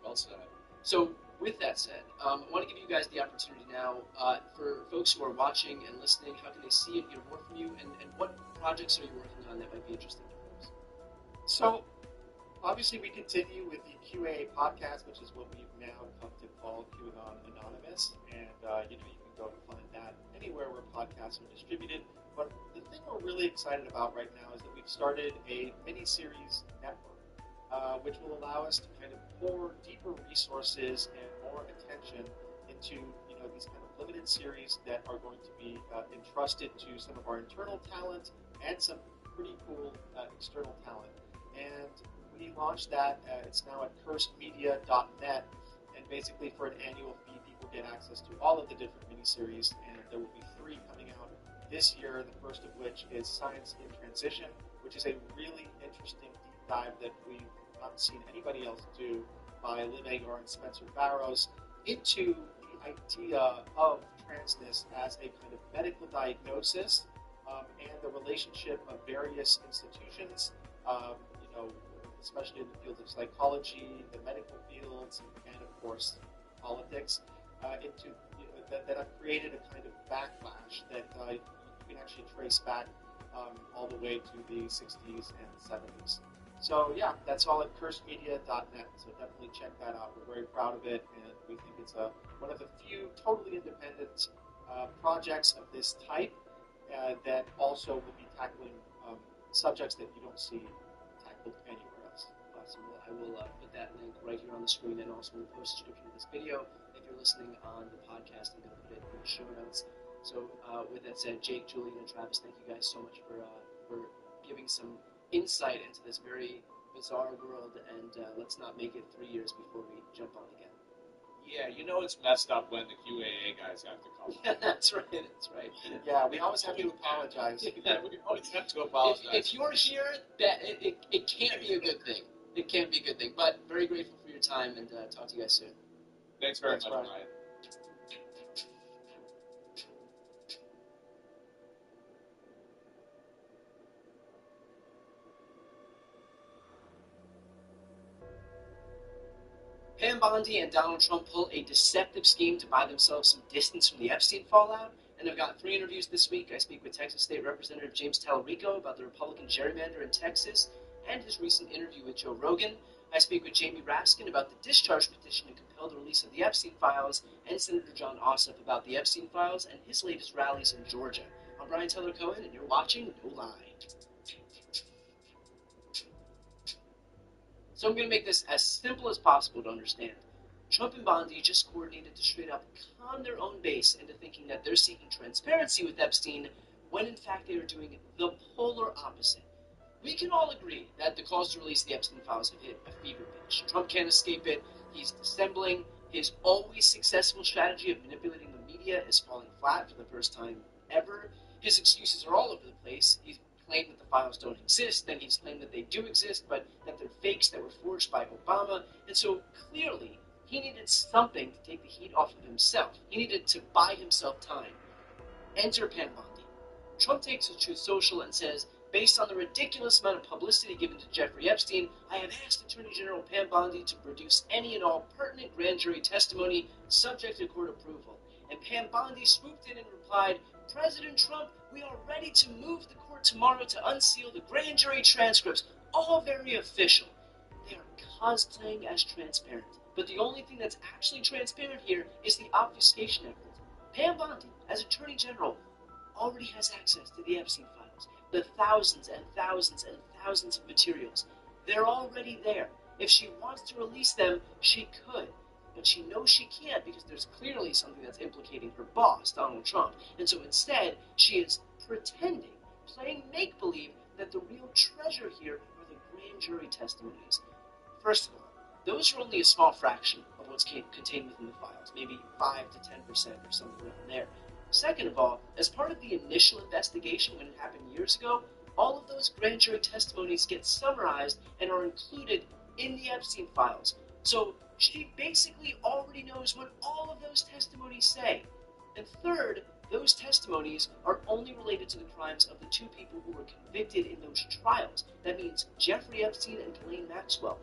[SPEAKER 17] Well said.
[SPEAKER 14] So, with that said, I want to give you guys the opportunity now for folks who are watching and listening. How can they see and hear more from you, and what projects are you working on that might be interesting to folks?
[SPEAKER 13] So, obviously, we continue with the QA podcast, which is what we've now come to call QAnon Anonymous, and you can go and find that anywhere where podcasts are distributed. But the thing we're really excited about right now is that we've started a mini-series network, which will allow us to kind of pour deeper resources and more attention into these kind of limited series that are going to be entrusted to some of our internal talent and some pretty cool external talent. And we launched that. It's now at KrTyUJgsw35UIKGxeyKu5IfD, and basically for an annual fee, people get access to all of the different miniseries, and there will be 3 coming out this year, the first of which is Science in Transition, which is a really interesting deep dive that we've not seen anybody else do, by Liv Agar and Spencer Barrows, into the idea of transness as a kind of medical diagnosis, and the relationship of various institutions, especially in the fields of psychology, the medical fields, and of course politics, that have created a kind of backlash that you can actually trace back all the way to the 60s and 70s. So yeah, that's all at KrTyUJgsw35UIKGxeyKu5IfD, so definitely check that out. We're very proud of it, and we think it's one of the few totally independent projects of this type that also will be tackling subjects that you don't see tackled anywhere else.
[SPEAKER 14] Awesome. Well, I will put that link right here on the screen and also in the post description of this video. If you're listening on the podcast, I'm going to put it in the show notes. So with that said, Jake, Julian, and Travis, thank you guys so much for giving some insight into this very bizarre world, and let's not make it 3 years before we jump on again.
[SPEAKER 11] Yeah, it's messed up when the QAA guys have to come.
[SPEAKER 14] Yeah, that's right. That's right.
[SPEAKER 13] Yeah, we always have to apologize.
[SPEAKER 11] Yeah, we always have to apologize.
[SPEAKER 14] If you're here, that it can't be a good thing. It can't be a good thing. But very grateful for your time, and talk to you guys soon.
[SPEAKER 11] Thanks very much,
[SPEAKER 13] Ryan.
[SPEAKER 11] Ryan.
[SPEAKER 14] Pam Bondi and Donald Trump pull a deceptive scheme to buy themselves some distance from the Epstein fallout. And I've got 3 interviews this week. I speak with Texas State Representative James Tallarico about the Republican gerrymander in Texas and his recent interview with Joe Rogan. I speak with Jamie Raskin about the discharge petition to compel the release of the Epstein files, and Senator John Ossoff about the Epstein files and his latest rallies in Georgia. I'm Brian Taylor Cohen, and you're watching No Lie. So I'm going to make this as simple as possible to understand. Trump and Bondi just coordinated to straight up con their own base into thinking that they're seeking transparency with Epstein, when in fact they are doing the polar opposite. We can all agree that the calls to release the Epstein files have hit a fever pitch. Trump can't escape it. He's dissembling. His always successful strategy of manipulating the media is falling flat for the first time ever. His excuses are all over the place. He's claimed that the files don't exist, then he's claimed that they do exist, but that they're fakes that were forged by Obama, and so clearly he needed something to take the heat off of himself. He needed to buy himself time. Enter Pam Bondi. Trump takes to Truth Social and says, based on the ridiculous amount of publicity given to Jeffrey Epstein, I have asked Attorney General Pam Bondi to produce any and all pertinent grand jury testimony subject to court approval. And Pam Bondi swooped in and replied, President Trump, we are ready to move the court tomorrow to unseal the grand jury transcripts, all very official. They are cosplaying as transparent, but the only thing that's actually transparent here is the obfuscation effort. Pam Bondi, as Attorney General, already has access to the Epstein files, the thousands and thousands and thousands of materials. They're already there. If she wants to release them, she could. But she knows she can't because there's clearly something that's implicating her boss, Donald Trump. And so instead, she is pretending, playing make-believe, that the real treasure here are the grand jury testimonies. First of all, those are only a small fraction of what's contained within the files, maybe 5 to 10% or something around there. Second of all, as part of the initial investigation when it happened years ago, all of those grand jury testimonies get summarized and are included in the Epstein files. So she basically already knows what all of those testimonies say. And third, those testimonies are only related to the crimes of the 2 people who were convicted in those trials. That means Jeffrey Epstein and Ghislaine Maxwell.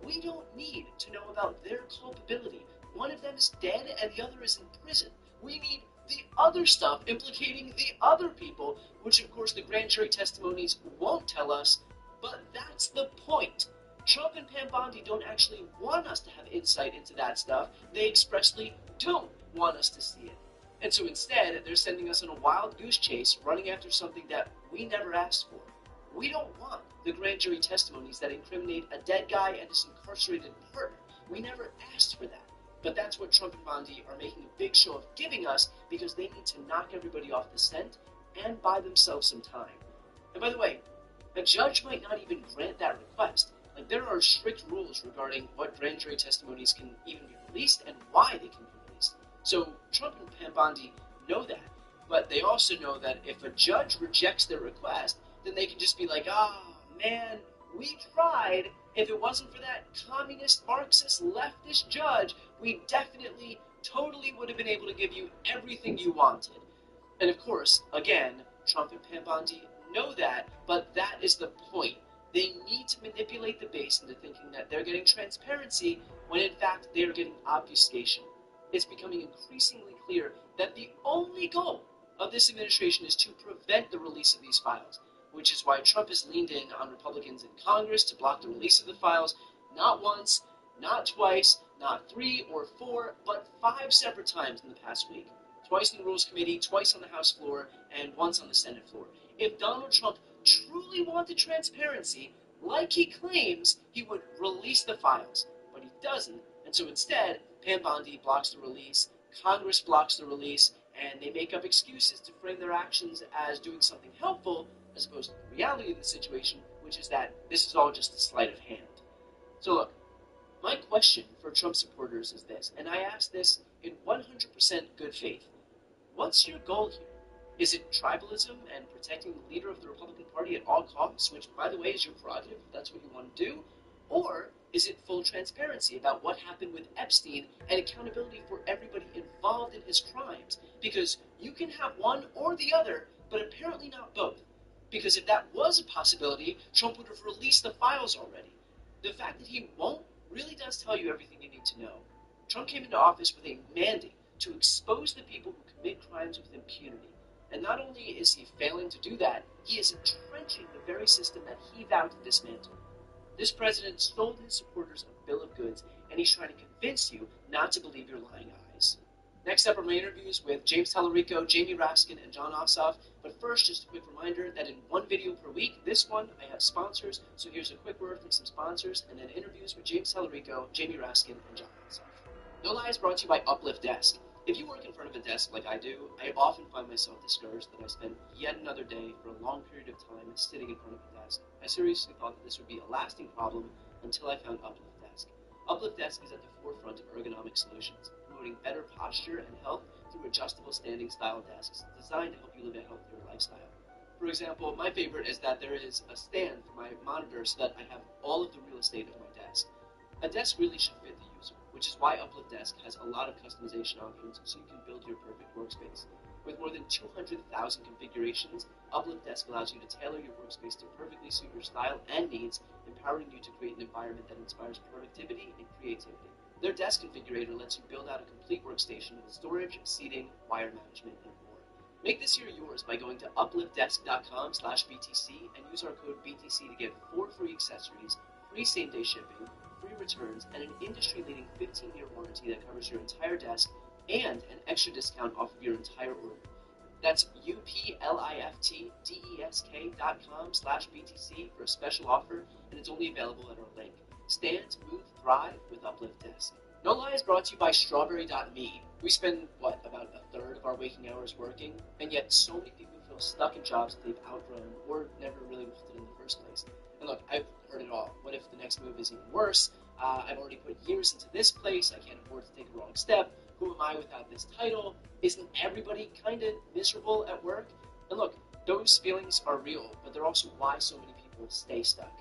[SPEAKER 14] We don't need to know about their culpability. One of them is dead and the other is in prison. We need the other stuff implicating the other people, which of course the grand jury testimonies won't tell us, but that's the point. Trump and Pam Bondi don't actually want us to have insight into that stuff. They expressly don't want us to see it. And so instead, they're sending us on a wild goose chase, running after something that we never asked for. We don't want the grand jury testimonies that incriminate a dead guy and his incarcerated partner. We never asked for that. But that's what Trump and Bondi are making a big show of giving us because they need to knock everybody off the scent and buy themselves some time. And by the way, a judge might not even grant that request. Like, there are strict rules regarding what grand jury testimonies can even be released and why they can be released. So Trump and Pam Bondi know that, but they also know that if a judge rejects their request, then they can just be like, man, we tried. If it wasn't for that communist, Marxist, leftist judge, we definitely, totally would have been able to give you everything you wanted. And of course, again, Trump and Pam Bondi know that, but that is the point. They need to manipulate the base into thinking that they're getting transparency when in fact they are getting obfuscation. It's becoming increasingly clear that the only goal of this administration is to prevent the release of these files, which is why Trump has leaned in on Republicans in Congress to block the release of the files, not once, not twice, not 3 or 4, but 5 separate times in the past week. Twice in the Rules Committee, twice on the House floor, and once on the Senate floor. If Donald Trump truly wanted transparency, like he claims, he would release the files, but he doesn't, and so instead, Pam Bondi blocks the release, Congress blocks the release, and they make up excuses to frame their actions as doing something helpful, as opposed to the reality of the situation, which is that this is all just a sleight of hand. So look, my question for Trump supporters is this, and I ask this in 100% good faith. What's your goal here? Is it tribalism and protecting the leader of the Republican Party at all costs, which, by the way, is your prerogative if that's what you want to do? Or is it full transparency about what happened with Epstein and accountability for everybody involved in his crimes? Because you can have one or the other, but apparently not both. Because if that was a possibility, Trump would have released the files already. The fact that he won't really does tell you everything you need to know. Trump came into office with a mandate to expose the people who commit crimes with impunity. And not only is he failing to do that, he is entrenching the very system that he vowed to dismantle. This president sold his supporters a bill of goods, and he's trying to convince you not to believe your lying eyes. Next up are my interviews with James Tallarico, Jamie Raskin, and John Ossoff. But first, just a quick reminder that in one video per week, this one, I have sponsors. So here's a quick word from some sponsors, and then interviews with James Tallarico, Jamie Raskin, and John Ossoff. No Lie is brought to you by Uplift Desk. If you work in front of a desk like I do, I often find myself discouraged that I spent yet another day for a long period of time sitting in front of a desk. I seriously thought that this would be a lasting problem until I found Uplift Desk. Uplift Desk is at the forefront of ergonomic solutions, promoting better posture and health through adjustable standing style desks designed to help you live a healthier lifestyle. For example, my favorite is that there is a stand for my monitor so that I have all of the real estate of my desk. A desk really should fit the user, which is why Uplift Desk has a lot of customization options so you can build your perfect workspace. With more than 200,000 configurations, Uplift Desk allows you to tailor your workspace to perfectly suit your style and needs, empowering you to create an environment that inspires productivity and creativity. Their desk configurator lets you build out a complete workstation with storage, seating, wire management, and more. Make this year yours by going to upliftdesk.com/BTC and use our code BTC to get 4 free accessories, free same-day shipping, free returns, and an industry-leading 15-year warranty that covers your entire desk and an extra discount off of your entire order. That's upliftdesk.com/BTC for a special offer, and it's only available at our link. Stand, move, thrive with Uplift Desk. No Lie is brought to you by Strawberry.me. We spend, about a third of our waking hours working, and yet so many people feel stuck in jobs that they've outgrown or never really wanted in the first place. And look, I've heard it all. What if the next move is even worse? I've already put years into this place. I can't afford to take a wrong step. Who am I without this title? Isn't everybody kind of miserable at work? And look, those feelings are real, but they're also why so many people stay stuck.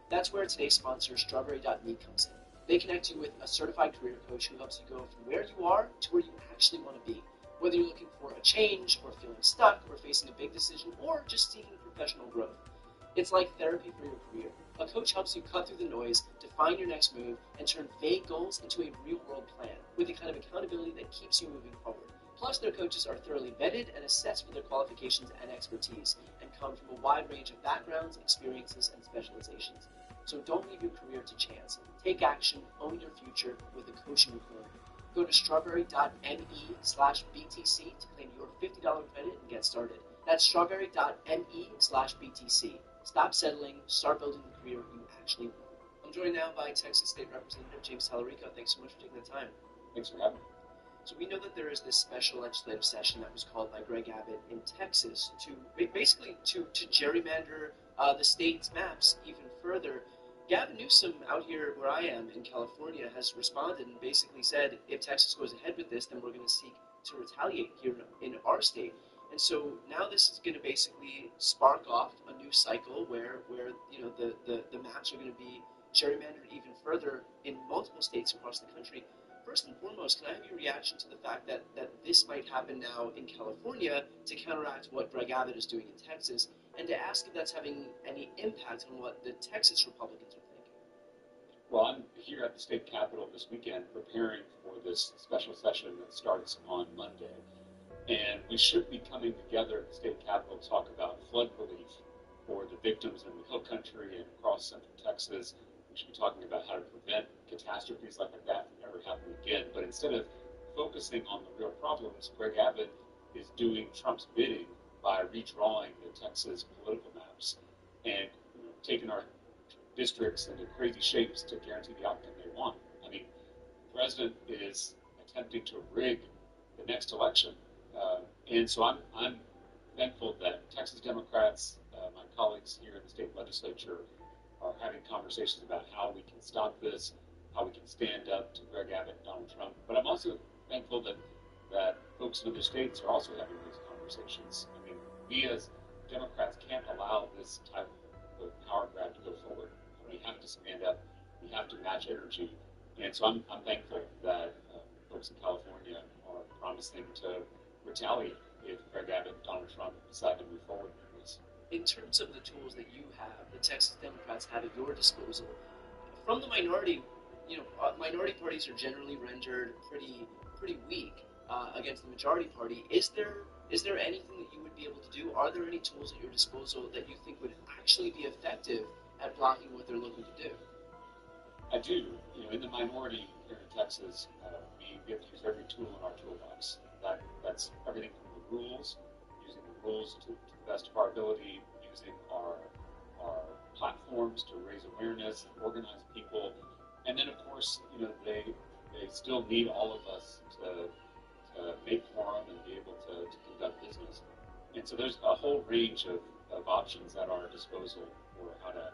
[SPEAKER 14] That's where today's sponsor, Strawberry.me, comes in. They connect you with a certified career coach who helps you go from where you are to where you actually want to be. Whether you're looking for a change, or feeling stuck, or facing a big decision, or just seeking professional growth. It's like therapy for your career. A coach helps you cut through the noise, define your next move, and turn vague goals into a real-world plan with the kind of accountability that keeps you moving forward. Plus, their coaches are thoroughly vetted and assessed for their qualifications and expertise, and come from a wide range of backgrounds, experiences, and specializations. So don't leave your career to chance. Take action, own your future with a coach in your corner. Go to strawberry.me/BTC to claim your $50 credit and get started. That's strawberry.me/BTC. Stop settling, start building the career you actually want. I'm joined now by Texas State Representative James Tallarico. Thanks so much for taking the time.
[SPEAKER 11] Thanks for having me.
[SPEAKER 14] So we know that there is this special legislative session that was called by Greg Abbott in Texas to basically to gerrymander the state's maps even further. Gavin Newsom out here where I am in California has responded and basically said, if Texas goes ahead with this, then we're going to seek to retaliate here in our state. And so now this is going to basically spark off a new cycle where you know the maps are going to be gerrymandered even further in multiple states across the country. First and foremost, can I have your reaction to the fact that this might happen now in California to counteract what Greg Abbott is doing in Texas, and to ask if that's having any impact on what the Texas Republicans are thinking?
[SPEAKER 11] Well, I'm here at the state capitol this weekend preparing for this special session that starts on Monday. And we should be coming together at the state capitol to talk about flood relief for the victims in the Hill Country and across central Texas. We should be talking about how to prevent catastrophes like that from ever happening again. But instead of focusing on the real problems, Greg Abbott is doing Trump's bidding by redrawing the Texas political maps and taking our districts into crazy shapes to guarantee the outcome they want. I mean, the president is attempting to rig the next election. And so I'm thankful that Texas Democrats, my colleagues here in the state legislature, are having conversations about how we can stop this, how we can stand up to Greg Abbott and Donald Trump. But I'm also thankful that folks in other states are also having these conversations. I mean, we as Democrats can't allow this type of power grab to go forward. We have to stand up. We have to match energy. And so I'm thankful that folks in California are promising to retaliate if Greg Abbott and Donald Trump decide to move forward with this.
[SPEAKER 14] In terms of the tools that you have, the Texas Democrats have at your disposal, from the minority, minority parties are generally rendered pretty weak against the majority party. Is there anything that you would be able to do? Are there any tools at your disposal that you think would actually be effective at blocking what they're looking to do?
[SPEAKER 11] I do. In the minority here in Texas, we have to use every tool in our toolbox. That's everything from the rules, using the rules to the best of our ability, using our platforms to raise awareness and organize people, and then of course, they still need all of us to make quorum and be able to conduct business. And so there's a whole range of options at our disposal for how to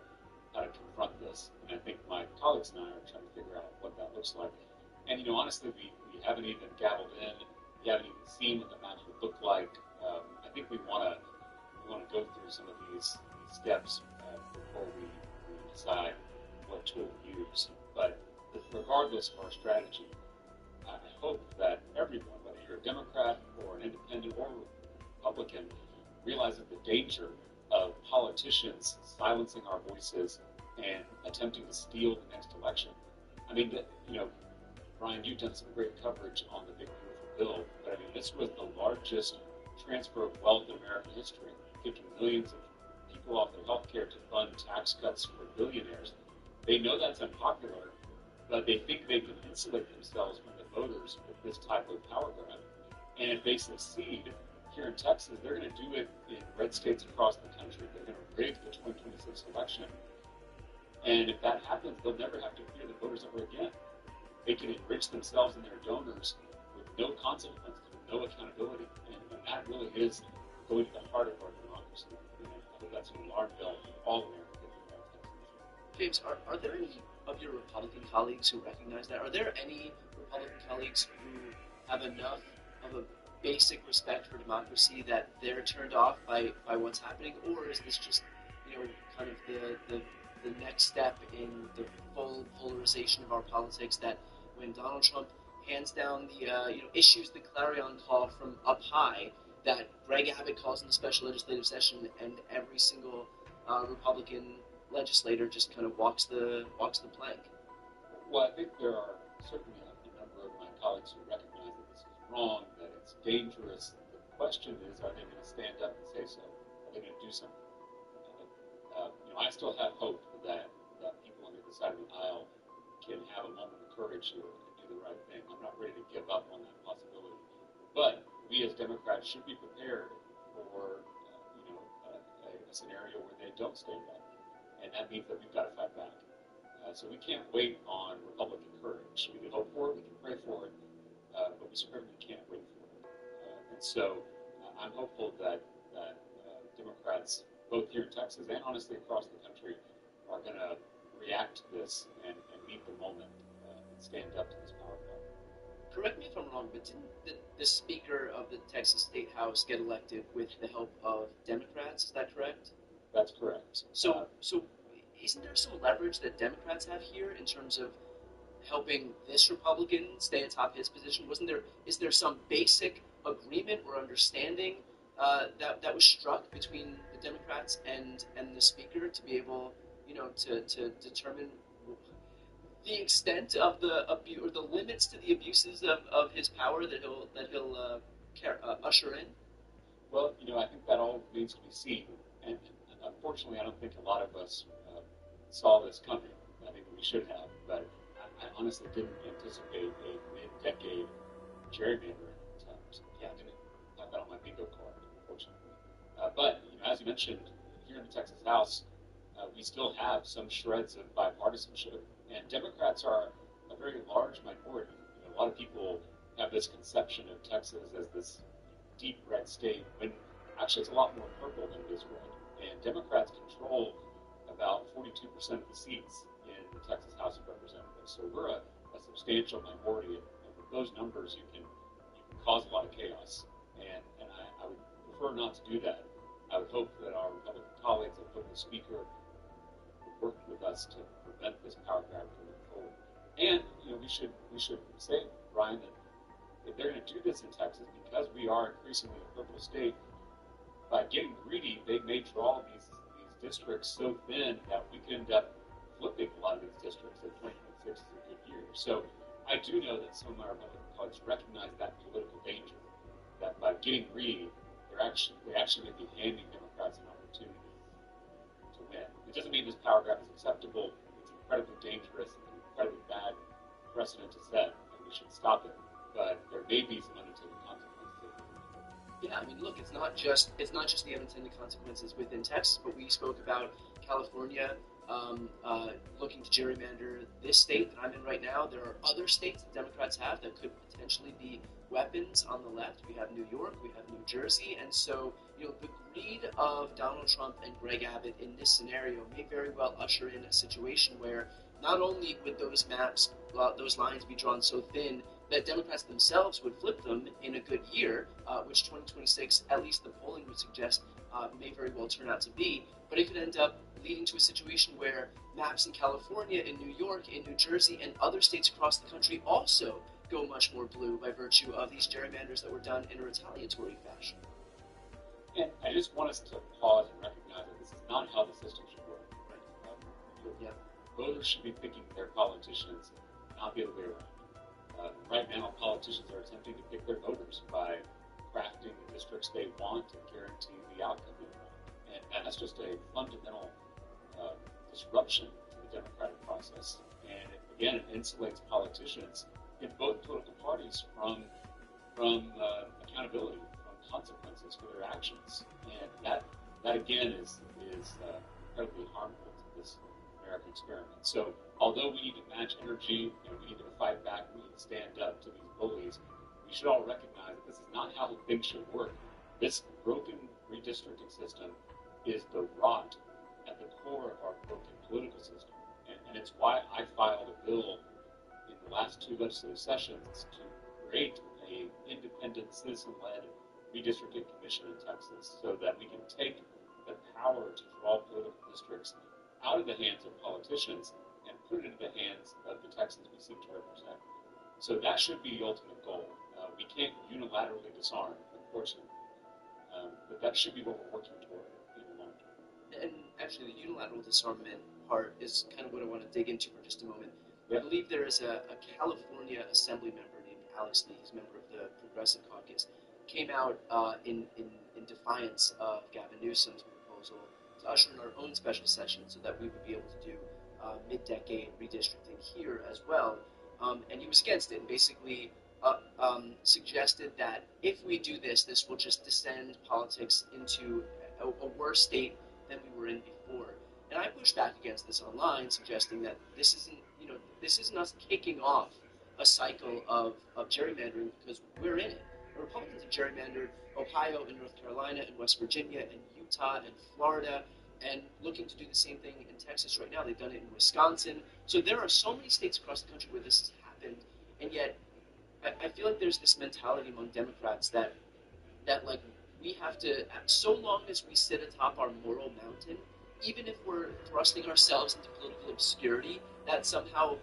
[SPEAKER 11] confront this. And I think my colleagues and I are trying to figure out what that looks like. And honestly, we haven't even gabbled in. We haven't even seen what the maps would look like. I think we want to go through some of these steps before we decide what tool to use. But regardless of our strategy, I hope that everyone, whether you're a Democrat or an independent or Republican, realizes the danger of politicians silencing our voices and attempting to steal the next election. I mean, Brian, you've done some great coverage on the Big Beautiful Bill, but I mean, this was the largest transfer of wealth in American history, kicking millions of people off their health care to fund tax cuts for billionaires. They know that's unpopular, but they think they can insulate themselves from the voters with this type of power grab. And if they succeed here in Texas, they're going to do it in red states across the country. They're going to rig the 2026 election. And if that happens, they'll never have to fear the voters ever again. They can enrich themselves and their donors with no consequences, with no accountability. And that really is going to the heart of our democracy. And I think that's an alarm bell for all Americans.
[SPEAKER 14] James, are there any of your Republican colleagues who recognize that? Are there any Republican colleagues who have enough of a basic respect for democracy that they're turned off by what's happening? Or is this just, kind of the next step in the full polarization of our politics, that when Donald Trump hands down the, issues the clarion call from up high, that Greg Abbott calls in a special legislative session, and every single Republican legislator just kind of walks the plank.
[SPEAKER 11] Well, I think there are certainly a number of my colleagues who recognize that this is wrong, that it's dangerous. The question is, are they going to stand up and say so? Are they going to do something? I still have hope that people on the other side of the aisle can have a moment of courage here and do the right thing. I'm not ready to give up on that possibility. But we as Democrats should be prepared for, a scenario where they don't stand up. And that means that we've got to fight back. So we can't wait on Republican courage. We can hope for it, we can pray for it, but we certainly can't wait for it. And so I'm hopeful that Democrats, both here in Texas and honestly across the country, are going to react to this and meet the moment and stand up to this power grab.
[SPEAKER 14] Correct me if I'm wrong, but didn't the Speaker of the Texas State House get elected with the help of Democrats? Is that correct?
[SPEAKER 11] That's correct.
[SPEAKER 14] So isn't there some leverage that Democrats have here in terms of helping this Republican stay atop his position? Is there some basic agreement or understanding that was struck between the Democrats and the Speaker to be able, to determine the extent of the abuse or the limits to the abuses of his power that he'll usher in?
[SPEAKER 11] Well, I think that all needs to be seen, and unfortunately, I don't think a lot of us saw this coming. I think we should have, but I honestly didn't anticipate a mid-decade gerrymandering attempt. Yeah, I didn't have that on my bingo card, unfortunately. But as you mentioned, here in the Texas House, we still have some shreds of bipartisanship, and Democrats are a very large minority. A lot of people have this conception of Texas as this deep red state, when actually it's a lot more purple than it is red. And Democrats control about 42% of the seats in the Texas House of Representatives. So we're a substantial minority, and with those numbers, you can cause a lot of chaos. And I would prefer not to do that. I would hope that our Republican colleagues, and hope the Speaker would work with us to prevent this power grab from moving forward. And we should say, Brian, that if they're going to do this in Texas, because we are increasingly a purple state, by getting greedy, they may draw these districts so thin that we can end up flipping a lot of these districts, that 2026 is a good year. So I do know that some of my Republican colleagues recognize that political danger, that by getting greedy, they actually may be handing Democrats an opportunity to win. It doesn't mean this power grab is acceptable. It's incredibly dangerous and an incredibly bad precedent to set, and we should stop it. But there may be some unintended consequences.
[SPEAKER 14] Yeah, I mean, look, it's not just the unintended consequences within Texas, but we spoke about California looking to gerrymander this state that I'm in right now. There are other states that Democrats have that could potentially be weapons on the left. We have New York, we have New Jersey, and so the greed of Donald Trump and Greg Abbott in this scenario may very well usher in a situation where not only would those maps, those lines be drawn so thin that Democrats themselves would flip them in a good year, which 2026, at least the polling would suggest, may very well turn out to be, but it could end up leading to a situation where maps in California, in New York, in New Jersey, and other states across the country also go much more blue by virtue of these gerrymanders that were done in a retaliatory fashion.
[SPEAKER 11] And I just want us to pause and recognize that this is not how the system should work. Right? Voters should be picking their politicians, not the other way around. Right now, politicians are attempting to pick their voters by crafting the districts they want and guarantee the outcome they want. And that's just a fundamental disruption to the democratic process. And again, it insulates politicians in both political parties from accountability, from consequences for their actions. And that again is incredibly harmful to this American experiment. So although we need to match energy, we need to fight back, we need to stand up to these bullies, we should all recognize that this is not how things should work. This broken redistricting system is the rot at the core of our broken political system. And it's why I filed a bill in the last two legislative sessions to create an independent, citizen-led redistricting commission in Texas so that we can take the power to draw political districts out of the hands of politicians and put it into the hands of the Texans we seek to represent. So that should be the ultimate goal. We can't unilaterally disarm, unfortunately, but that should be what we're working toward in the long term.
[SPEAKER 14] and actually the unilateral disarmament part is kind of what I want to dig into for just a moment.
[SPEAKER 11] Yeah.
[SPEAKER 14] I believe there is a California Assembly member named Alex Lee, he's a member of the Progressive Caucus, came out in defiance of Gavin Newsom's proposal to usher in our own special session so that we would be able to do mid-decade redistricting here as well. And he was against it and basically suggested that if we do this, this will just descend politics into a worse state than we were in before. And I pushed back against this online, suggesting that this isn't us kicking off a cycle of gerrymandering because we're in it. The Republicans have gerrymandered Ohio and North Carolina and West Virginia and Utah and Florida and looking to do the same thing in Texas right now. They've done it in Wisconsin. So there are so many states across the country where this has happened, and yet I feel like there's this mentality among Democrats that like we have to, so long as we sit atop our moral mountain, even if we're thrusting ourselves into political obscurity, that somehow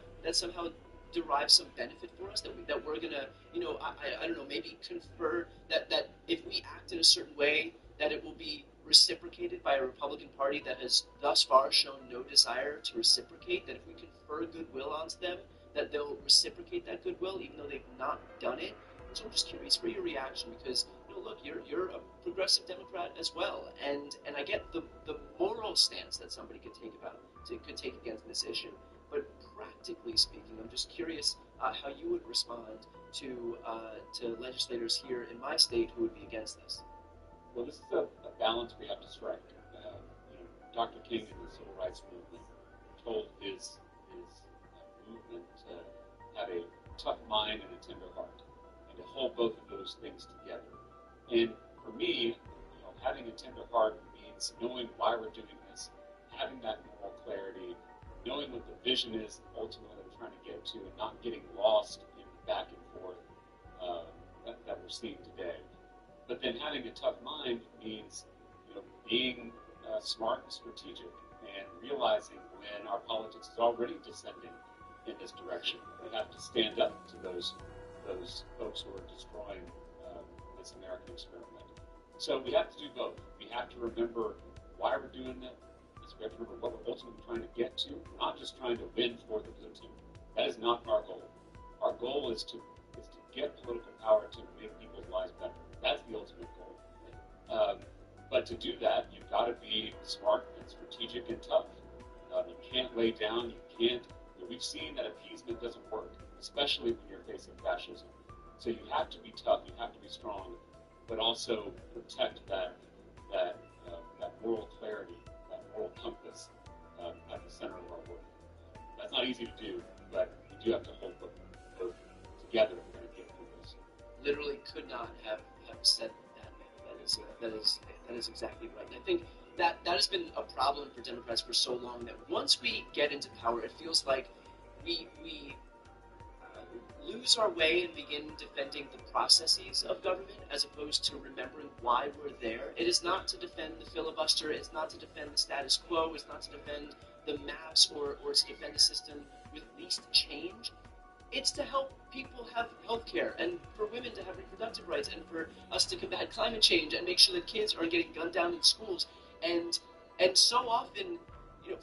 [SPEAKER 14] derives some benefit for us, that we're gonna, I don't know, maybe confer that if we act in a certain way, that it will be reciprocated by a Republican Party that has thus far shown no desire to reciprocate, that if we confer goodwill onto them, that they'll reciprocate that goodwill even though they've not done it. So I'm just curious for your reaction because, look, you're a progressive Democrat as well, and I get the moral stance that somebody could take against this issue, but practically speaking, I'm just curious how you would respond to legislators here in my state who would be against this.
[SPEAKER 11] Well, this is a balance we have to strike. Dr. King in the Civil Rights Movement told his movement to have a tough mind and a tender heart, and to hold both of those things together. And for me, having a tender heart means knowing why we're doing this, having that moral clarity, knowing what the vision is ultimately we're trying to get to, and not getting lost in the back and forth that we're seeing today. But then having a tough mind means being smart and strategic and realizing when our politics is already descending in this direction. We have to stand up to those folks who are destroying this American experiment. So we have to do both. We have to remember why we're doing this. We have to remember what we're ultimately trying to get to. We're not just trying to win for the blue team. That is not our goal. Our goal is to get political power to make people's lives better. That's the ultimate goal. But to do that, you've got to be smart and strategic and tough. You can't lay down. You can't. We've seen that appeasement doesn't work, especially when you're facing fascism. So you have to be tough. You have to be strong, but also protect that moral clarity, that moral compass at the center of our work. That's not easy to do, but we do have to hold both together if we're going to get through this.
[SPEAKER 14] Literally could not have said that is exactly right. And I think that has been a problem for Democrats for so long that once we get into power, it feels like we lose our way and begin defending the processes of government as opposed to remembering why we're there. It is not to defend the filibuster. It's not to defend the status quo. It's not to defend the maps or to defend a system with least change. It's to help people have health care and for women to have reproductive rights and for us to combat climate change and make sure that kids aren't getting gunned down in schools. And so often,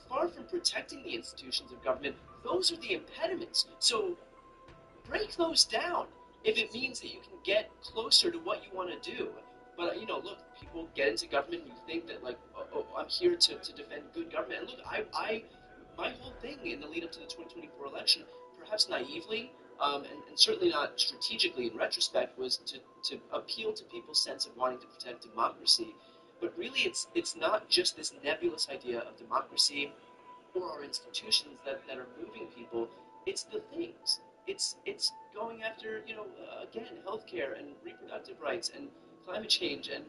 [SPEAKER 14] far from protecting the institutions of government, those are the impediments. So break those down if it means that you can get closer to what you want to do. But, look, people get into government and you think that, I'm here to defend good government. And look, my whole thing in the lead up to the 2024 election, perhaps naively, and certainly not strategically in retrospect, was to appeal to people's sense of wanting to protect democracy. But really, it's not just this nebulous idea of democracy or our institutions that are moving people. It's the things. It's going after, again, healthcare and reproductive rights and climate change and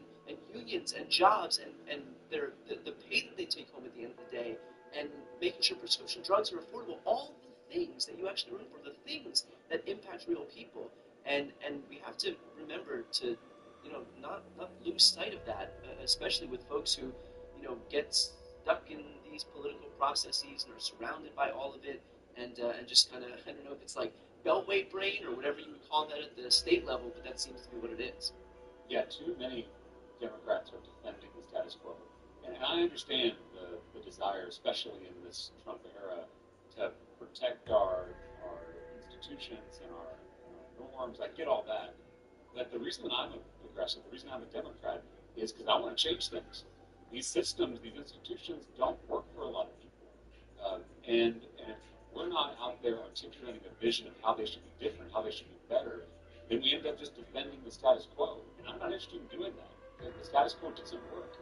[SPEAKER 14] unions and jobs and the pay that they take home at the end of the day and making sure prescription drugs are affordable. All the things that you actually run for, the things that impact real people. And we have to remember to, not lose sight of that, especially with folks who, get stuck in these political processes and are surrounded by all of it and just kind of, I don't know if it's like beltway brain or whatever you would call that at the state level, but that seems to be what it is.
[SPEAKER 11] Yeah, too many Democrats are defending the status quo. And I understand the desire, especially in this Trump era, to protect our institutions and our norms. I get all that. But the reason that I'm a progressive, the reason I'm a Democrat, is because I want to change things. These systems, these institutions don't work for a lot of people. And if we're not out there articulating a vision of how they should be different, how they should be better, then we end up just defending the status quo. And I'm not interested in doing that. The status quo doesn't work.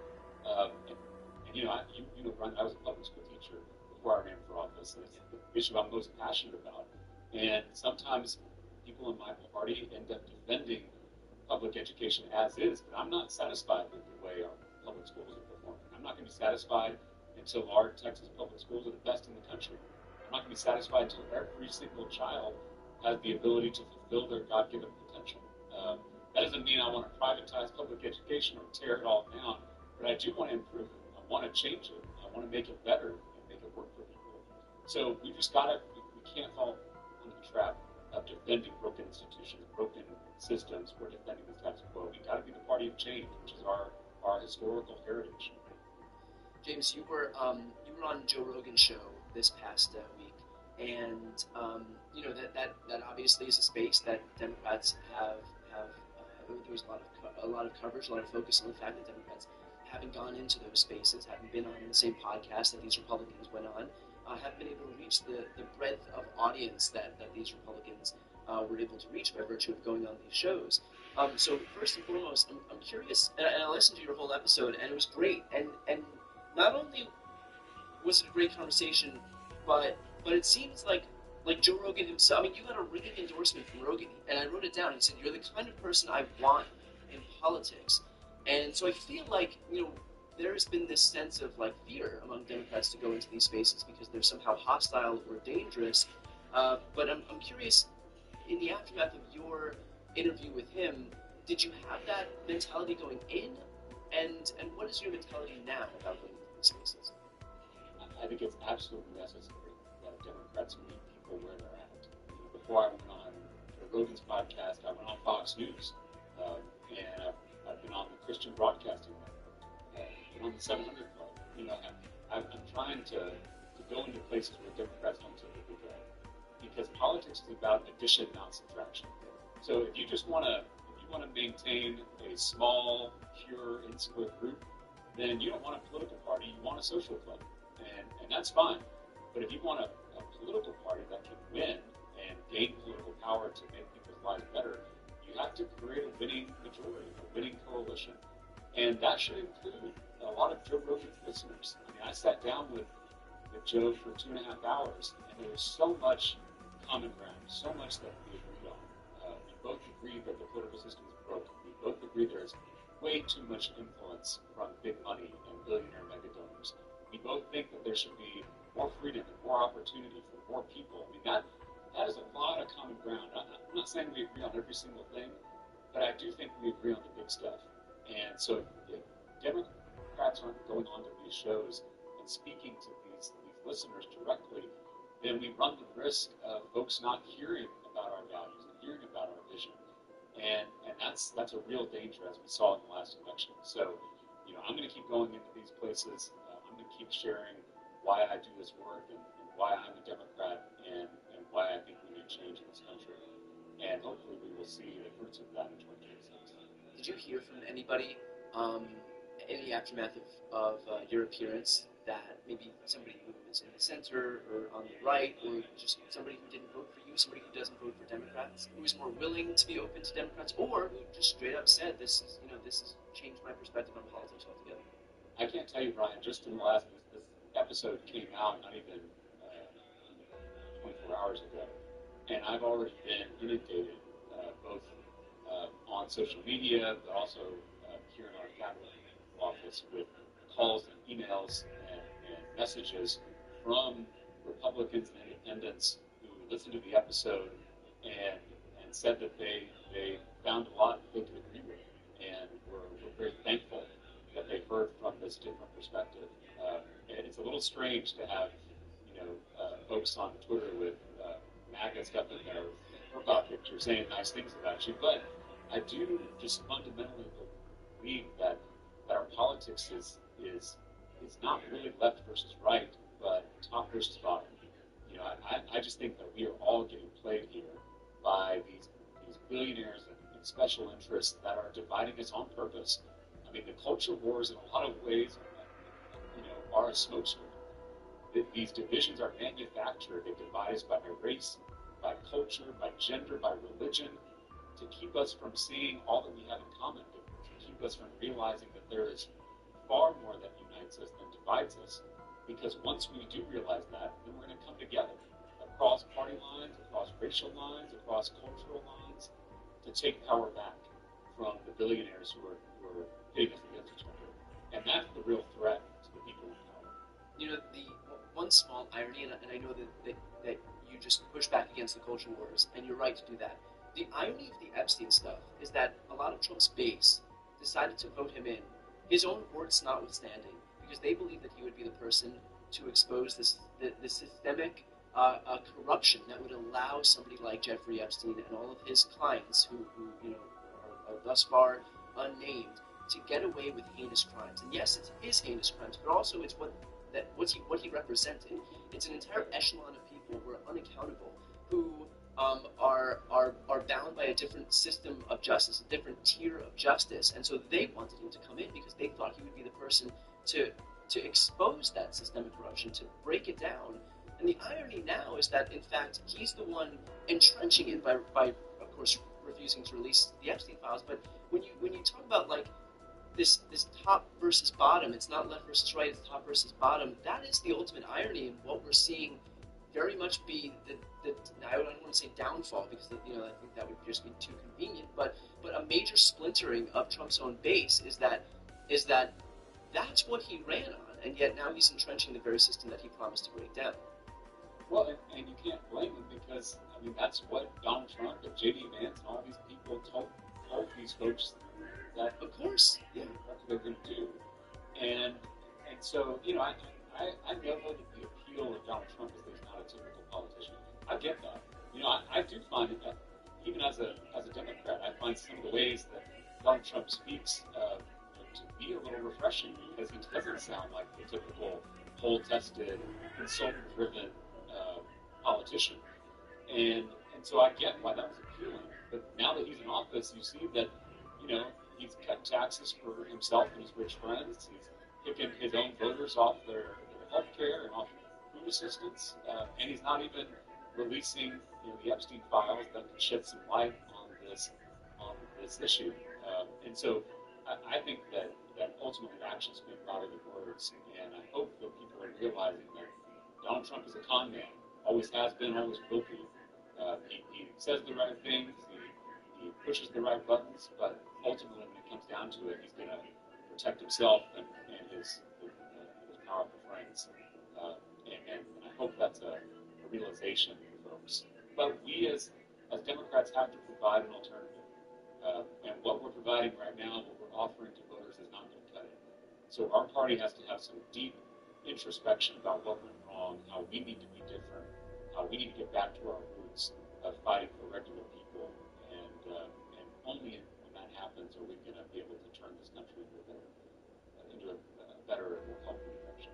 [SPEAKER 11] And you know, Brian, I was a public school teacher before I ran for office, and it's the issue I'm most passionate about. And sometimes people in my party end up defending public education as is, but I'm not satisfied with the way our public schools are performing. I'm not going to be satisfied until our Texas public schools are the best in the country. I'm not going to be satisfied until every single child has the ability to fulfill their God-given potential. That doesn't mean I want to privatize public education or tear it all down, but I do want to improve it. I want to change it. I want to make it better and make it work for people. So we just got to, we can't fall into the trap of defending broken institutions, broken systems. We're defending the status quo. We got to be the party of change, which is our historical heritage.
[SPEAKER 14] James, you were on Joe Rogan's show this past week, and you know that obviously is a space that Democrats have there was a lot of coverage, a lot of focus on the fact that Democrats haven't gone into those spaces, haven't been on the same podcast that these Republicans went on, haven't been able to reach the breadth of audience that these Republicans were able to reach by virtue of going on these shows. So first and foremost, I'm curious, and I listened to your whole episode, and it was great. And not only was it a great conversation, but it seems like Joe Rogan himself. I mean, you got a ringing endorsement from Rogan, and I wrote it down. He said, "You're the kind of person I want in politics." And so I feel like, you know, there's been this sense of like fear among Democrats to go into these spaces because they're somehow hostile or dangerous. But I'm curious, in the aftermath of your interview with him, did you have that mentality going in? And what is your mentality now about going into these spaces?
[SPEAKER 11] I think it's absolutely necessary that Democrats meet people where they're at. Before I went on Joe Rogan's podcast, I went on Fox News, and I've been on the Christian Broadcasting Network, been on the 700 Club. You know, I'm trying to go into places where Democrats don't typically go, because politics is about addition, not subtraction. So if you just want to maintain a small, pure, insular group, then you don't want a political party. You want a social club, and that's fine. But if you want a political party that can win and gain political power to make people's lives better, you have to create a winning majority, a winning coalition. And that should include a lot of Joe Rogan's listeners. I mean, I sat down with Joe for 2.5 hours, and there was so much common ground, so much that we agreed on. We both agreed that the political system is broken. We both agreed there is way too much influence from big money and billionaire mega donors. We both think that there should be more freedom and more opportunity for more people. I mean, that is a lot of common ground. I'm not saying we agree on every single thing, but I do think we agree on the big stuff. And so if Democrats aren't going on to these shows and speaking to these listeners directly, then we run the risk of folks not hearing about our values and hearing about our vision. And that's a real danger, as we saw in the last election. So, you know, I'm going to keep going into these places. I'm going to keep sharing why I do this work and why I'm a Democrat and why I think we need change in this country. And hopefully we will see the fruits of that in 2026.
[SPEAKER 14] Did you hear from anybody in the aftermath of your appearance that maybe somebody who was in the center or on the right, or just somebody who didn't vote for you, somebody who doesn't vote for Democrats, who is more willing to be open to Democrats, or who just straight up said, this has changed my perspective on politics altogether?
[SPEAKER 11] I can't tell you, Brian, just in the last, this episode came out not even 24 hours ago, and I've already been inundated both on social media, but also here in our Capitol office with calls and emails and messages from Republicans and independents who listened to the episode and said that they found a lot that they could agree with, and we're very thankful that they heard from this different perspective. And it's a little strange to have, folks on Twitter with MAGA stuff in their profile picture saying nice things about you, but I do just fundamentally believe that our politics is it's not really left versus right, but top versus bottom. I just think that we are all getting played here by these billionaires and special interests that are dividing us on purpose. I mean, the culture wars in a lot of ways, are a smokescreen. These divisions are manufactured. They divide us by race, by culture, by gender, by religion, to keep us from seeing all that we have in common, to keep us from realizing that there is far more that unites us than divides us. Because once we do realize that, then we're going to come together across party lines, across racial lines, across cultural lines, to take power back from the billionaires who are pitting us against each other. And that's the real threat to the people in power.
[SPEAKER 14] The one small irony, and I know that you just push back against the culture wars, and you're right to do that. The irony of the Epstein stuff is that a lot of Trump's base decided to vote him in, his own words notwithstanding, because they believe that he would be the person to expose the systemic corruption that would allow somebody like Jeffrey Epstein and all of his clients, who are thus far unnamed, to get away with heinous crimes. And yes, it's his heinous crimes, but also it's what he represented. It's an entire echelon of people who are unaccountable, who are bound by a different system of justice, a different tier of justice, and so they wanted him to come in because they thought he would be the person to expose that systemic corruption, to break it down. And the irony now is that, in fact, he's the one entrenching it by of course, refusing to release the Epstein files. But when you talk about like this top versus bottom, it's not left versus right, it's top versus bottom. That is the ultimate irony in what we're seeing very much be the I don't want to say downfall, because I think that would just be too convenient, but a major splintering of Trump's own base is that that's what he ran on, and yet now he's entrenching the very system that he promised to break down.
[SPEAKER 11] Well, and you can't blame him, because that's what Donald Trump and J.D. Vance and all these people told these folks that, of course, yeah, that's what they're going to do. And so, I know that the appeal of Donald Trump is that he's not a typical politician. I get that. I do find it that, even as a Democrat, I find some of the ways that Donald Trump speaks to be a little refreshing, because he doesn't sound like the typical poll-tested, consultant-driven politician. And so I get why that was appealing. But now that he's in office, you see that, he's cutting taxes for himself and his rich friends. He's picking his own voters off their health care and off food assistance. And he's not even releasing the Epstein files that could shed some light on this issue. And so I think that ultimately actions speak louder than words. And I hope that people are realizing that Donald Trump is a con man. Always has been, always will be. He says the right things, he pushes the right buttons, but ultimately when it comes down to it, he's going to protect himself and his powerful friends. And I hope that's a realization for folks. But we as Democrats have to provide an alternative. And what we're providing right now, what we're offering to voters, is not going to cut it. So our party has to have some deep introspection about what went wrong, how we need to be different, how we need to get back to our roots of fighting for regular people, and only when that happens are we going to be able to turn this country into a better and more healthy direction.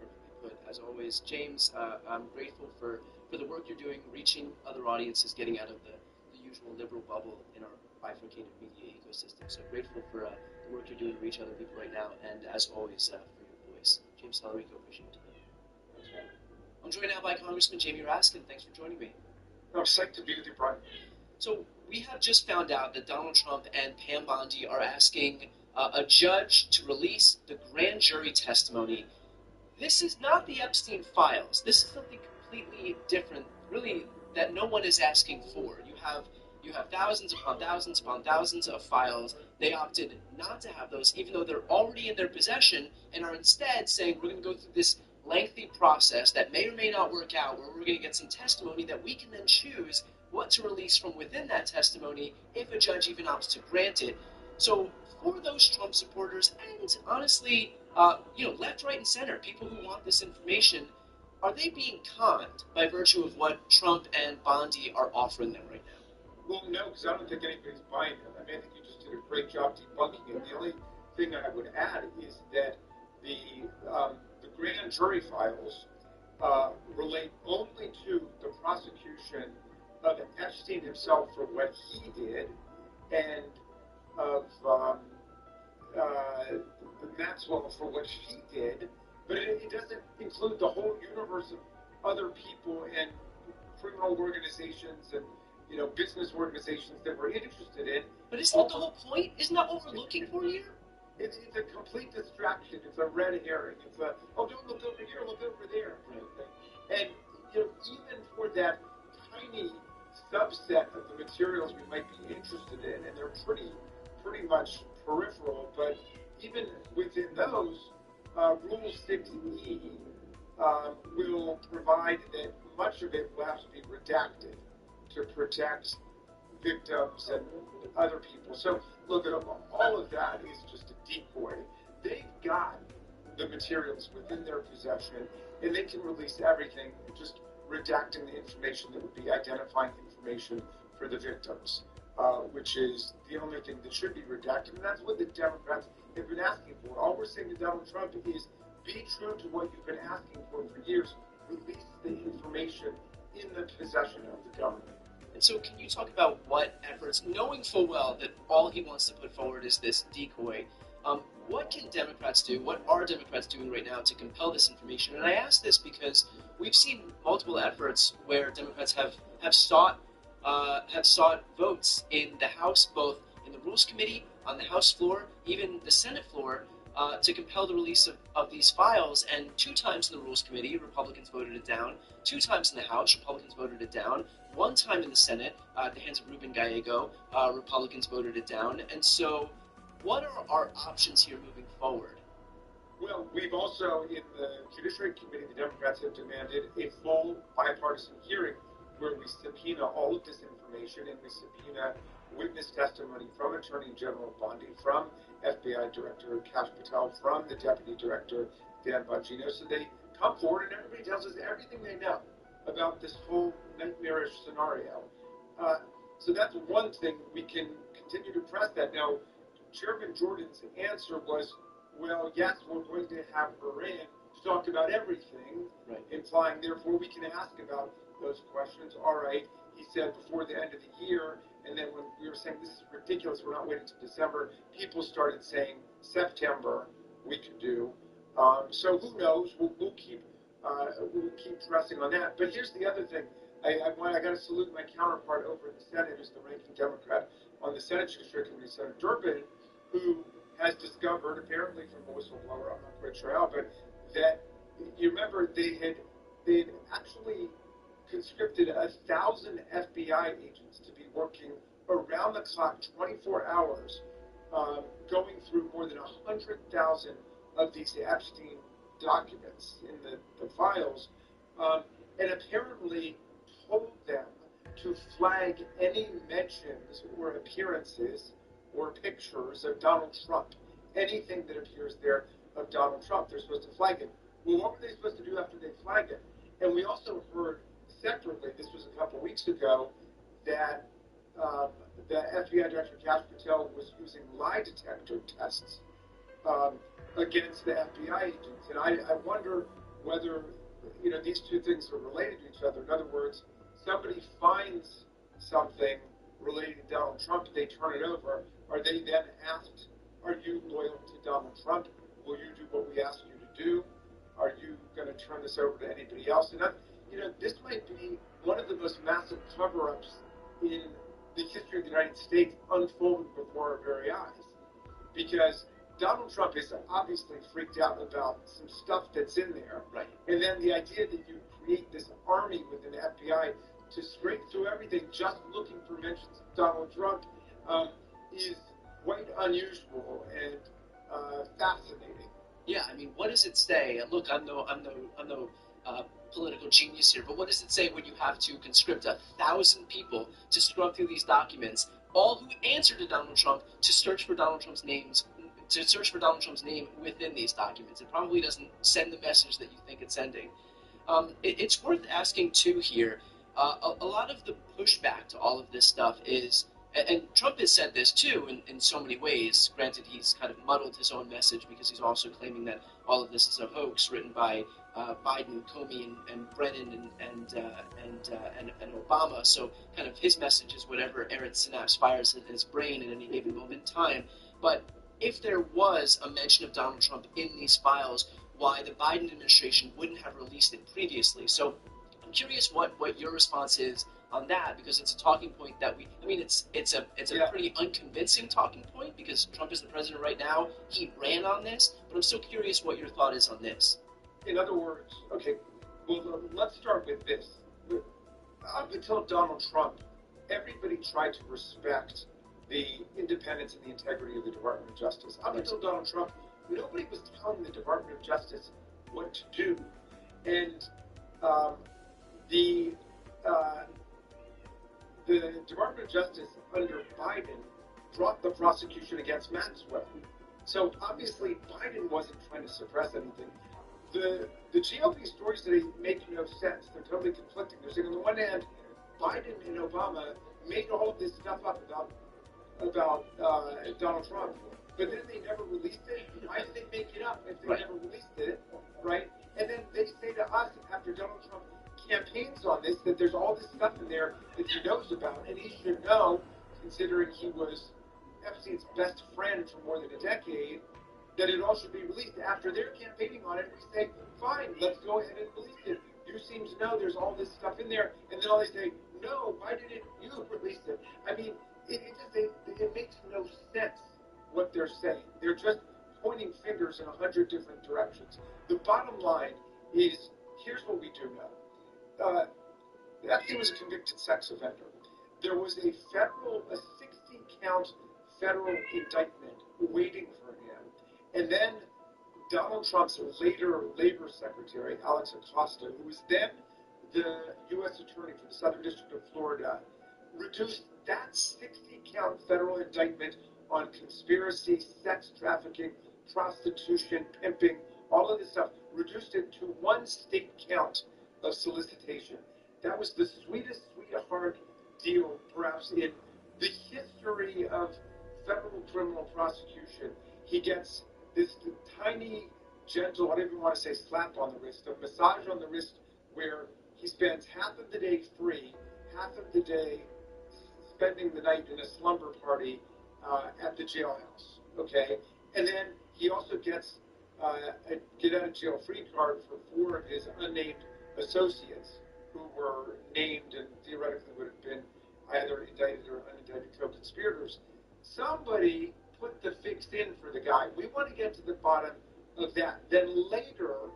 [SPEAKER 14] Perfectly put. As always, James, I'm grateful for the work you're doing, reaching other audiences, getting out of the usual liberal bubble in our bifurcated media ecosystem. So grateful for the work you're doing to reach other people right now, and as always, for your voice. James Talarico, appreciate it. I'm joined now by Congressman Jamie Raskin. Thanks for joining me.
[SPEAKER 15] I'm psyched to be with you, Brian.
[SPEAKER 14] So we have just found out that Donald Trump and Pam Bondi are asking a judge to release the grand jury testimony. This is not the Epstein files. This is something completely different, really, that no one is asking for. You have thousands upon thousands upon thousands of files. They opted not to have those, even though they're already in their possession, and are instead saying, we're going to go through this lengthy process that may or may not work out, where we're going to get some testimony that we can then choose what to release from within that testimony if a judge even opts to grant it. So for those Trump supporters, and honestly, left, right, and center, people who want this information, are they being conned by virtue of what Trump and Bondi are offering them right now?
[SPEAKER 15] Well, no, because I don't think anybody's buying it. I think you just did a great job debunking it. The only thing I would add is that the grand jury files relate only to the prosecution of Epstein himself for what he did, and of Maxwell for what she did, but it doesn't include the whole universe of other people and criminal organizations and business organizations that we're interested in.
[SPEAKER 14] But isn't that the whole point? Isn't that what we're looking for here?
[SPEAKER 15] It's a complete distraction. It's a red herring. It's a, oh, don't look over here, look over there, kind of thing. And even for that tiny subset of the materials we might be interested in, and they're pretty much peripheral, but even within those, Rule 6E will provide that much of it will have to be redacted to protect victims and other people. So look, at all of that is just a decoy. They've got the materials within their possession, and they can release everything, just redacting the information that would be identifying information for the victims, which is the only thing that should be redacted, and that's what the Democrats have been asking for. All we're saying to Donald Trump is be true to what you've been asking for years. Release the information in the possession of the government.
[SPEAKER 14] And so can you talk about what efforts, knowing full well that all he wants to put forward is this decoy, what can Democrats do, what are Democrats doing right now to compel this information? And I ask this because we've seen multiple efforts where Democrats have sought votes in the House, both in the Rules Committee, on the House floor, even the Senate floor, to compel the release of these files. And 2 times in the Rules Committee, Republicans voted it down. 2 times in the House, Republicans voted it down. 1 time in the Senate, at the hands of Ruben Gallego, Republicans voted it down. And so what are our options here moving forward?
[SPEAKER 15] Well, we've also, in the Judiciary Committee, the Democrats have demanded a full bipartisan hearing where we subpoena all of this information, and we subpoena witness testimony from Attorney General Bondi, from FBI Director Kash Patel, from the Deputy Director Dan Bongino, so they come forward and everybody tells us everything they know about this whole nightmarish scenario. So that's one thing. We can continue to press that. Now, Chairman Jordan's answer was, well, yes, we're going to have her in to talk about everything, right, implying, therefore, we can ask about those questions. All right, he said before the end of the year, and then when we were saying this is ridiculous, we're not waiting until December, people started saying September we could do. So who knows? We'll keep pressing on that. But here's the other thing. I got to salute my counterpart over in the Senate, who's the ranking Democrat on the Senate Judiciary Committee, Senator Durbin, who has discovered, apparently from a whistleblower, I'm not quite sure how, but that, you remember, they had actually conscripted 1,000 FBI agents to be working around the clock, 24 hours, going through more than 100,000 of these Epstein documents in the files, and apparently told them to flag any mentions or appearances or pictures of Donald Trump. Anything that appears there of Donald Trump, they're supposed to flag it. Well, what were they supposed to do after they flagged it? And we also heard separately, this was a couple weeks ago, that the FBI Director Kash Patel was using lie detector tests against the FBI agents. And I wonder whether these two things are related to each other. In other words, somebody finds something related to Donald Trump, they turn it over. Are they then asked, are you loyal to Donald Trump? Will you do what we ask you to do? Are you going to turn this over to anybody else? And this might be one of the most massive cover-ups in the history of the United States unfolding before our very eyes. Because Donald Trump is obviously freaked out about some stuff that's in there.
[SPEAKER 14] Right.
[SPEAKER 15] And then the idea that you create this army within the FBI to scrape through everything just looking for mentions of Donald Trump is quite unusual and fascinating.
[SPEAKER 14] Yeah, I mean, what does it say? Look, I'm no political genius here, but what does it say when you have to conscript 1,000 people to scrub through these documents, all who answer to Donald Trump, to search for Donald Trump's name within these documents? It probably doesn't send the message that you think it's sending. It's worth asking too here. A lot of the pushback to all of this stuff is, and Trump has said this too in so many ways. Granted, he's kind of muddled his own message because he's also claiming that all of this is a hoax written by Biden, Comey, and Brennan, and Obama. So kind of his message is whatever Aaron Synapse fires in his brain at any given moment in time. But if there was a mention of Donald Trump in these files, why the Biden administration wouldn't have released it previously. So I'm curious what your response is on that, because it's a talking point that it's a pretty unconvincing talking point because Trump is the president right now. He ran on this, but I'm still curious what your thought is on this.
[SPEAKER 15] In other words, okay, well, let's start with this. Up until Donald Trump, everybody tried to respect the independence and the integrity of the Department of Justice. Up until Donald Trump, nobody was telling the Department of Justice what to do. And the Department of Justice under Biden brought the prosecution against Maxwell. So obviously Biden wasn't trying to suppress anything. The GOP stories today make no sense. They're totally conflicting. They're saying on the one hand, Biden and Obama made all of this stuff up about Donald Trump, but then they never released it. Why did they make it up if they never released it, right? And then they say to us after Donald Trump campaigns on this that there's all this stuff in there that he knows about, and he should know, considering he was Epstein's best friend for more than a decade, that it all should be released. After they're campaigning on it, we say, fine, let's go ahead and release it. You seem to know there's all this stuff in there, and then all they say, no, why didn't you release it? I mean, it makes no sense what they're saying. They're just pointing fingers in 100 different directions. The bottom line is, here's what we do know. Epstein was a convicted sex offender. There was a 60-count federal indictment waiting for him. And then Donald Trump's later Labor Secretary, Alex Acosta, who was then the U.S. Attorney for the Southern District of Florida, reduced that 60-count federal indictment on conspiracy, sex trafficking, prostitution, pimping, all of this stuff, reduced it to one state count of solicitation. That was the sweetest sweetheart deal, perhaps, in the history of federal criminal prosecution. He gets this tiny, gentle, I don't even want to say slap on the wrist, a massage on the wrist where he spends half of the day free, half of the day spending the night in a slumber party at the jailhouse, okay? And then he also gets a get-out-of-jail-free card for 4 of his unnamed associates who were named and theoretically would have been either indicted or unindicted co-conspirators. Somebody put the fix in for the guy. We want to get to the bottom of that. Then later,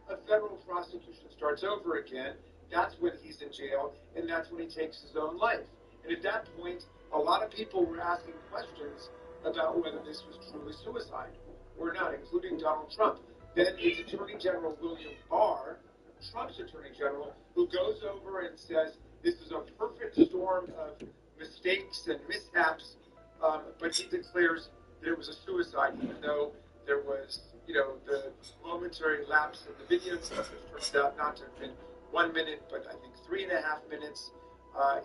[SPEAKER 15] a federal prosecution starts over again. That's when he's in jail, and that's when he takes his own life. And at that point, a lot of people were asking questions about whether this was truly suicide or not, including Donald Trump. Then it's Attorney General William Barr, Trump's Attorney General, who goes over and says this is a perfect storm of mistakes and mishaps, but he declares that it was a suicide, even though there was, the momentary lapse in the video, which turns out not to have been 1 minute, but I think 3.5 minutes.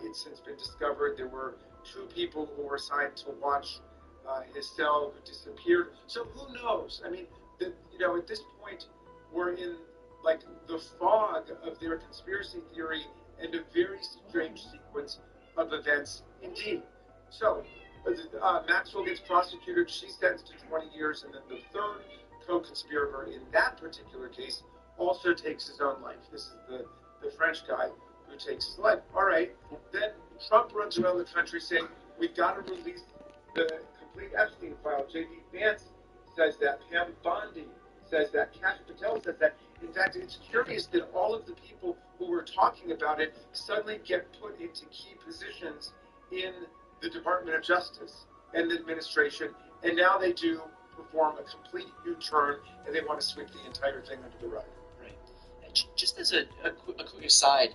[SPEAKER 15] It's since been discovered there were 2 people who were assigned to watch his cell who disappeared. So who knows? I mean, at this point, we're in like the fog of their conspiracy theory and a very strange sequence of events indeed. So Maxwell gets prosecuted, she's sentenced to 20 years, and then the third co-conspirator in that particular case also takes his own life. This is the French guy who takes his life. All right, then Trump runs around the country saying, we've got to release the complete Epstein file. J.D. Vance says that. Pam Bondi says that. Kash Patel says that. In fact, it's curious that all of the people who were talking about it suddenly get put into key positions in the Department of Justice and the administration, and now they do perform a complete U-turn, and they want to sweep the entire thing under the rug.
[SPEAKER 14] Right. Just as a quick aside,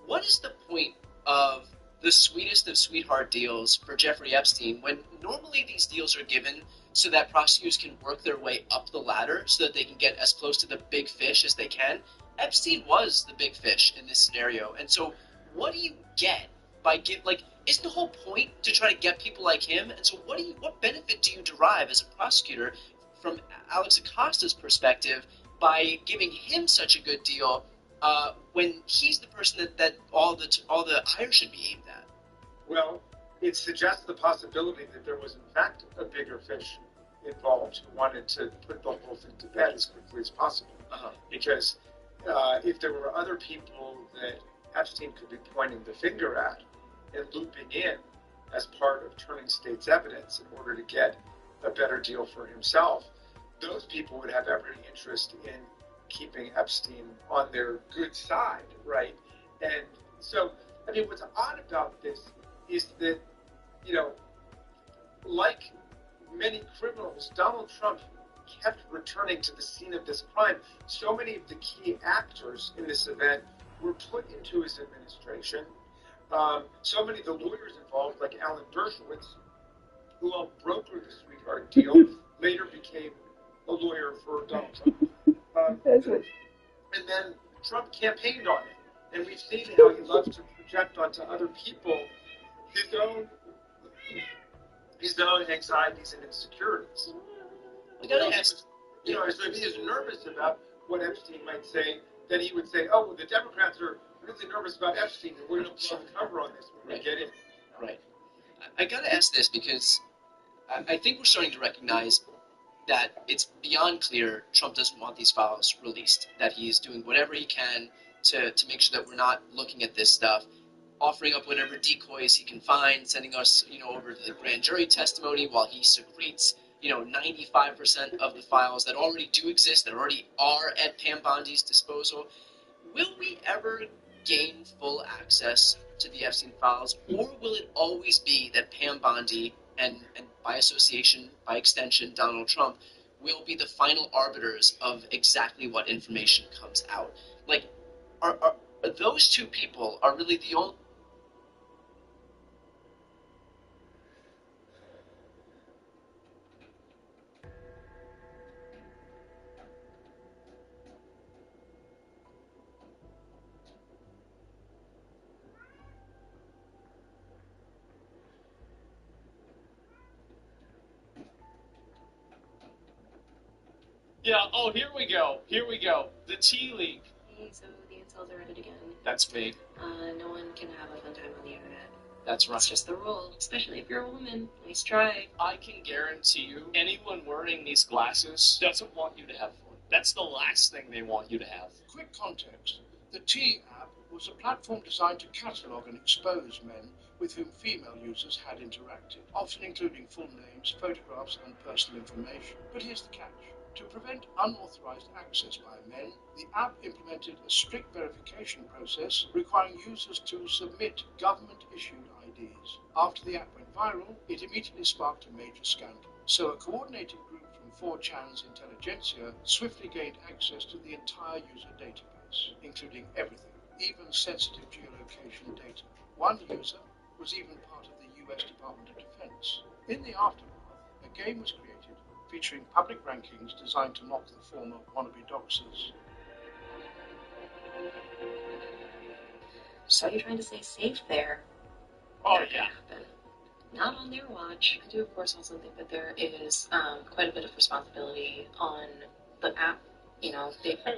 [SPEAKER 14] what is the point of the sweetest of sweetheart deals for Jeffrey Epstein when normally these deals are given so that prosecutors can work their way up the ladder so that they can get as close to the big fish as they can? Epstein was the big fish in this scenario, and so what do you get isn't the whole point to try to get people like him? And so what benefit do you derive as a prosecutor from Alex Acosta's perspective by giving him such a good deal when he's the person that all the ire should be aimed at?
[SPEAKER 15] Well, it suggests the possibility that there was in fact a bigger fish involved who wanted to put the whole thing to bed as quickly as possible. Because if there were other people that Epstein could be pointing the finger at and looping in as part of turning state's evidence in order to get a better deal for himself, those people would have every interest in keeping Epstein on their good side, right? And so, I mean, what's odd about this is that, like many criminals, Donald Trump kept returning to the scene of this crime. So many of the key actors in this event were put into his administration. So many of the lawyers involved, like Alan Dershowitz, who helped broker the sweetheart deal, later became a lawyer for Donald Trump. And then Trump campaigned on it. And we've seen how he loves to project onto other people his own anxieties and insecurities. So if he is nervous about what Epstein might say, then he would say, oh, well, the Democrats are really nervous about Epstein, and we're going to blow the cover on this when we get in.
[SPEAKER 14] Right. I got to ask this because I think we're starting to recognize that it's beyond clear Trump doesn't want these files released, that he's doing whatever he can to make sure that we're not looking at this stuff, offering up whatever decoys he can find, sending us, over to the grand jury testimony while he secretes, 95% of the files that already do exist, that already are at Pam Bondi's disposal. Will we ever gain full access to the Epstein files, or will it always be that Pam Bondi and by association, by extension, Donald Trump will be the final arbiters of exactly what information comes out? Like, are those two people are really the only...
[SPEAKER 3] Yeah, oh, here we go. The tea leak.
[SPEAKER 12] Okay, so the incels are at it again.
[SPEAKER 3] That's me.
[SPEAKER 12] No one can have a fun time on the internet.
[SPEAKER 3] That's right.
[SPEAKER 12] It's just the rule, especially if you're a woman. Nice try.
[SPEAKER 3] I can guarantee you, anyone wearing these glasses doesn't want you to have fun. That's the last thing they want you to have.
[SPEAKER 19] Quick context. The T app was a platform designed to catalogue and expose men with whom female users had interacted, often including full names, photographs, and personal information. But here's the catch. To prevent unauthorized access by men, the app implemented a strict verification process requiring users to submit government-issued IDs. After the app went viral, it immediately sparked a major scandal. So a coordinated group from 4chan's intelligentsia swiftly gained access to the entire user database, including everything, even sensitive geolocation data. One user was even part of the US Department of Defense. In the aftermath, a game was created featuring public rankings designed to knock the former wannabe doxers.
[SPEAKER 12] So you're trying to stay safe there?
[SPEAKER 3] Oh, yeah.
[SPEAKER 12] Not on their watch. I do, of course, also think that there is quite a bit of responsibility on the app. I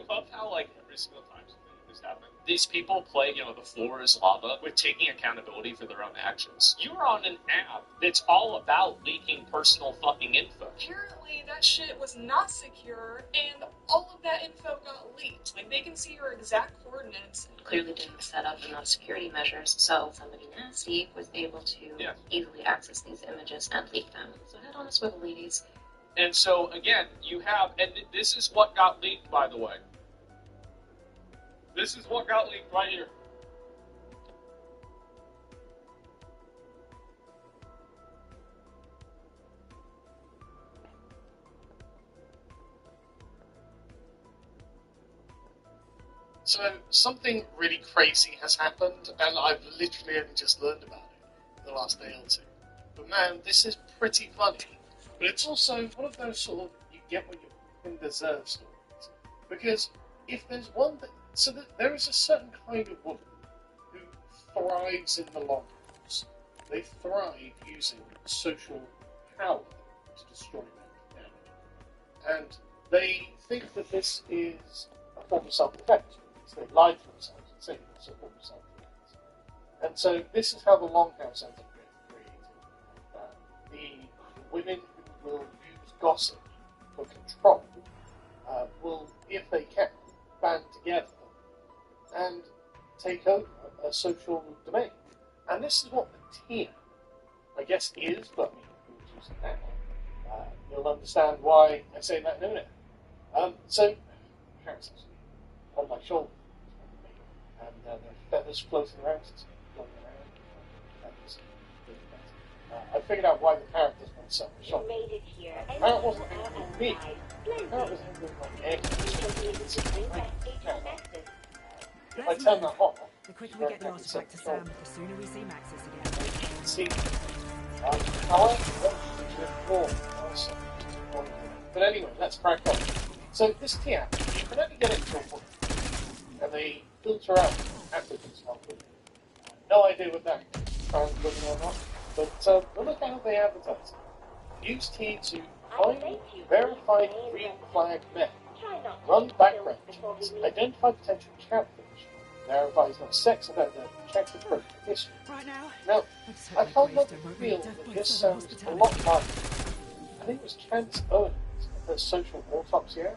[SPEAKER 3] love how, every single time something like this happens, these people play, the floor is lava with taking accountability for their own actions. You're on an app that's all about leaking personal fucking info.
[SPEAKER 20] Apparently, that shit was not secure, and all of that info got leaked. They can see your exact coordinates.
[SPEAKER 12] Clearly didn't set up enough security measures, so somebody nasty was able to easily access these images and leak them. So head on a swivel, ladies.
[SPEAKER 3] And so, again, you have, and this is what got leaked, by the way. This is what got leaked right here.
[SPEAKER 19] So something really crazy has happened, and I've literally only just learned about it the last day or two. But man, this is pretty funny. But it's also one of those sort of you get what you can deserve stories. Because if there's one that... So that there is a certain kind of woman who thrives in the longhouse. They thrive using social power to destroy men. And they think that this is a form of self-defense. So they lie to themselves and say it's a form of self-defense. And so this is how the longhouse ends up getting created. The women who will use gossip for control will, if they can, band together and take over a social domain. And this is what the tier, I guess, is, but I mean, who's using that? You'll understand why I say that in a minute. So, parents on my shoulder, and there are feathers floating around. I figured out why the parrot doesn't want to sell my shoulder. The parrot wasn't angry with me. The parrot was angry with my air conditioning. If I turn that off,
[SPEAKER 7] the quicker we get the artifact to Sam, the sooner we see Maxis again.
[SPEAKER 19] See, however, but anyway, let's crack on. So this TIA, you can only get it until 1, and they filter out applicants helpfully. No idea what that sounds good or not, but look how they advertise it. Use T to find verified green flag men, run background checks, identify potential catfish, verify he's not a sex offender, check the criminal history. Now, I can't help but feel that this sounds a lot like, I think it was Kent Owens of the social autopsy era,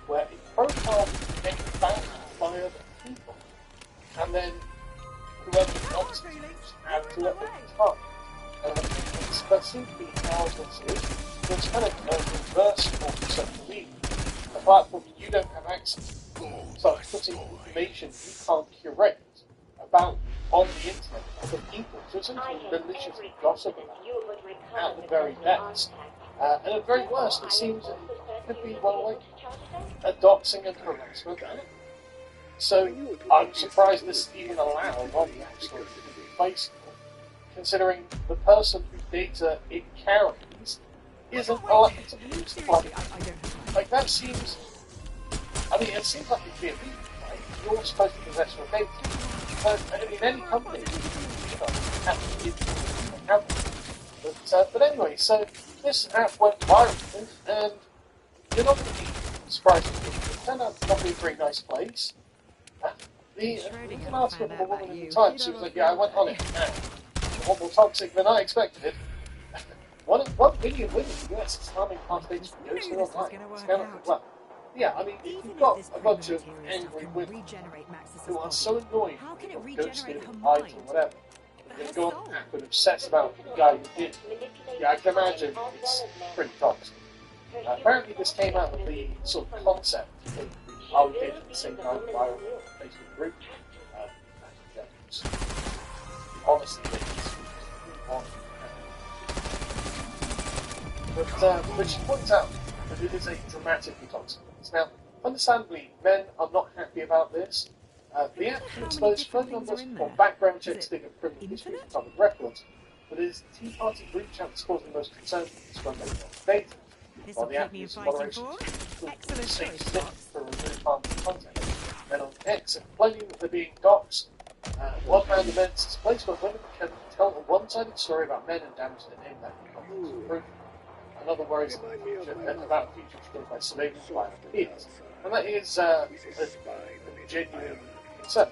[SPEAKER 19] where a profile became found by other people, and then whoever knocks it had to let them talk. That seems to be how this is. So it's kind of a reverse form of social media. A platform you don't have access to. So it's putting information you can't curate about on the internet for people. So it's essentially malicious gossip about at the very best. And at the very worst, it seems it could be, well, like a doxing and harassment. So I'm surprised this is even allowed on the App Store to Facebook, considering the person whose data it carries isn't allowed to use the platform. Like, that seems... I mean, it seems like it'd be illegal, right? You're supposed to possess your data. But, I mean, any company, have to give but anyway, so this app went viral, and you're not going to be surprised if it turned out to not be a very nice place. You can ask for the woman at the time, she was like, yeah, I went on it, a lot more toxic than I expected it. 1 billion women in the US is harming participants from goes through online. Well, yeah, I mean, if you've got a bunch of angry women who are so annoyed with ghosted or lied or whatever, they go on the app and obsess about the guy who did. Yeah, I can imagine it's pretty toxic. Apparently this came out of the sort of concept that I did at the same time via Facebook group. Honestly, but she points out that it is a dramatically toxic place. Now, understandably, men are not happy about this. The app can expose further numbers or background checks dig of criminal history and public records, but it is the Tea Party group chat that's causing the most concern from data. While the app uses moderation to safe stick for remove harmful content. Then on X, complaining that they're being doxxed. One-man events is a place where women can tell a one-sided story about men and damage their name that can confidence improve. Another worries about the future destroyed by surveillance by our peers. And that is a genuine concern.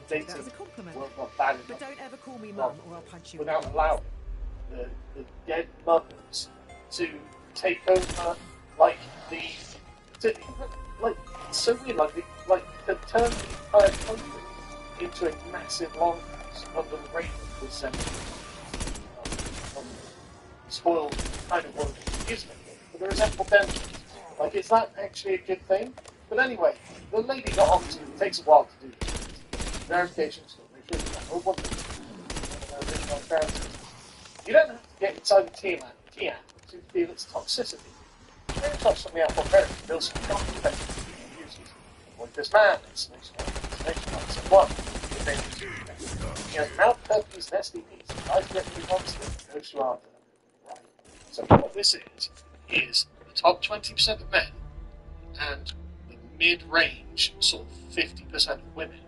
[SPEAKER 19] Data will not bad enough.
[SPEAKER 7] But don't ever call me mum or I'll punch you.
[SPEAKER 19] Without allowing the dead mothers to take over, like, it's so weird, to turn the entire country into a massive longhouse under the reign of the century. Spoiled kind of what it is, but there is ample damage. Like, is that actually a good thing? But anyway, the lady got on to it. It takes a while to do this. Verification still makes sure you don't have to get inside the TIA to feel its toxicity. You don't touch on the app on Reddit to build some confidence in users. Like this man, it's one. He has mouth herpes and STDs. Life threatening monster and goes to after them. Right. So what this is the top 20% of men and the mid-range, sort of 50% of women,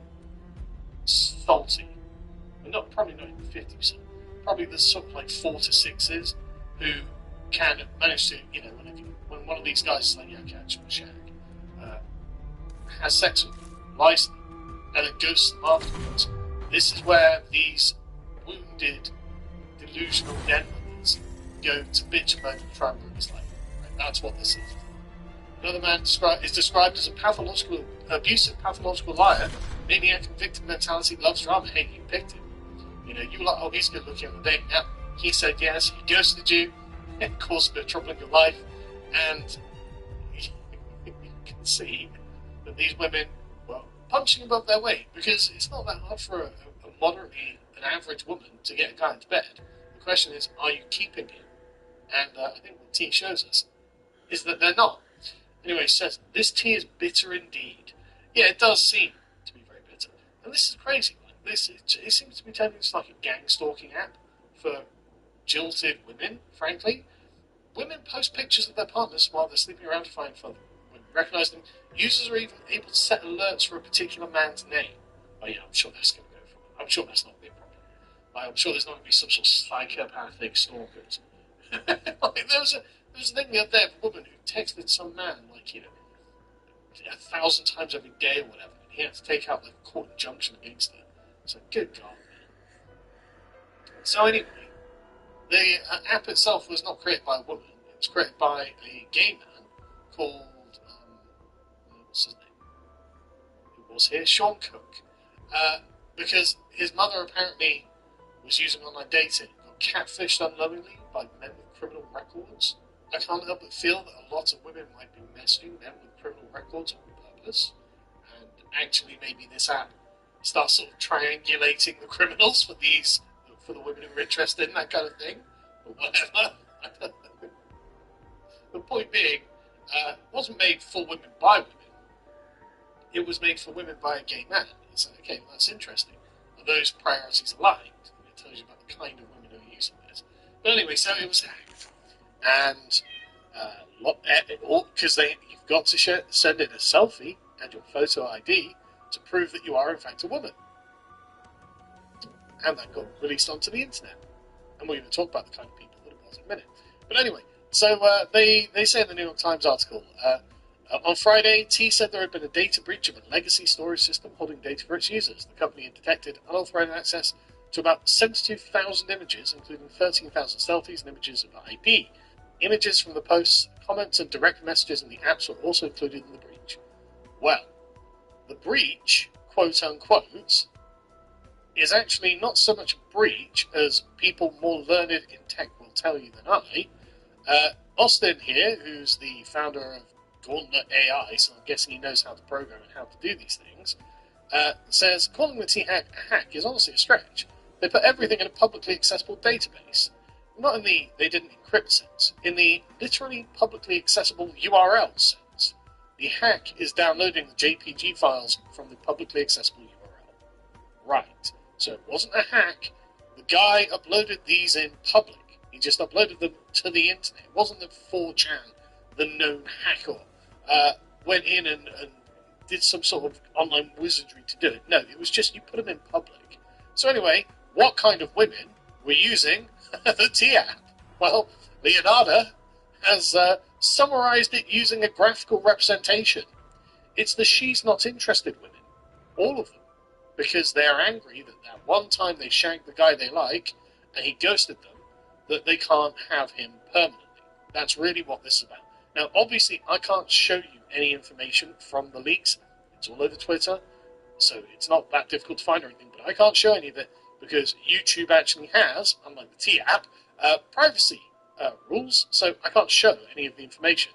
[SPEAKER 19] salty probably not even 50%. Probably there's sort of like 4 to 6s who can manage to, when one of these guys is like, yeah, okay, I just want to shag, has sex with them, lies to them, and then goes to them afterwards. This is where these wounded, delusional den lovers go to bitch and moan and try and ruin his life. Right? That's what this is. Another man is described as a abusive, pathological liar, maniac and victim mentality, loves drama. Hey, you picked him. You were like, oh, he's good looking on the date. Yeah, he said yes, he ghosted you, and caused a bit of trouble in your life, and you can see that these women were punching above their weight, because it's not that hard for an average woman to get a guy into bed. The question is, are you keeping him? And I think what T shows us is that they're not. Anyway, it says, this tea is bitter indeed. Yeah, it does seem to be very bitter. And this is crazy. It seems to be turning into like a gang stalking app for jilted women, frankly. Women post pictures of their partners while they're sleeping around to find fun. When you recognise them, users are even able to set alerts for a particular man's name. Oh yeah, I'm sure that's going to go for. I'm sure that's not going to be a problem. I'm sure there's not going to be some sort of psychopathic stalkers. Like, there was a thing the other day of a woman who texted some man, 1,000 times every day or whatever, and he had to take out a court injunction against her. So, good God, man. So anyway, the app itself was not created by a woman. It was created by a gay man called, what's his name? Who was here? Sean Cook. Because his mother apparently was using online dating, got catfished unknowingly by men with criminal records. I can't help but feel that a lot of women might be messaging men with criminal records on purpose, and actually maybe this app starts sort of triangulating the criminals for the women who are interested in that kind of thing, or whatever. I don't know. The point being, it wasn't made for women by women. It was made for women by a gay man. It's like, okay, well, that's interesting. Are those priorities aligned? It tells you about the kind of women who are using this. But anyway, so it was hacked. And because you've got to send in a selfie and your photo ID to prove that you are in fact a woman. And that got released onto the internet. And we're going to talk about the kind of people that it was in a minute. But anyway, so they say in the New York Times article, on Friday, T said there had been a data breach of a legacy storage system holding data for its users. The company had detected unauthorized access to about 72,000 images, including 13,000 selfies and images of IP. Images from the posts, comments, and direct messages in the apps were also included in the breach. Well, the breach, quote unquote, is actually not so much a breach as people more learned in tech will tell you than I. Austin here, who's the founder of Gauntlet AI, so I'm guessing he knows how to program and how to do these things, says calling the T-hack a hack is honestly a stretch. They put everything in a publicly accessible database. Not in the they didn't encrypt sense, in the literally publicly accessible URL sense. The hack is downloading the JPG files from the publicly accessible URL. Right. So it wasn't a hack. The guy uploaded these in public. He just uploaded them to the internet. It wasn't that 4chan, the known hacker, went in and did some sort of online wizardry to do it. No, it was just you put them in public. So anyway, what kind of women were using the T-app? Well, Leonardo has summarized it using a graphical representation. It's the she's not interested women. All of them. Because they're angry that one time they shagged the guy they like and he ghosted them, that they can't have him permanently. That's really what this is about. Now, obviously, I can't show you any information from the leaks. It's all over Twitter, so it's not that difficult to find or anything, but I can't show any of it because YouTube actually has, unlike the T-app, privacy rules, so I can't show any of the information,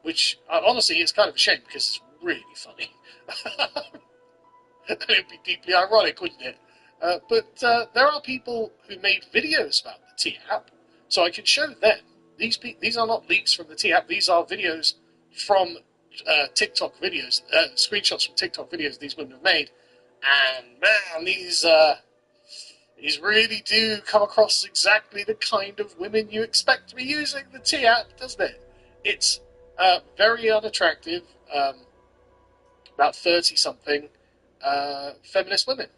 [SPEAKER 19] which, honestly, is kind of a shame because it's really funny. It would be deeply ironic, wouldn't it? But there are people who made videos about the T-app, so I can show them. These are not leaks from the T-app. These are videos from TikTok videos, screenshots from TikTok videos these women have made. And man, these really do come across exactly the kind of women you expect to be using the T-app, doesn't it? It's very unattractive, about 30-something feminist women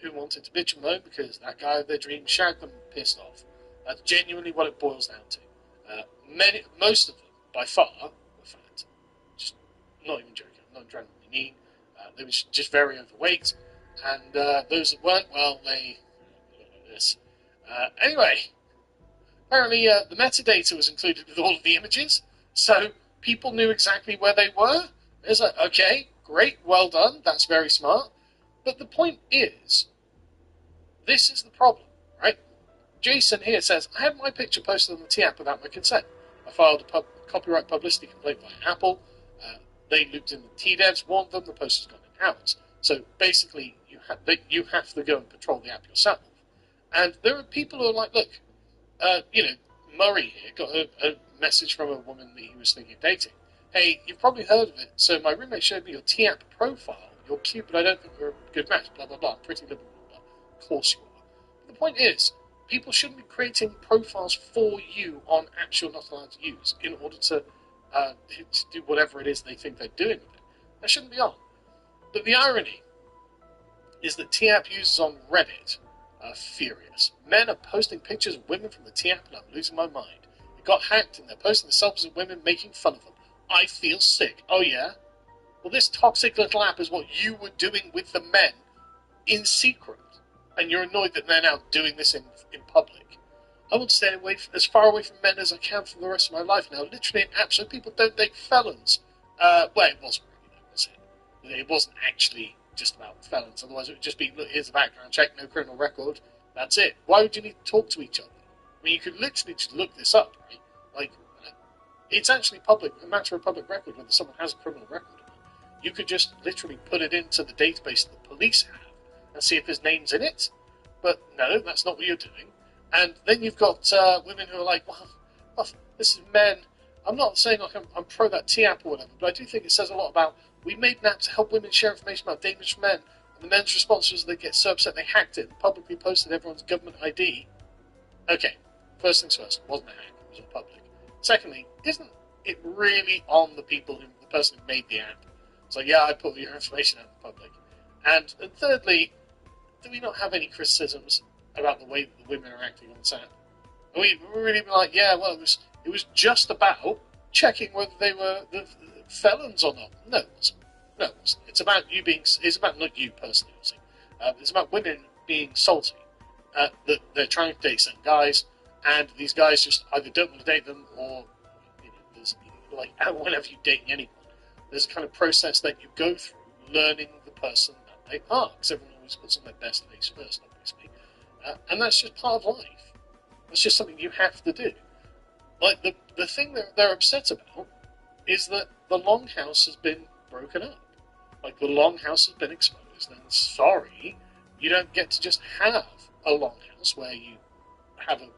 [SPEAKER 19] who wanted to bitch and moan because that guy of their dreams shagged them pissed off. That's genuinely what it boils down to. Most of them, by far, were fat. Just not even joking. I'm not trying to be mean. They were just very overweight, and those that weren't, well, they like this. Anyway, apparently the metadata was included with all of the images, so people knew exactly where they were. It's like, okay, great, well done, that's very smart. But the point is, this is the problem, right? Jason here says, I had my picture posted on the T-app without my consent. I filed a copyright publicity complaint via Apple. They looped in the T-devs, warned them, the post has gone in hours. So basically, you have to go and control the app yourself. And there are people who are like, look, Murray here got a message from a woman that he was thinking of dating. Hey, you've probably heard of it. So my roommate showed me your T-app profile. You're cute, but I don't think we're a good match. Blah, blah, blah. I'm pretty liberal. Of course you are. But the point is, people shouldn't be creating profiles for you on apps you're not allowed to use in order to do whatever it is they think they're doing with it. That shouldn't be on. But the irony is that T-app users on Reddit are furious. Men are posting pictures of women from the T-app and I'm losing my mind. It got hacked and they're posting themselves as women making fun of them. I feel sick. Oh yeah? Well, this toxic little app is what you were doing with the men in secret. And you're annoyed that they're now doing this in public. I want to stay as far away from men as I can for the rest of my life now. Literally an app so people don't date felons. Well, it wasn't really, was it? It wasn't actually just about felons. Otherwise, it would just be, look, here's the background check, no criminal record. That's it. Why would you need to talk to each other? I mean, you could literally just look this up, right? Like, it's actually a matter of public record whether someone has a criminal record or not. You could just literally put it into the database that the police have and see if his name's in it. But no, that's not what you're doing. And then you've got women who are like, well, this is men. I'm not saying like I'm pro that T-app or whatever, but I do think it says a lot about we made an app to help women share information about dangerous men. And the men's response was they get so upset they hacked it and publicly posted everyone's government ID. Okay, first things first, it wasn't a hack, it was all public. Secondly, isn't it really on the person who made the app? It's like, yeah, I put your information out in the public. And thirdly, do we not have any criticisms about the way that the women are acting on this app? And we really be like, yeah, well, it was just about checking whether they were the felons or not. No, it wasn't. No, it wasn't. It's about not you personally, obviously. It's about women being salty. That they're trying to date certain guys, and these guys just either don't want to date them or, whenever you're dating anyone, there's a kind of process that you go through learning the person that they are, because everyone always puts on their best face first, obviously. And that's just part of life. That's just something you have to do. Like, the thing that they're upset about is that the Longhouse has been broken up. Like, the Longhouse has been exposed, and sorry, you don't get to just have a Longhouse where you have a,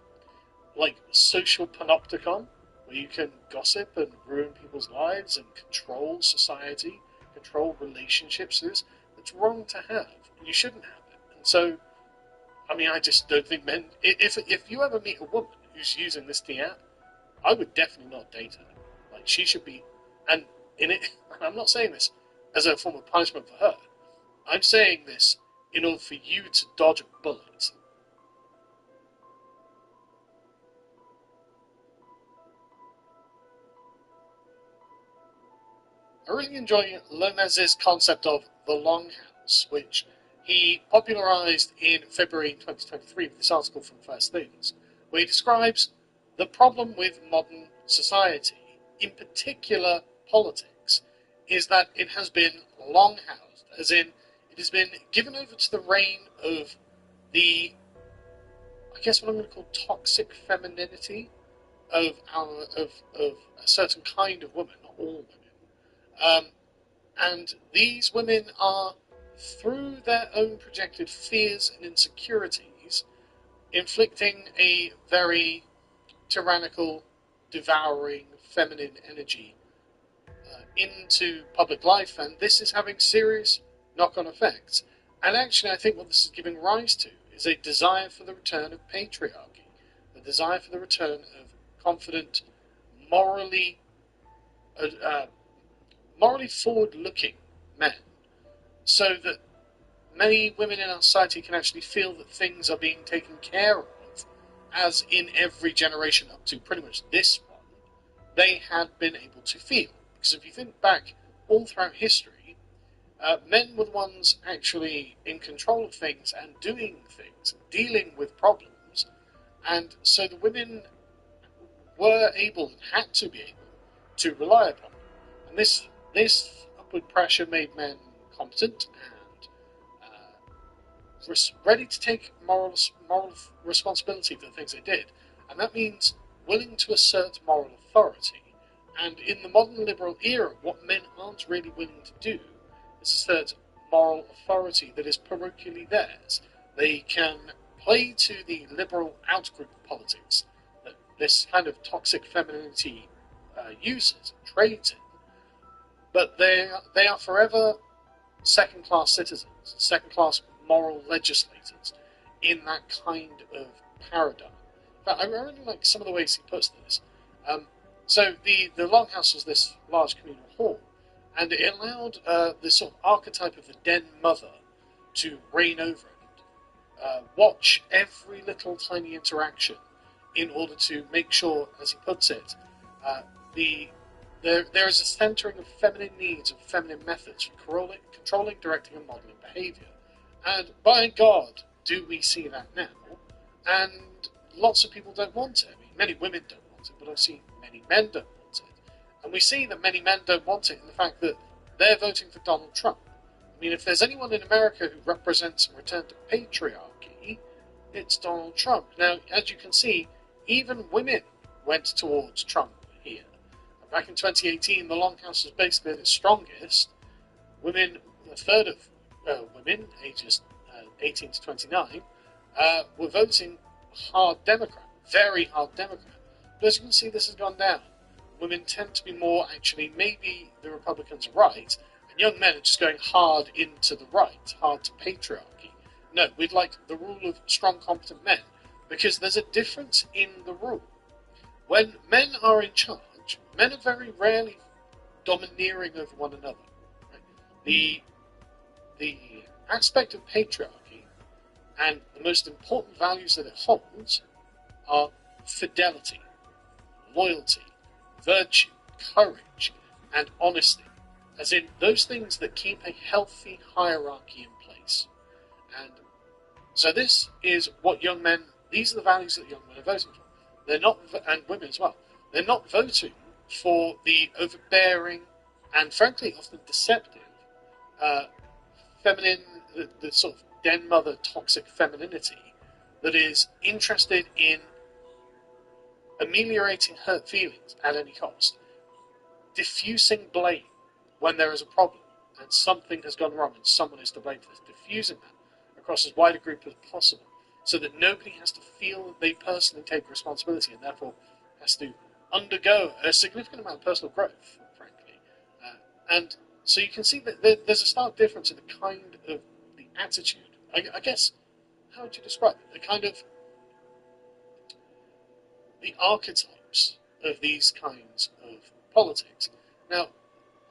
[SPEAKER 19] social panopticon, where you can gossip and ruin people's lives and control society, control relationships. It's wrong to have. You shouldn't have it. And so, I mean, I just don't think men... If you ever meet a woman who's using this T-app, I would definitely not date her. Like, she should be... And I'm not saying this as a form of punishment for her. I'm saying this in order for you to dodge a bullet. I really enjoy Lomez's concept of the Longhouse, which he popularized in February 2023 with this article from First Things, where he describes the problem with modern society, in particular politics, is that it has been long-housed, as in it has been given over to the reign of the, I guess what I'm going to call toxic femininity of a certain kind of woman, not all women. And these women are, through their own projected fears and insecurities, inflicting a very tyrannical, devouring, feminine energy into public life, and this is having serious knock-on effects. And actually, I think what this is giving rise to is a desire for the return of patriarchy, a desire for the return of confident, morally forward-looking men, so that many women in our society can actually feel that things are being taken care of, as in every generation up to pretty much this one, they had been able to feel. Because if you think back all throughout history, men were the ones actually in control of things and doing things, dealing with problems, and so the women were able and had to be able to rely upon them. And this upward pressure made men competent and ready to take moral responsibility for the things they did. And that means willing to assert moral authority. And in the modern liberal era, what men aren't really willing to do is assert moral authority that is parochially theirs. They can play to the liberal outgroup politics that this kind of toxic femininity uses and trades in, but they are forever second-class citizens, second-class moral legislators in that kind of paradigm. But I really like some of the ways he puts this. So the longhouse was this large communal hall, and it allowed this sort of archetype of the den mother to reign over it and watch every little tiny interaction in order to make sure, as he puts it, there is a centering of feminine needs and feminine methods for controlling, directing, and modelling behaviour. And by God, do we see that now? And lots of people don't want it. I mean, many women don't want it, but I've seen many men don't want it. And we see that many men don't want it in the fact that they're voting for Donald Trump. I mean, if there's anyone in America who represents a return to patriarchy, it's Donald Trump. Now, as you can see, even women went towards Trump here. Back in 2018, the Longhouse was basically at its strongest. Women, a third of women, ages 18 to 29, were voting hard Democrat, very hard Democrat. But as you can see, this has gone down. Women tend to be more, actually, maybe the Republicans are right, and young men are just going hard into the right, hard to patriarchy. No, we'd like the rule of strong, competent men, because there's a difference in the rule. When men are in charge, men are very rarely domineering over one another. Right? The aspect of patriarchy and the most important values that it holds are fidelity, loyalty, virtue, courage, and honesty, as in those things that keep a healthy hierarchy in place. And so this is what young men, these are the values that young men are voting for. They're not, and women as well, they're not voting for the overbearing and frankly often deceptive feminine, the sort of den mother toxic femininity that is interested in ameliorating hurt feelings at any cost, diffusing blame when there is a problem and something has gone wrong and someone is to blame for this, diffusing that across as wide a group as possible so that nobody has to feel that they personally take responsibility and therefore has to undergo a significant amount of personal growth, frankly. And so you can see that there's a stark difference in the kind of the attitude. I guess, how would you describe it? The kind of the archetypes of these kinds of politics. Now,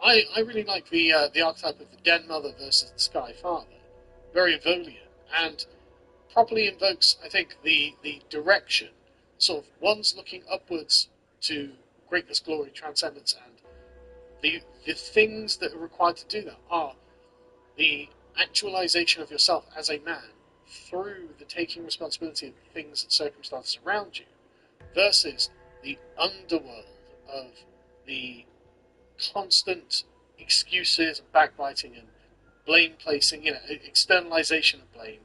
[SPEAKER 19] I really like the archetype of the den mother versus the sky father. Very Evolian, and properly invokes, I think, the direction. Sort of one's looking upwards to greatness, glory, transcendence, and the things that are required to do that are the actualization of yourself as a man through the taking responsibility of the things and circumstances around you, versus the underworld of the constant excuses and backbiting and blame placing, externalization of blame,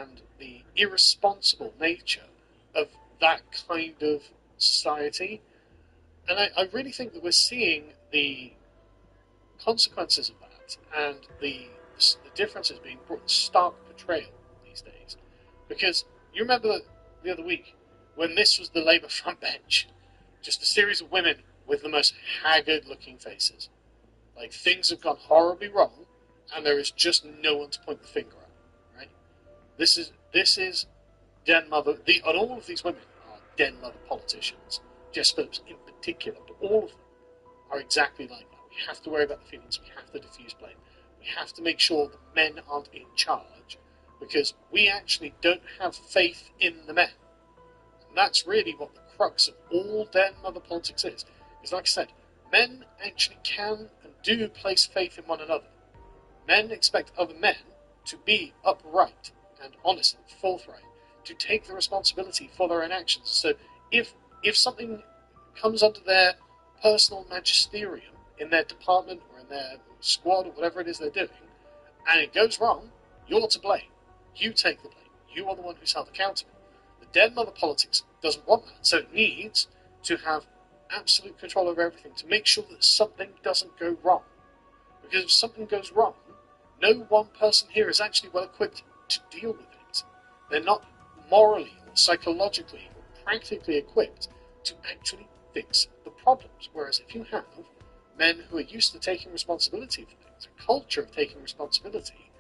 [SPEAKER 19] and the irresponsible nature of that kind of society. And I really think that we're seeing the consequences of that and the differences being brought in stark portrayal these days. Because you remember the other week when this was the Labour front bench, just a series of women with the most haggard looking faces. Like, things have gone horribly wrong and there is just no one to point the finger at. Right? This is den mother, and all of these women are den mother politicians. Jess Phillips in particular, but all of them are exactly like that. We have to worry about the feelings, we have to diffuse blame. We have to make sure that men aren't in charge, because we actually don't have faith in the men. And that's really what the crux of all den mother politics is. Is like I said, men actually can and do place faith in one another. Men expect other men to be upright and honest and forthright, to take the responsibility for their own actions. So if something comes under their personal magisterium in their department or in their squad or whatever it is they're doing, and it goes wrong, you're to blame. You take the blame. You are the one who's held accountable. The den mother politics doesn't want that, so it needs to have absolute control over everything to make sure that something doesn't go wrong. Because if something goes wrong, no one person here is actually well equipped to deal with it. They're not morally, or psychologically, or practically equipped to actually fix the problems. Whereas if you have men who are used to taking responsibility for things, a culture of taking responsibility,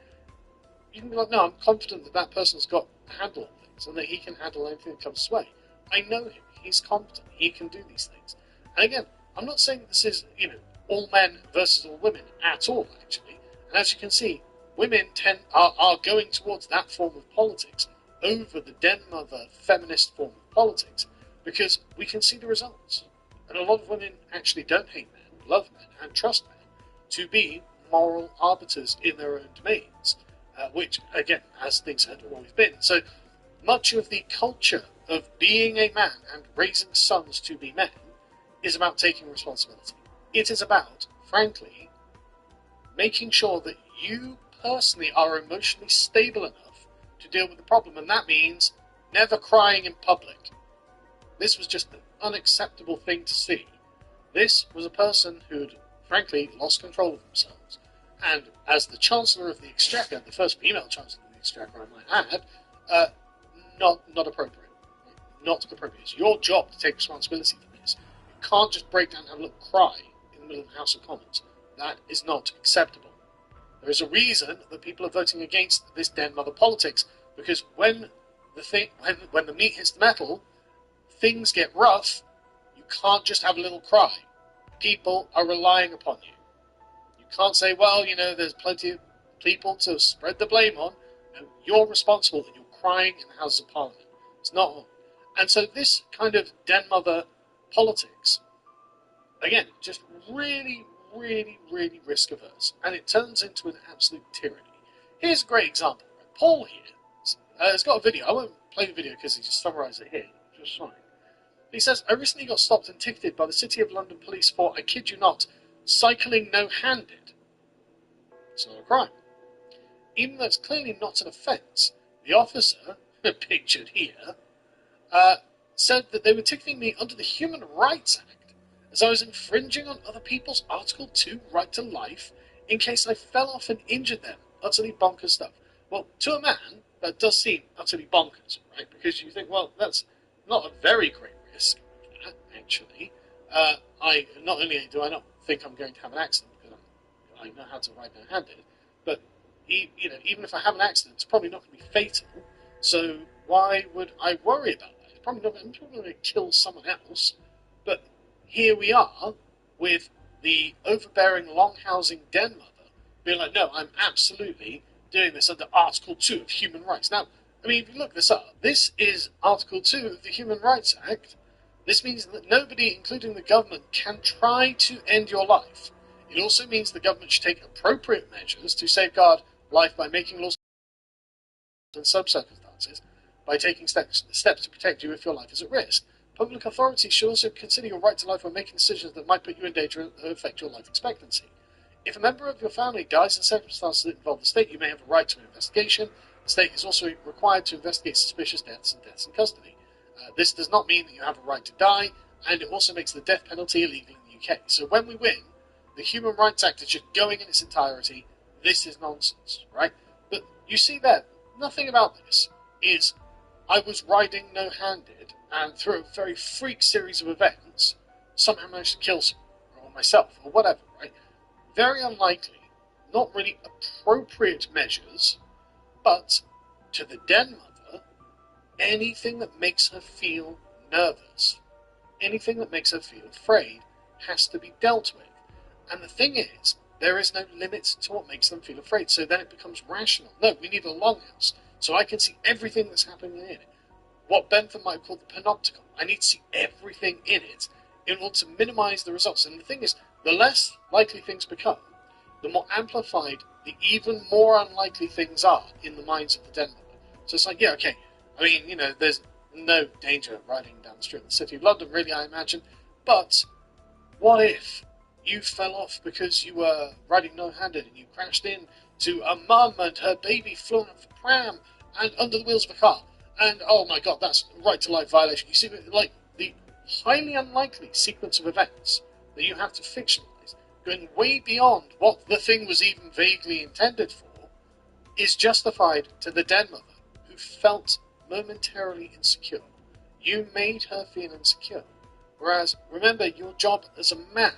[SPEAKER 19] you can be like, no, I'm confident that that person's got a handle on things and that he can handle anything that comes his way. I know him. He's competent. He can do these things. And again, I'm not saying this is, all men versus all women at all, actually. And as you can see, women are going towards that form of politics over the den mother feminist form of politics, because we can see the results. And a lot of women actually don't hate men, love men, and trust men to be moral arbiters in their own domains, which, again, as things had always been. So much of the culture of being a man and raising sons to be men is about taking responsibility. It is about, frankly, making sure that you personally are emotionally stable enough to deal with the problem, and that means never crying in public. This was just an unacceptable thing to see. This was a person who'd, frankly, lost control of themselves, and as the Chancellor of the Exchequer, the first female Chancellor of the Exchequer, I might add, not appropriate. Not appropriate. It's your job to take responsibility for this. You can't just break down and have a little cry in the middle of the House of Commons. That is not acceptable. There is a reason that people are voting against this den mother politics, because when the meat hits the metal, things get rough. You can't just have a little cry. People are relying upon you. You can't say, well, there's plenty of people to spread the blame on. No, you're responsible, and you're crying in the House of Parliament. It's not on. And so this kind of den mother politics, again, just really, really, really risk averse, and it turns into an absolute tyranny. Here's a great example. Paul here has got a video. I won't play the video because he just summarised it here, just fine. He says, I recently got stopped and ticketed by the City of London Police for, I kid you not, cycling no-handed. It's not a crime. Even though it's clearly not an offence, the officer, pictured here, said that they were ticketing me under the Human Rights Act, as I was infringing on other people's Article 2 right to life in case I fell off and injured them. Utterly bonkers stuff. Well, to a man, that does seem utterly bonkers, right? Because you think, well, that's not a very great risk, actually. Not only do I not think I'm going to have an accident, because I know how to ride no-handed, but even if I have an accident, it's probably not going to be fatal. So why would I worry about that? I'm probably not going to kill someone else. But here we are with the overbearing, long-housing den mother being like, no, I'm absolutely doing this under Article 2 of Human Rights. Now, if you look this up, this is Article 2 of the Human Rights Act. This means that nobody, including the government, can try to end your life. It also means the government should take appropriate measures to safeguard life by making laws in some circumstances, by taking steps to protect you if your life is at risk. Public authorities should also consider your right to life when making decisions that might put you in danger and affect your life expectancy. If a member of your family dies in circumstances that involve the state, you may have a right to an investigation. The state is also required to investigate suspicious deaths and deaths in custody. This does not mean that you have a right to die, and it also makes the death penalty illegal in the UK. So when we win, the Human Rights Act is just going in its entirety. This is nonsense, right? But you see there, nothing about this is I was riding no-handed, and through a very freak series of events, somehow managed to kill someone, or myself, or whatever, right? Very unlikely, not really appropriate measures, but to the den mother, anything that makes her feel nervous, anything that makes her feel afraid, has to be dealt with. And the thing is, there is no limit to what makes them feel afraid. So then it becomes rational. No, we need a longhouse so I can see everything that's happening in it. What Bentham might call the panopticon. I need to see everything in it in order to minimize the results. And the thing is, the less likely things become, the more amplified the even more unlikely things are in the minds of the den mother. So it's like, yeah, okay, I mean, you know, there's no danger riding down the street in the city of London, really, I imagine. But what if you fell off because you were riding no-handed and you crashed into a mum and her baby flown off the pram and under the wheels of a car? And, oh my god, that's right-to-life violation. You see, like, the highly unlikely sequence of events that you have to fictionalize, going way beyond what the thing was even vaguely intended for, is justified to the den mother, who felt momentarily insecure. You made her feel insecure. Whereas, remember, your job as a man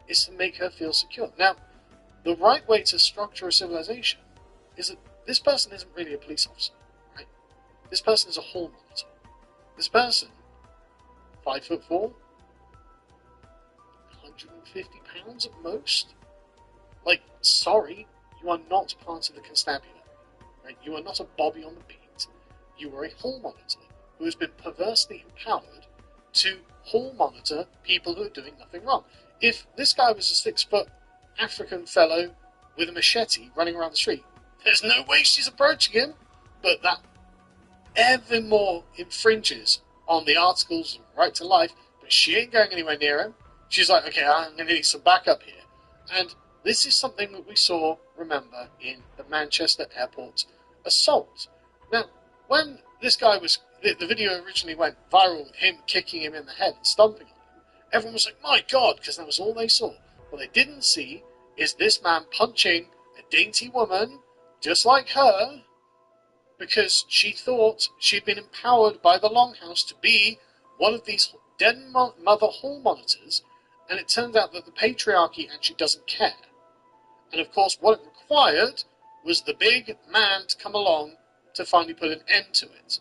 [SPEAKER 19] is to make her feel secure. Now, the right way to structure a civilization is that this person isn't really a police officer, right? This person is a hall monitor. This person, 5'4", 150 pounds at most. Like, sorry, you are not part of the constabulary. Right? You are not a Bobby on the beat. You are a hall monitor who has been perversely empowered to hall monitor people who are doing nothing wrong. If this guy was a 6-foot African fellow with a machete running around the street, there's no way she's approaching him. But that ever more infringes on the articles of right to life, but she ain't going anywhere near him. She's like, okay, I'm going to need some backup here. And this is something that we saw, remember, in the Manchester airport assault. Now, when this guy was, the video originally went viral with him kicking him in the head and stomping on him, everyone was like, my god, because that was all they saw. What they didn't see is this man punching a dainty woman, just like her, because she thought she'd been empowered by the Longhouse to be one of these den mother hall monitors, and it turns out that the patriarchy actually doesn't care. And of course, what it required was the big man to come along to finally put an end to it.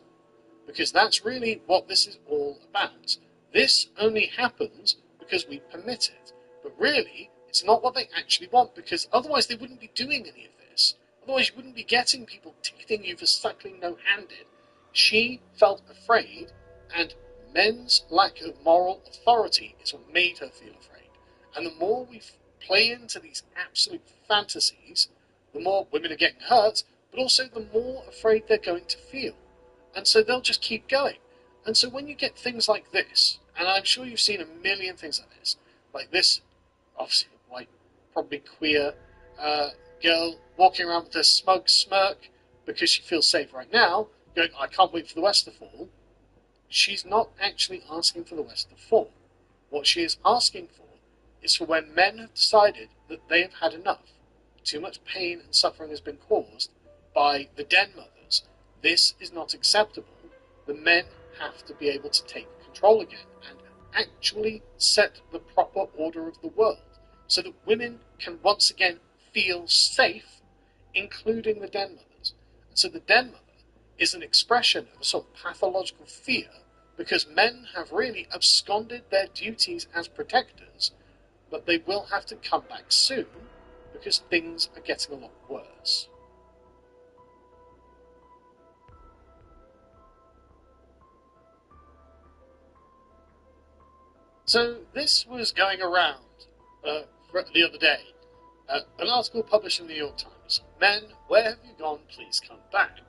[SPEAKER 19] Because that's really what this is all about. This only happens because we permit it. But really, it's not what they actually want, because otherwise they wouldn't be doing any of this. Otherwise you wouldn't be getting people ticketing you for cycling no-handed. She felt afraid, and men's lack of moral authority is what made her feel afraid. And the more we play into these absolute fantasies, the more women are getting hurt, but also the more afraid they're going to feel. And so they'll just keep going. And so when you get things like this, and I'm sure you've seen a million things like this, obviously white, probably queer girl walking around with a smug smirk because she feels safe right now, going, I can't wait for the West to fall. She's not actually asking for the West to fall. What she is asking for is for when men have decided that they have had enough. Too much pain and suffering has been caused by the den mothers. This is not acceptable. The men have to be able to take control again and actually set the proper order of the world so that women can once again feel safe, including the den mothers. And so the den mother is an expression of a sort of pathological fear because men have really absconded their duties as protectors, but they will have to come back soon because things are getting a lot worse. So this was going around the other day. An article published in the New York Times. Men, where have you gone? Please come back.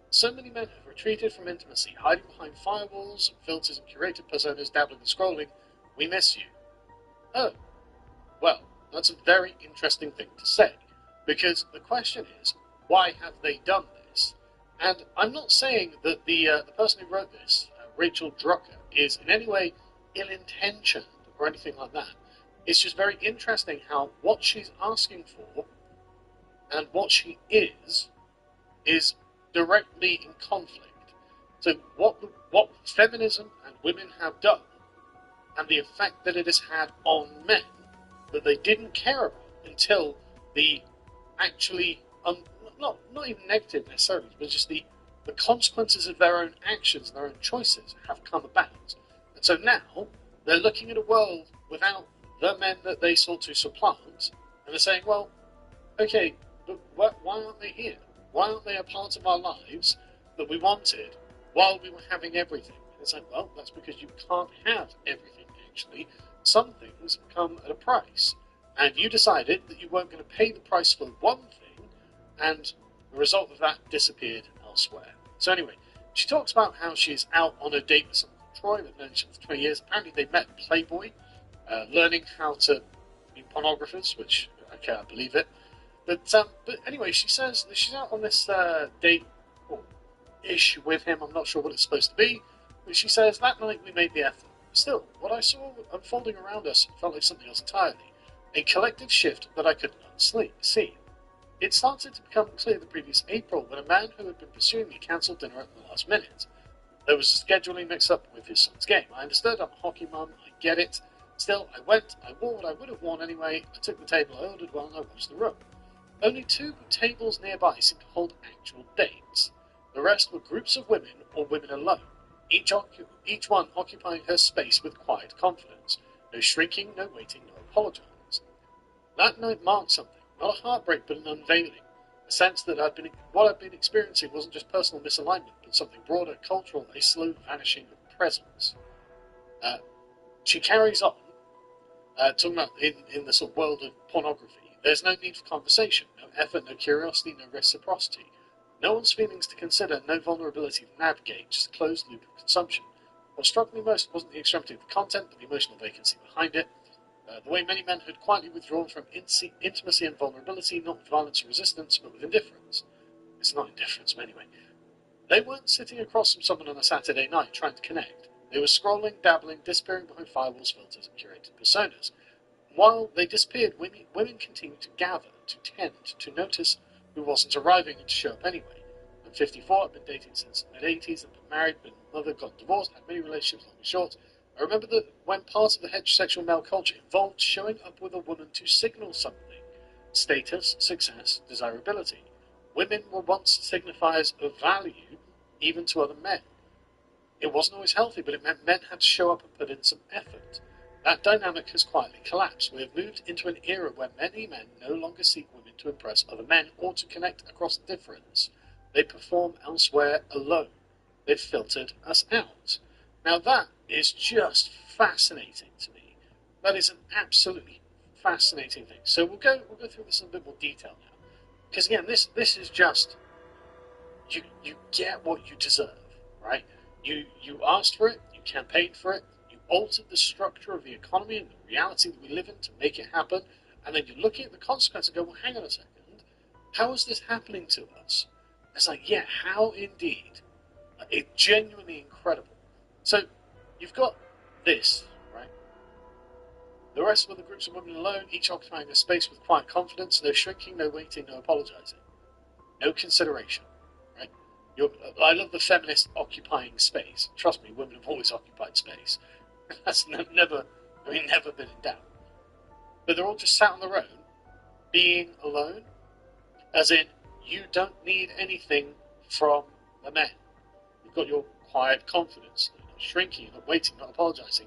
[SPEAKER 19] So many men have retreated from intimacy, hiding behind firewalls, filters and curated personas, dabbling and scrolling. We miss you. Oh, well, that's a very interesting thing to say, because the question is, why have they done this? And I'm not saying that the person who wrote this, Rachel Drucker, is in any way ill-intentioned or anything like that. It's just very interesting how what she's asking for and what she is directly in conflict. So what feminism and women have done and the effect that it has had on men that they didn't care about until the actually, not even negative necessarily, but just the consequences of their own actions and their own choices have come about. And so now they're looking at a world without the men that they sought to supplant, And they're saying, well, okay, but why aren't they here? Why aren't they a part of our lives that we wanted while we were having everything? And it's like, well, that's because you can't have everything, actually. Some things come at a price. And you decided that you weren't going to pay the price for one thing, and the result of that disappeared elsewhere. So anyway, she talks about how she's out on a date with someone called Troy, they've known each other for 20 years. Apparently they met Playboy, learning how to be pornographers, which I can't believe it. But anyway, she says that she's out on this date ish with him. I'm not sure what it's supposed to be, but she says that night we made the effort. Still, what I saw unfolding around us felt like something else entirely. A collective shift that I could not see. It started to become clear the previous April when a man who had been pursuing me cancelled dinner at the last minute. There was a scheduling mix-up with his son's game. I understood, I'm a hockey mum, I get it. Still, I went, I wore what I would have worn anyway, I took the table I ordered well, and I watched the room. Only 2 tables nearby seemed to hold actual dates. The rest were groups of women or women alone, each one occupying her space with quiet confidence. No shrinking, no waiting, no apologising. That night marked something, not a heartbreak but an unveiling. A sense that what I'd been experiencing wasn't just personal misalignment, but something broader, cultural, a slow vanishing of presence. She carries on, talking about in the sort of world of pornography. There's no need for conversation, no effort, no curiosity, no reciprocity. No one's feelings to consider, no vulnerability to navigate, just a closed loop of consumption. What struck me most wasn't the extremity of the content, but the emotional vacancy behind it. The way many men had quietly withdrawn from intimacy and vulnerability, not with violence or resistance, but with indifference. It's not indifference, but anyway. They weren't sitting across from someone on a Saturday night trying to connect. They were scrolling, dabbling, disappearing behind firewalls, filters, and curated personas. While they disappeared, women continued to gather, to tend, to notice who wasn't arriving and to show up anyway. I'm 54, I've been dating since the mid-80s, I've been married, been a mother, got divorced, had many relationships, long and short. I remember that when part of the heterosexual male culture involved showing up with a woman to signal something. Status, success, desirability. Women were once signifiers of value, even to other men. It wasn't always healthy, but it meant men had to show up and put in some effort. That dynamic has quietly collapsed. We have moved into an era where many men no longer seek women to impress other men or to connect across difference. They perform elsewhere alone. They've filtered us out. Now that is just fascinating to me. That is an absolutely fascinating thing. So we'll go through this in a bit more detail now. Because again, this is just you get what you deserve, right? You asked for it, you campaigned for it, you altered the structure of the economy and the reality that we live in to make it happen, and then you're looking at the consequence and go, well, hang on a second, how is this happening to us? It's like, yeah, how indeed? It's genuinely incredible. So you've got this, right? The rest were the groups of women alone, each occupying a space with quiet confidence, no shrinking, no waiting, no apologising, no consideration, right? I love the feminist occupying space. Trust me, women have always occupied space. That's never been in doubt. But they're all just sat on their own, being alone, as in, you don't need anything from the men. You've got your quiet confidence, you're not shrinking, you're not waiting, not apologising.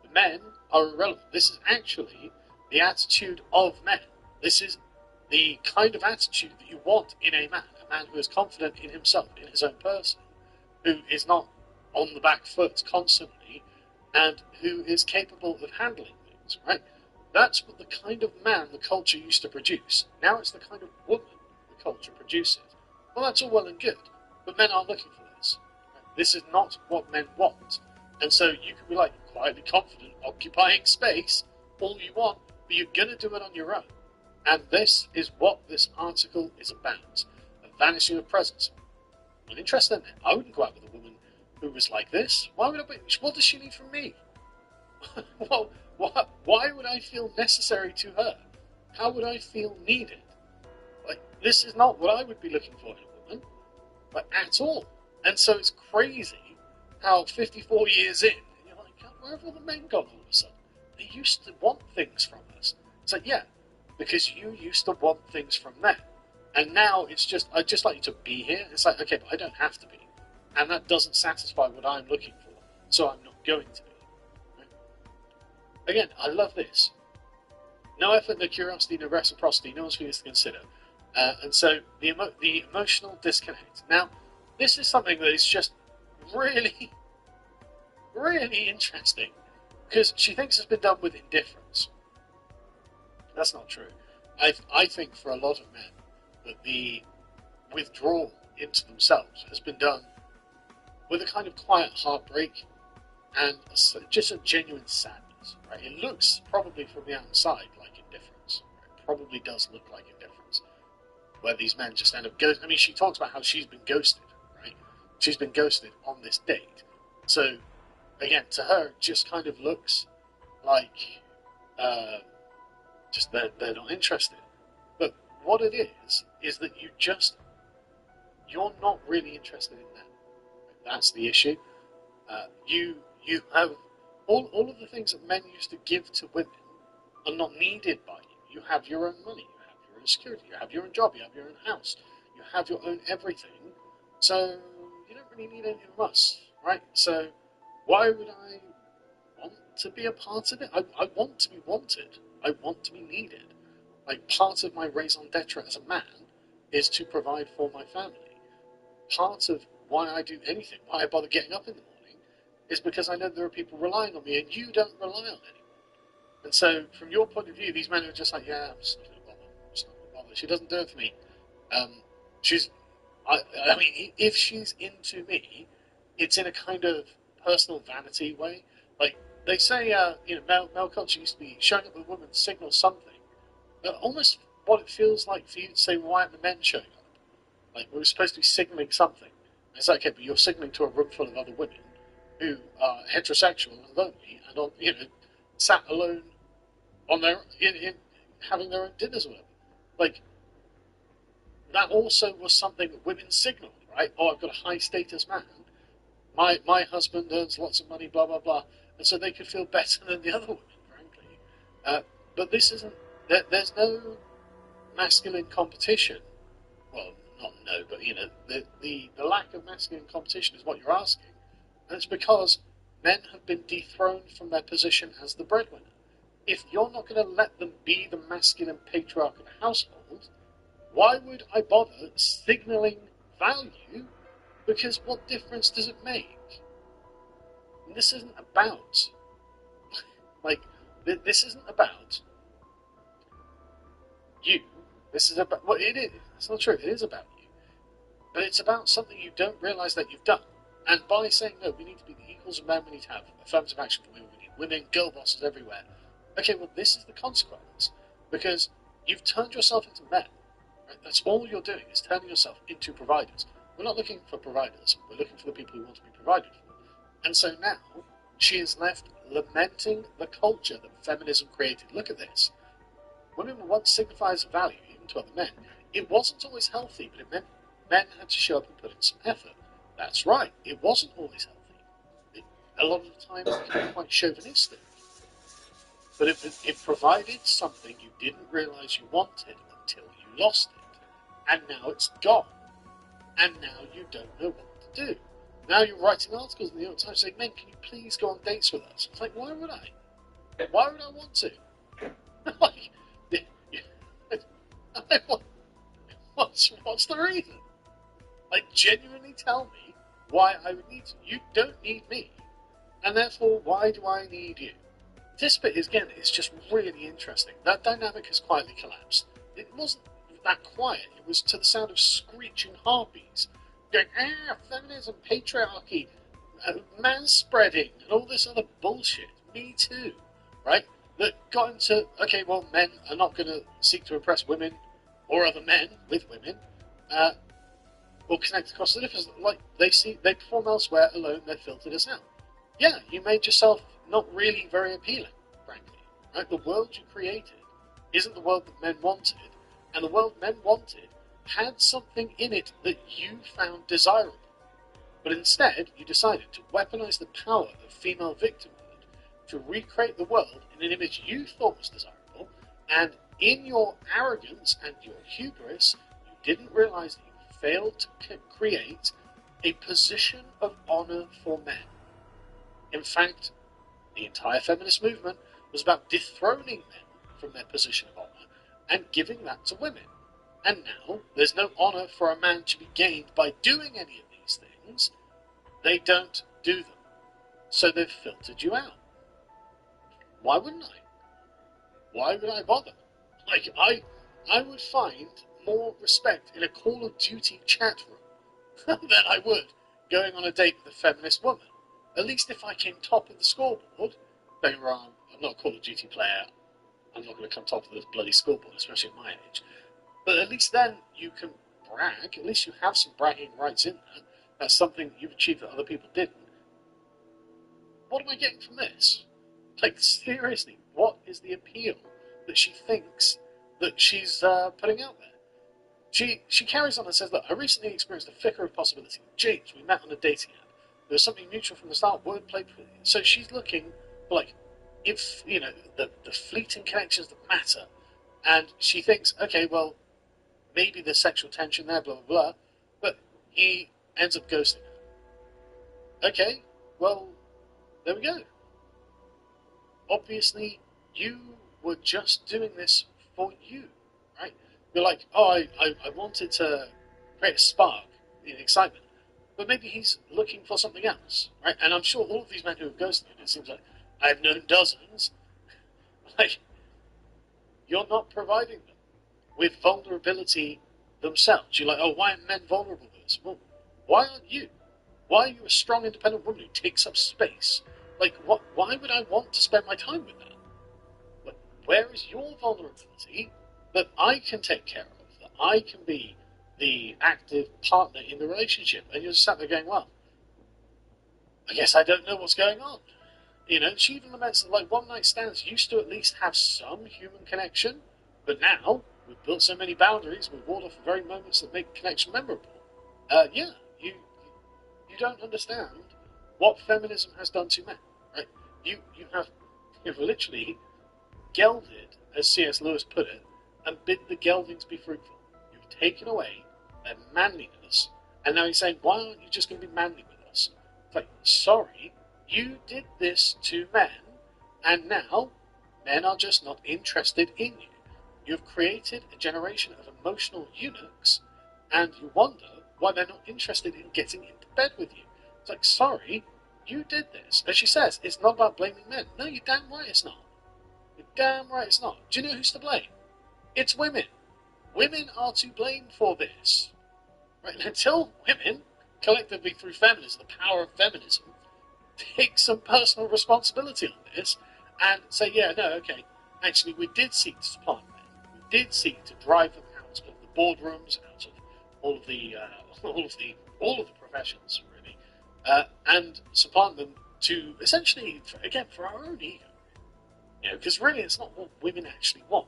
[SPEAKER 19] The men are irrelevant. This is actually the attitude of men. This is the kind of attitude that you want in a man who is confident in himself, in his own person, who is not on the back foot constantly, and who is capable of handling things, right? That's what the kind of man the culture used to produce. Now it's the kind of woman the culture produces. Well, that's all well and good, but men aren't looking for this. Right? This is not what men want. And so you can be like quietly confident, occupying space all you want, but you're going to do it on your own. And this is what this article is about. A vanishing of presence. I'm interested in it. I wouldn't go out with a woman who was like this. Why would I? What does she need from me? Well, why would I feel necessary to her? How would I feel needed? Like, this is not what I would be looking for in a woman, like, at all. And so it's crazy how 54 years in, and you're like, God, where have all the men gone all of a sudden? They used to want things from us. It's like, yeah, because you used to want things from them. And now it's just, I'd just like you to be here. It's like, okay, but I don't have to be. And that doesn't satisfy what I'm looking for, so I'm not going to be. Right? Again, I love this.
[SPEAKER 21] No effort, no curiosity, no reciprocity, no one's feelings to consider. And so the emotional disconnect. Now, this is something that is just really, really interesting, because she thinks it's been done with indifference. That's not true. I think for a lot of men that the withdrawal into themselves has been done with a kind of quiet heartbreak and just a genuine sadness. Right? It looks probably from the outside like indifference. Right? It probably does look like indifference, where these men just end up ghosting. I mean, she talks about how she's been ghosted. Right? She's been ghosted on this date. So again, to her, it just kind of looks like just they're not interested. But what it is that you're not really interested in them. That's the issue. You have all of the things that men used to give to women are not needed by you. You have your own money, you have your own security, you have your own job, you have your own house, you have your own everything. So you don't really need anything from us, right? So why would I want to be a part of it? I want to be wanted. I want to be needed. Like, part of my raison d'etre as a man is to provide for my family. Part of why I do anything, why I bother getting up in the morning, is because I know there are people relying on me, and you don't rely on anyone. And so, from your point of view, these men are just like, yeah, I'm just not going to bother. I'm just not going to bother. She doesn't do it for me. I mean, if she's into me, it's in a kind of personal vanity way. Like, they say, male culture used to be showing up with women signals something. But almost what it feels like for you to say, why aren't the men showing up? Like, we're supposed to be signalling something. And it's like, okay, but you're signalling to a room full of other women who are heterosexual and lonely and on, sat alone on their in having their own dinners or whatever. Like, that also was something that women signaled, right? Oh, I've got a high status man. My husband earns lots of money, blah blah blah, and so they could feel better than the other women, frankly. But this isn't. There's no masculine competition. Well, not no, but the lack of masculine competition is what you're asking, and it's because men have been dethroned from their position as the breadwinner. If you're not going to let them be the masculine patriarch of the household, why would I bother signalling value? Because what difference does it make? And this isn't about, this isn't about you. This is about, well, it is. It's not true. It is about you. But it's about something you don't realise that you've done. And by saying, no, we need to be the equals of men, we need to have affirmative action for women, we need women, girl bosses everywhere. Okay, well, this is the consequence. Because you've turned yourself into men. Right? That's all you're doing, is turning yourself into providers. We're not looking for providers. We're looking for the people who want to be provided for. And so now, she is left lamenting the culture that feminism created. Look at this. Women were once signifiers of value, even to other men. It wasn't always healthy, but it meant men had to show up and put in some effort. That's right, it wasn't always healthy. A lot of the time it can be quite chauvinistic. But it provided something you didn't realise you wanted until you lost it. And now it's gone. And now you don't know what to do. Now you're writing articles in the New York Times saying, men, can you please go on dates with us? It's like, why would I? Why would I want to? What's the reason? Like, genuinely tell me why I would need to. You don't need me. And therefore, why do I need you? This bit, again, is just really interesting. That dynamic has quietly collapsed. It wasn't that quiet. It was to the sound of screeching harpies. Going, feminism, patriarchy, manspreading, and all this other bullshit. Me too. Right? That got into, okay, well, men are not going to seek to impress women or other men with women, or connect across the difference. Like, they perform elsewhere alone, they're filtered as hell. Yeah, you made yourself not really very appealing, frankly. Right? The world you created isn't the world that men wanted, and the world men wanted had something in it that you found desirable. But instead, you decided to weaponize the power of female victimhood to recreate the world in an image you thought was desirable, and in your arrogance and your hubris, you didn't realize that you failed to create a position of honor for men. In fact, the entire feminist movement was about dethroning men from their position of honour and giving that to women. And now there's no honour for a man to be gained by doing any of these things. They don't do them. So they've filtered you out. Why wouldn't I? Why would I bother? Like, I would find more respect in a Call of Duty chat room than I would going on a date with a feminist woman. At least if I came top of the scoreboard, don't get me wrong, I'm not a Call of Duty player, I'm not going to come top of this bloody scoreboard, especially at my age. But at least then you can brag, at least you have some bragging rights in there. That's something that you've achieved that other people didn't. What am I getting from this? Like, seriously, what is the appeal that she thinks that she's putting out there? She carries on and says, look, I recently experienced a flicker of possibility. James, we met on a dating app. There was something mutual from the start, wordplay. So she's looking for, like, if, you know, the fleeting connections that matter. And she thinks, okay, well, maybe there's sexual tension there, blah, blah, blah. But he ends up ghosting her. Okay, well, there we go. Obviously, you were just doing this for you, right? You're like, oh, I wanted to create a spark in excitement. But maybe he's looking for something else, right? And I'm sure all of these men who have ghosted you, it seems like, I've known dozens, like, you're not providing them with vulnerability themselves. You're like, oh, why aren't men vulnerable with this? Well, why aren't you? Why are you a strong, independent woman who takes up space? Like, what? Why would I want to spend my time with that? Like, where is your vulnerability that I can take care of, that I can be the active partner in the relationship? And you're just sat there going, well, I guess I don't know what's going on. You know, she even laments that, like, one-night stands used to at least have some human connection, but now we've built so many boundaries, we've walled off the very moments that make connection memorable. Yeah, you don't understand what feminism has done to men, right? You've literally gelded, as C.S. Lewis put it, and bid the geldings be fruitful. You've taken away their manliness, and now you're saying, why aren't you just going to be manly with us? It's like, sorry, you did this to men, and now men are just not interested in you. You've created a generation of emotional eunuchs, and you wonder why they're not interested in getting into bed with you. It's like, sorry, you did this. As she says, it's not about blaming men. No, you're damn right it's not. You're damn right it's not. Do you know who's to blame? It's women. Women are to blame for this. Right? And until women, collectively through feminism, the power of feminism, take some personal responsibility on this and say, yeah, no, okay, actually we did seek to supplant men. We did seek to drive them out of the boardrooms, out of all of the professions, really, and supplant them to essentially, again, for our own ego. You know, because really it's not what women actually want.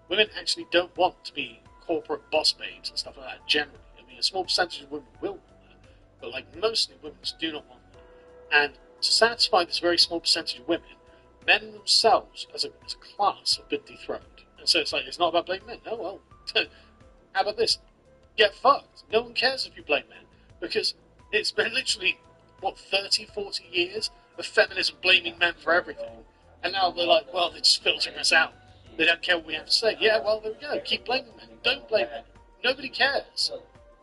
[SPEAKER 21] Women actually don't want to be corporate boss babes and stuff like that, generally. I mean, a small percentage of women will want that, but like mostly women do not want that. And to satisfy this very small percentage of women, men themselves as a class have been dethroned. And so it's like, it's not about blaming men. No, well, how about this? Get fucked. No one cares if you blame men. Because it's been literally, 30, 40 years of feminism blaming men for everything. And now they're like, well, they're just filtering us out. They don't care what we have to say. Yeah, well, there we go. Keep blaming men. Don't blame men. Nobody cares.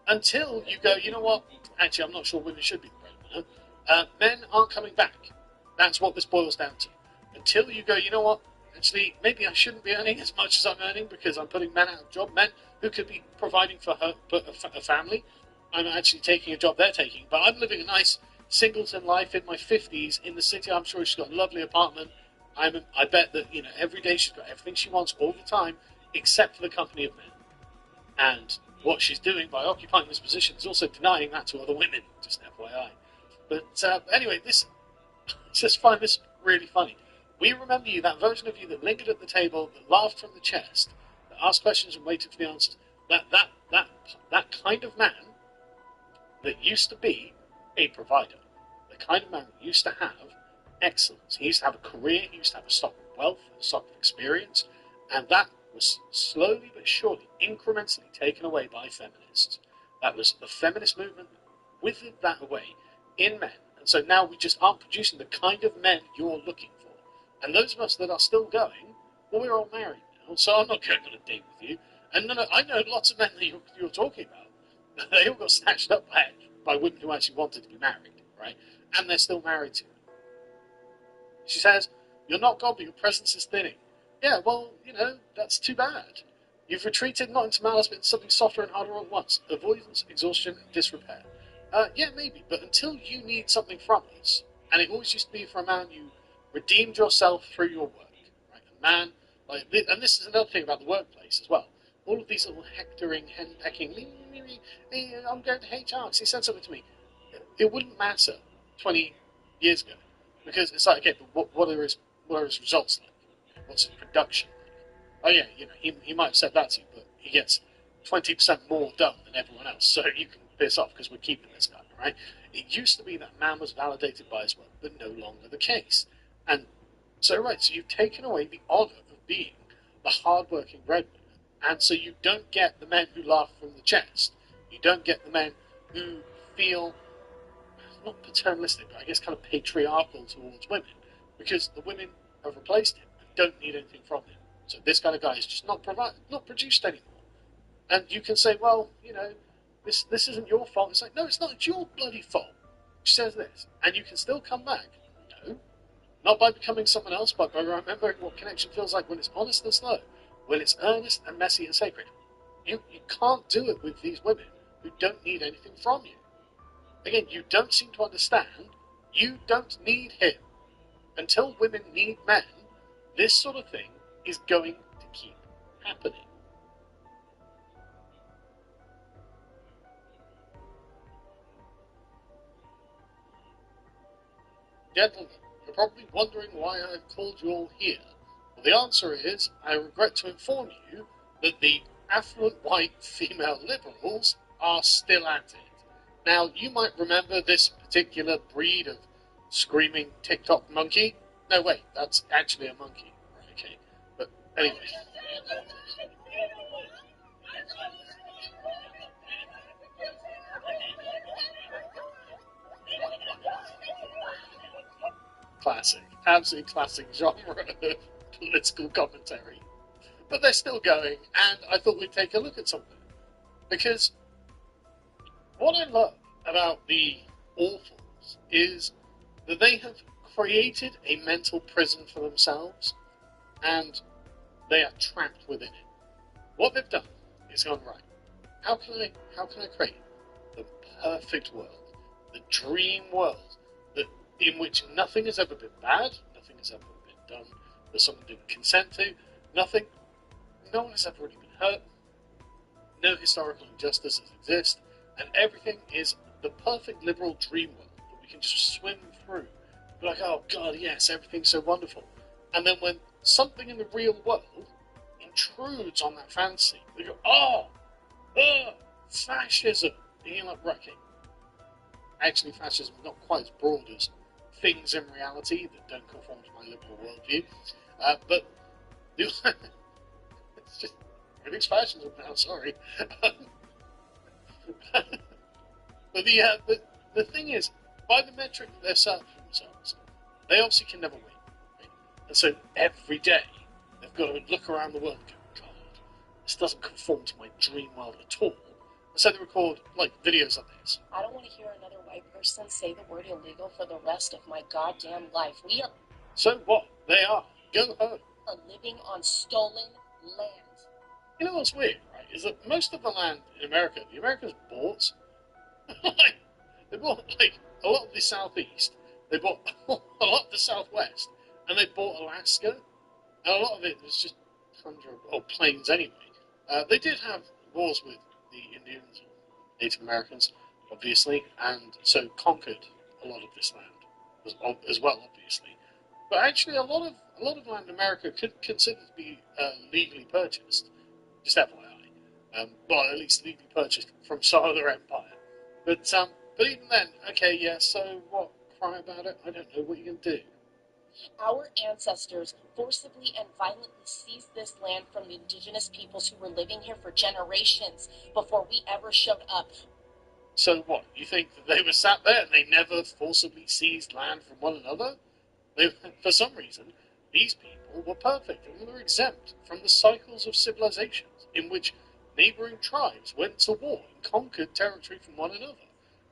[SPEAKER 21] Until you go, you know what? Actually, I'm not sure women should be the breadwinner. Men aren't coming back. That's what this boils down to. Until you go, you know what? Actually, maybe I shouldn't be earning as much as I'm earning because I'm putting men out of job. Men who could be providing for a family. I'm actually taking a job they're taking. But I'm living a nice singleton life in my 50s in the city. I'm sure she's got a lovely apartment. I bet that, you know, every day she's got everything she wants all the time, except for the company of men. And what she's doing by occupying this position is also denying that to other women, just FYI. But anyway, I just find this really funny. We remember you, that version of you that lingered at the table, that laughed from the chest, that asked questions and waited for the answers. That kind of man that used to be a provider, the kind of man that used to have excellence. He used to have a career, he used to have a stock of wealth, a stock of experience, and that was slowly but surely, incrementally taken away by feminists. That was the feminist movement withered that away in men. And so now we just aren't producing the kind of men you're looking for. And those of us that are still going, well, we're all married men. now, so I'm not going on a date with you. And no, I know lots of men that you're talking about. They all got snatched up by women who actually wanted to be married, right? And they're still married to her. She says, "You're not God, but your presence is thinning." Yeah, well, that's too bad. You've retreated not into malice, but into something softer and harder at once. Avoidance, exhaustion, disrepair. Yeah, maybe, but until you need something from us, and it always used to be for a man, you redeemed yourself through your work. Right? A man, and this is another thing about the workplace as well. All of these little hectoring, henpecking, I'm going to HR because he said something to me. It wouldn't matter 20 years ago, because it's like, okay, but what are his results like? What's his production like? Oh yeah, he might have said that to you, but he gets 20% more done than everyone else, so you can piss off because we're keeping this guy, right? It used to be that man was validated by his work, but no longer the case. And so you've taken away the honour of being the hard-working breadwinner, and so you don't get the men who laugh from the chest. You don't get the men who feel not paternalistic, but I guess kind of patriarchal towards women, because the women have replaced him and don't need anything from him. So this kind of guy is just not produced anymore. And you can say, well, this isn't your fault. It's like, no, it's not. It's your bloody fault. She says this, and you can still come back. No, not by becoming someone else, but by remembering what connection feels like when it's honest and slow, when it's earnest and messy and sacred. You can't do it with these women who don't need anything from you. Again, you don't seem to understand. You don't need him. Until women need men, this sort of thing is going to keep happening. Gentlemen, you're probably wondering why I've called you all here. Well, the answer is, I regret to inform you that the affluent white female liberals are still at it. Now, you might remember this particular breed of screaming TikTok monkey. No, wait, that's actually a monkey. Right, okay. But anyway. Classic. Absolutely classic genre of political commentary. But they're still going, and I thought we'd take a look at something. Because what I love about the Awfuls is that they have created a mental prison for themselves, and they are trapped within it. What they've done is gone, right, how can I create the perfect world, the dream world, in which nothing has ever been bad, nothing has ever been done that someone didn't consent to, nothing, no one has ever really been hurt, no historical injustices exist, and everything is the perfect liberal dream world that we can just swim through. Be like, oh God, yes, everything's so wonderful. And then when something in the real world intrudes on that fantasy, we go, fascism. And you're like, right, okay. Actually, fascism is not quite as broad as things in reality that don't conform to my liberal worldview. But it's just everything's fascism now. Sorry. But the thing is, by the metric that they're set for themselves, they obviously can never win. Right? And so every day they've got to look around the world and go, God, this doesn't conform to my dream world at all. And so they record videos of this.
[SPEAKER 6] I don't want to hear another white person say the word illegal for the rest of my goddamn life. We are.
[SPEAKER 21] So what? They are. Go home.
[SPEAKER 6] Living on stolen land.
[SPEAKER 21] You know what's weird, right? Is that most of the land in America, the Americans bought. They bought a lot of the southeast. They bought a lot of the southwest, and they bought Alaska. And a lot of it was just tundra or plains anyway. They did have wars with the Indians, Native Americans, obviously, and so conquered a lot of this land as well, obviously. But actually, a lot of land in America could consider to be legally purchased. Just FYI, well, at least legally purchased from some other empire. But even then, okay, yeah. So what? Cry about it? I don't know what you can do.
[SPEAKER 6] Our ancestors forcibly and violently seized this land from the indigenous peoples who were living here for generations before we ever showed up.
[SPEAKER 21] So what? You think that they were sat there and they never forcibly seized land from one another? For some reason, these people were perfect and were exempt from the cycles of civilizations in which neighboring tribes went to war and conquered territory from one another.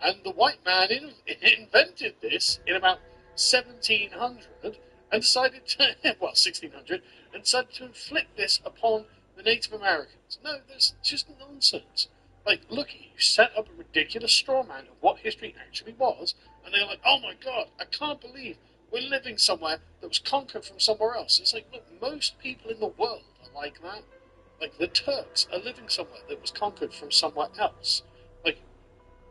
[SPEAKER 21] And the white man invented this in about 1700 and decided to, well, 1600, and decided to inflict this upon the Native Americans. No, that's just nonsense. Like, look, you set up a ridiculous straw man of what history actually was, and they're like, oh my god, I can't believe we're living somewhere that was conquered from somewhere else. It's like, look, most people in the world are like that. Like, the Turks are living somewhere that was conquered from somewhere else. Like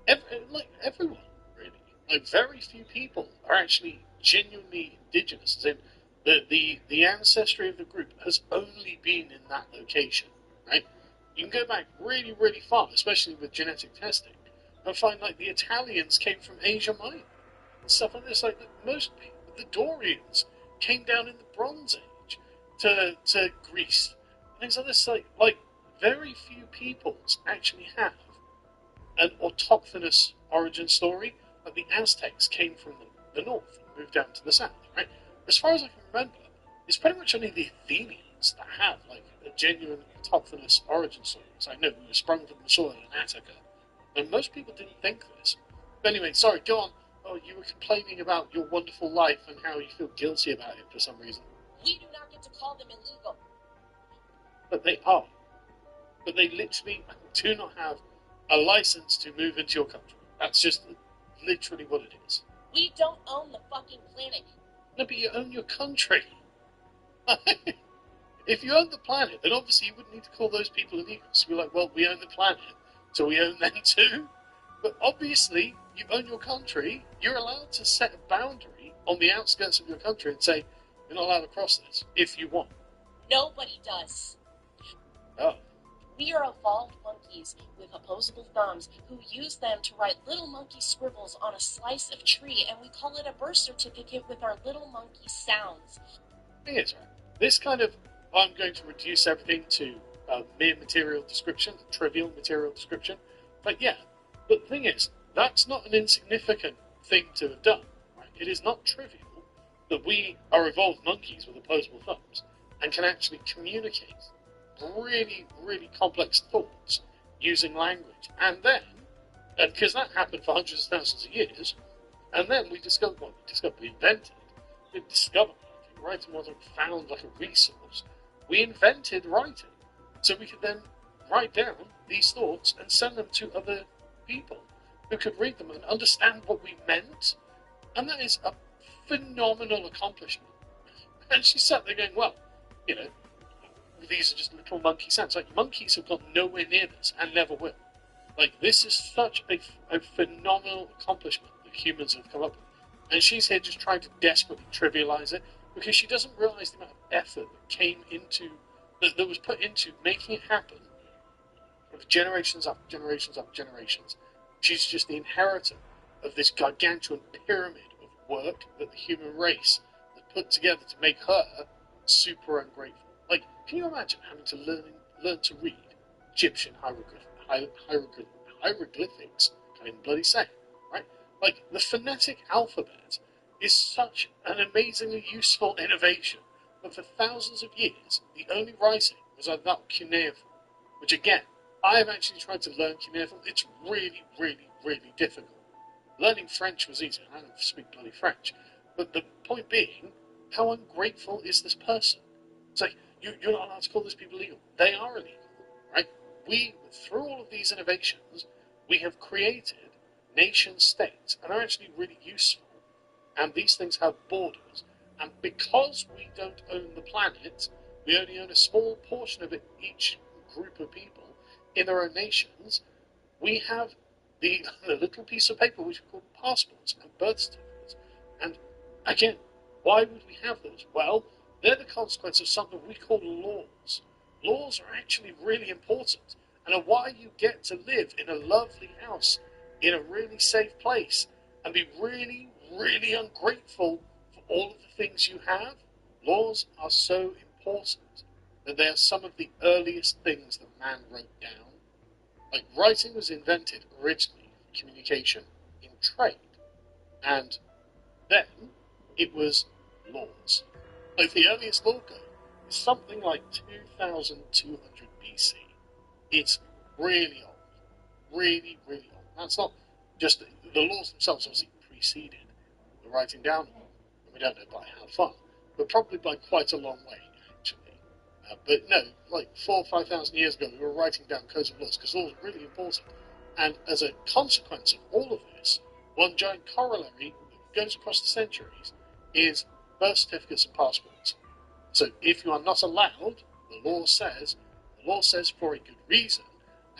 [SPEAKER 21] everyone, really. Like, very few people are actually genuinely indigenous. As in, the ancestry of the group has only been in that location, right? You can go back really, really far, especially with genetic testing, and find, like, the Italians came from Asia Minor and stuff like this. Like, most people, the Dorians came down in the Bronze Age to Greece. Things like this. Like very few peoples actually have an autochthonous origin story. Like, the Aztecs came from the north and moved down to the south, right? As far as I can remember, it's pretty much only the Athenians that have, like, a genuine autochthonous origin story. It's like, no, we were sprung from the soil in Attica. And most people didn't think this. But anyway, sorry, go on. Oh, you were complaining about your wonderful life and how you feel guilty about it for some reason.
[SPEAKER 6] We do not get to call them illegal.
[SPEAKER 21] But they are. But they literally do not have a license to move into your country. That's just literally what it is.
[SPEAKER 6] We don't own the fucking planet.
[SPEAKER 21] No, but you own your country. If you own the planet, then obviously you wouldn't need to call those people illegals. You'd be like, well, we own the planet, so we own them too. But obviously, you own your country. You're allowed to set a boundary on the outskirts of your country and say, you're not allowed to cross this, if you want.
[SPEAKER 6] Nobody does.
[SPEAKER 21] Oh.
[SPEAKER 6] We are evolved monkeys with opposable thumbs who use them to write little monkey scribbles on a slice of tree, and we call it a birth certificate with our little monkey sounds.
[SPEAKER 21] The thing is, right, this kind of, I'm going to reduce everything to mere material description, trivial material description. But yeah, but the thing is, that's not an insignificant thing to have done. Right? It is not trivial that we are evolved monkeys with opposable thumbs and can actually communicate really, really complex thoughts using language. And then, because that happened for hundreds of thousands of years, and then we discovered, we invented, writing wasn't found like a resource. We invented writing, so we could then write down these thoughts and send them to other people who could read them and understand what we meant. And that is a phenomenal accomplishment. And she sat there going, well, you know, these are just little monkey sounds. Like, monkeys have got nowhere near this and never will. Like, this is such a phenomenal accomplishment that humans have come up with. And she's here just trying to desperately trivialize it because she doesn't realize the amount of effort that came into, that was put into making it happen of generations up, generations up, generations. She's just the inheritor of this gargantuan pyramid of work that the human race has put together to make her super ungrateful. Like, can you imagine having to learn to read Egyptian hieroglyphics? Can't even bloody say it, right? Like, the phonetic alphabet is such an amazingly useful innovation, but for thousands of years, the only writing was either that or cuneiform, which again, I have actually tried to learn cuneiform. It's really, really, really difficult. Learning French was easy. I don't speak bloody French. But the point being, how ungrateful is this person? It's like, you're not allowed to call these people illegal. They are illegal, right? We, through all of these innovations, we have created nation states, and they're actually really useful. And these things have borders. And because we don't own the planet, we only own a small portion of it, each group of people, in their own nations, we have the little piece of paper which we call passports and birth certificates. And again, why would we have those? Well, they're the consequence of something we call laws. Laws are actually really important and are why you get to live in a lovely house in a really safe place and be really, really ungrateful for all of the things you have. Laws are so important that they are some of the earliest things that man wrote down. Like, writing was invented originally for communication in trade, and then it was laws. Like, the earliest law code is something like 2200 BC. It's really old. Really, really old. That's not just the laws themselves obviously preceded the writing down of them, and we don't know by how far, but probably by quite a long way, actually. But no, like 4,000 or 5,000 years ago, we were writing down codes of laws because laws are really important. And as a consequence of all of this, one giant corollary that goes across the centuries is birth certificates and passports. So if you are not allowed, the law says for a good reason,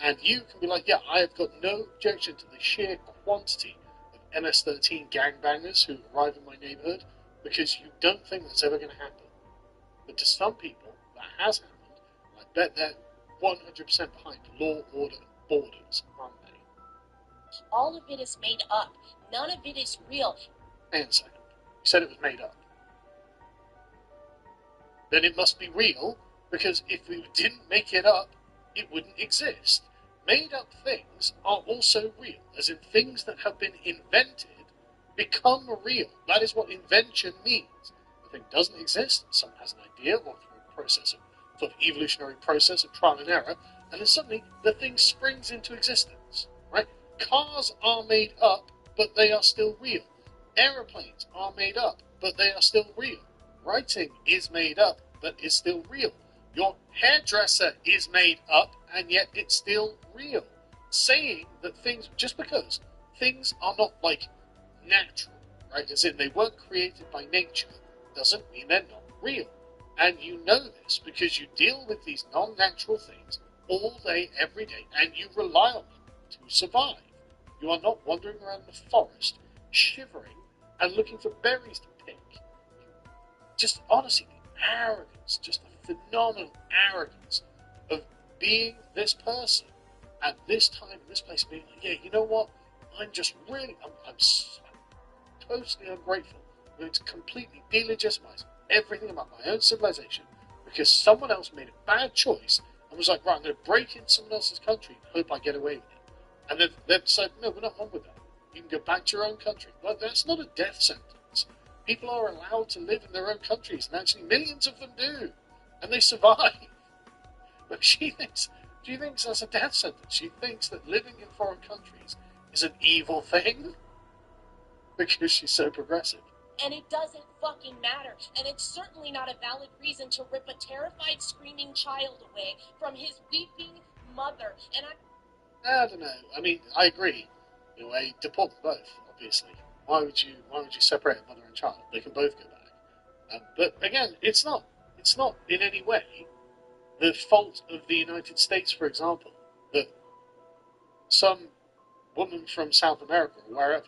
[SPEAKER 21] and you can be like, yeah, I have got no objection to the sheer quantity of MS-13 gangbangers who arrive in my neighborhood, because you don't think that's ever going to happen. But to some people, that has happened, and I bet they're 100% behind law, order, and borders, aren't they?
[SPEAKER 6] All of it is made up. None of it is real.
[SPEAKER 21] Hang on a second. You said it was made up. Then it must be real, because if we didn't make it up, it wouldn't exist. Made up things are also real, as in things that have been invented become real. That is what invention means. The thing doesn't exist, someone has an idea, or through a process of sort of evolutionary process of trial and error, and then suddenly the thing springs into existence. Right? Cars are made up, but they are still real. Aeroplanes are made up, but they are still real. Writing is made up, but is still real. Your hairdresser is made up, and yet it's still real. Saying that things, just because things are not like natural, right, as in they weren't created by nature, doesn't mean they're not real. And you know this because you deal with these non-natural things all day, every day, and you rely on them to survive. You are not wandering around the forest, shivering, and looking for berries to pick. Just honestly, the arrogance, just the phenomenal arrogance of being this person at this time, in this place, being like, yeah, you know what? I'm just really, I'm totally ungrateful. I'm going to completely delegitimize everything about my own civilization because someone else made a bad choice and was like, right, I'm going to break into someone else's country and hope I get away with it. And they've said, no, we're not on with that. You can go back to your own country. Well, that's not a death sentence. People are allowed to live in their own countries, and actually millions of them do, and they survive. But she thinks that's a death sentence. She thinks that living in foreign countries is an evil thing because she's so progressive.
[SPEAKER 6] And it doesn't fucking matter. And it's certainly not a valid reason to rip a terrified, screaming child away from his weeping mother. And
[SPEAKER 21] I don't know. I mean, I agree. In a way, deport them both, obviously. Why would you separate a mother and child? They can both go back. But again, it's not in any way the fault of the United States, for example, that some woman from South America or wherever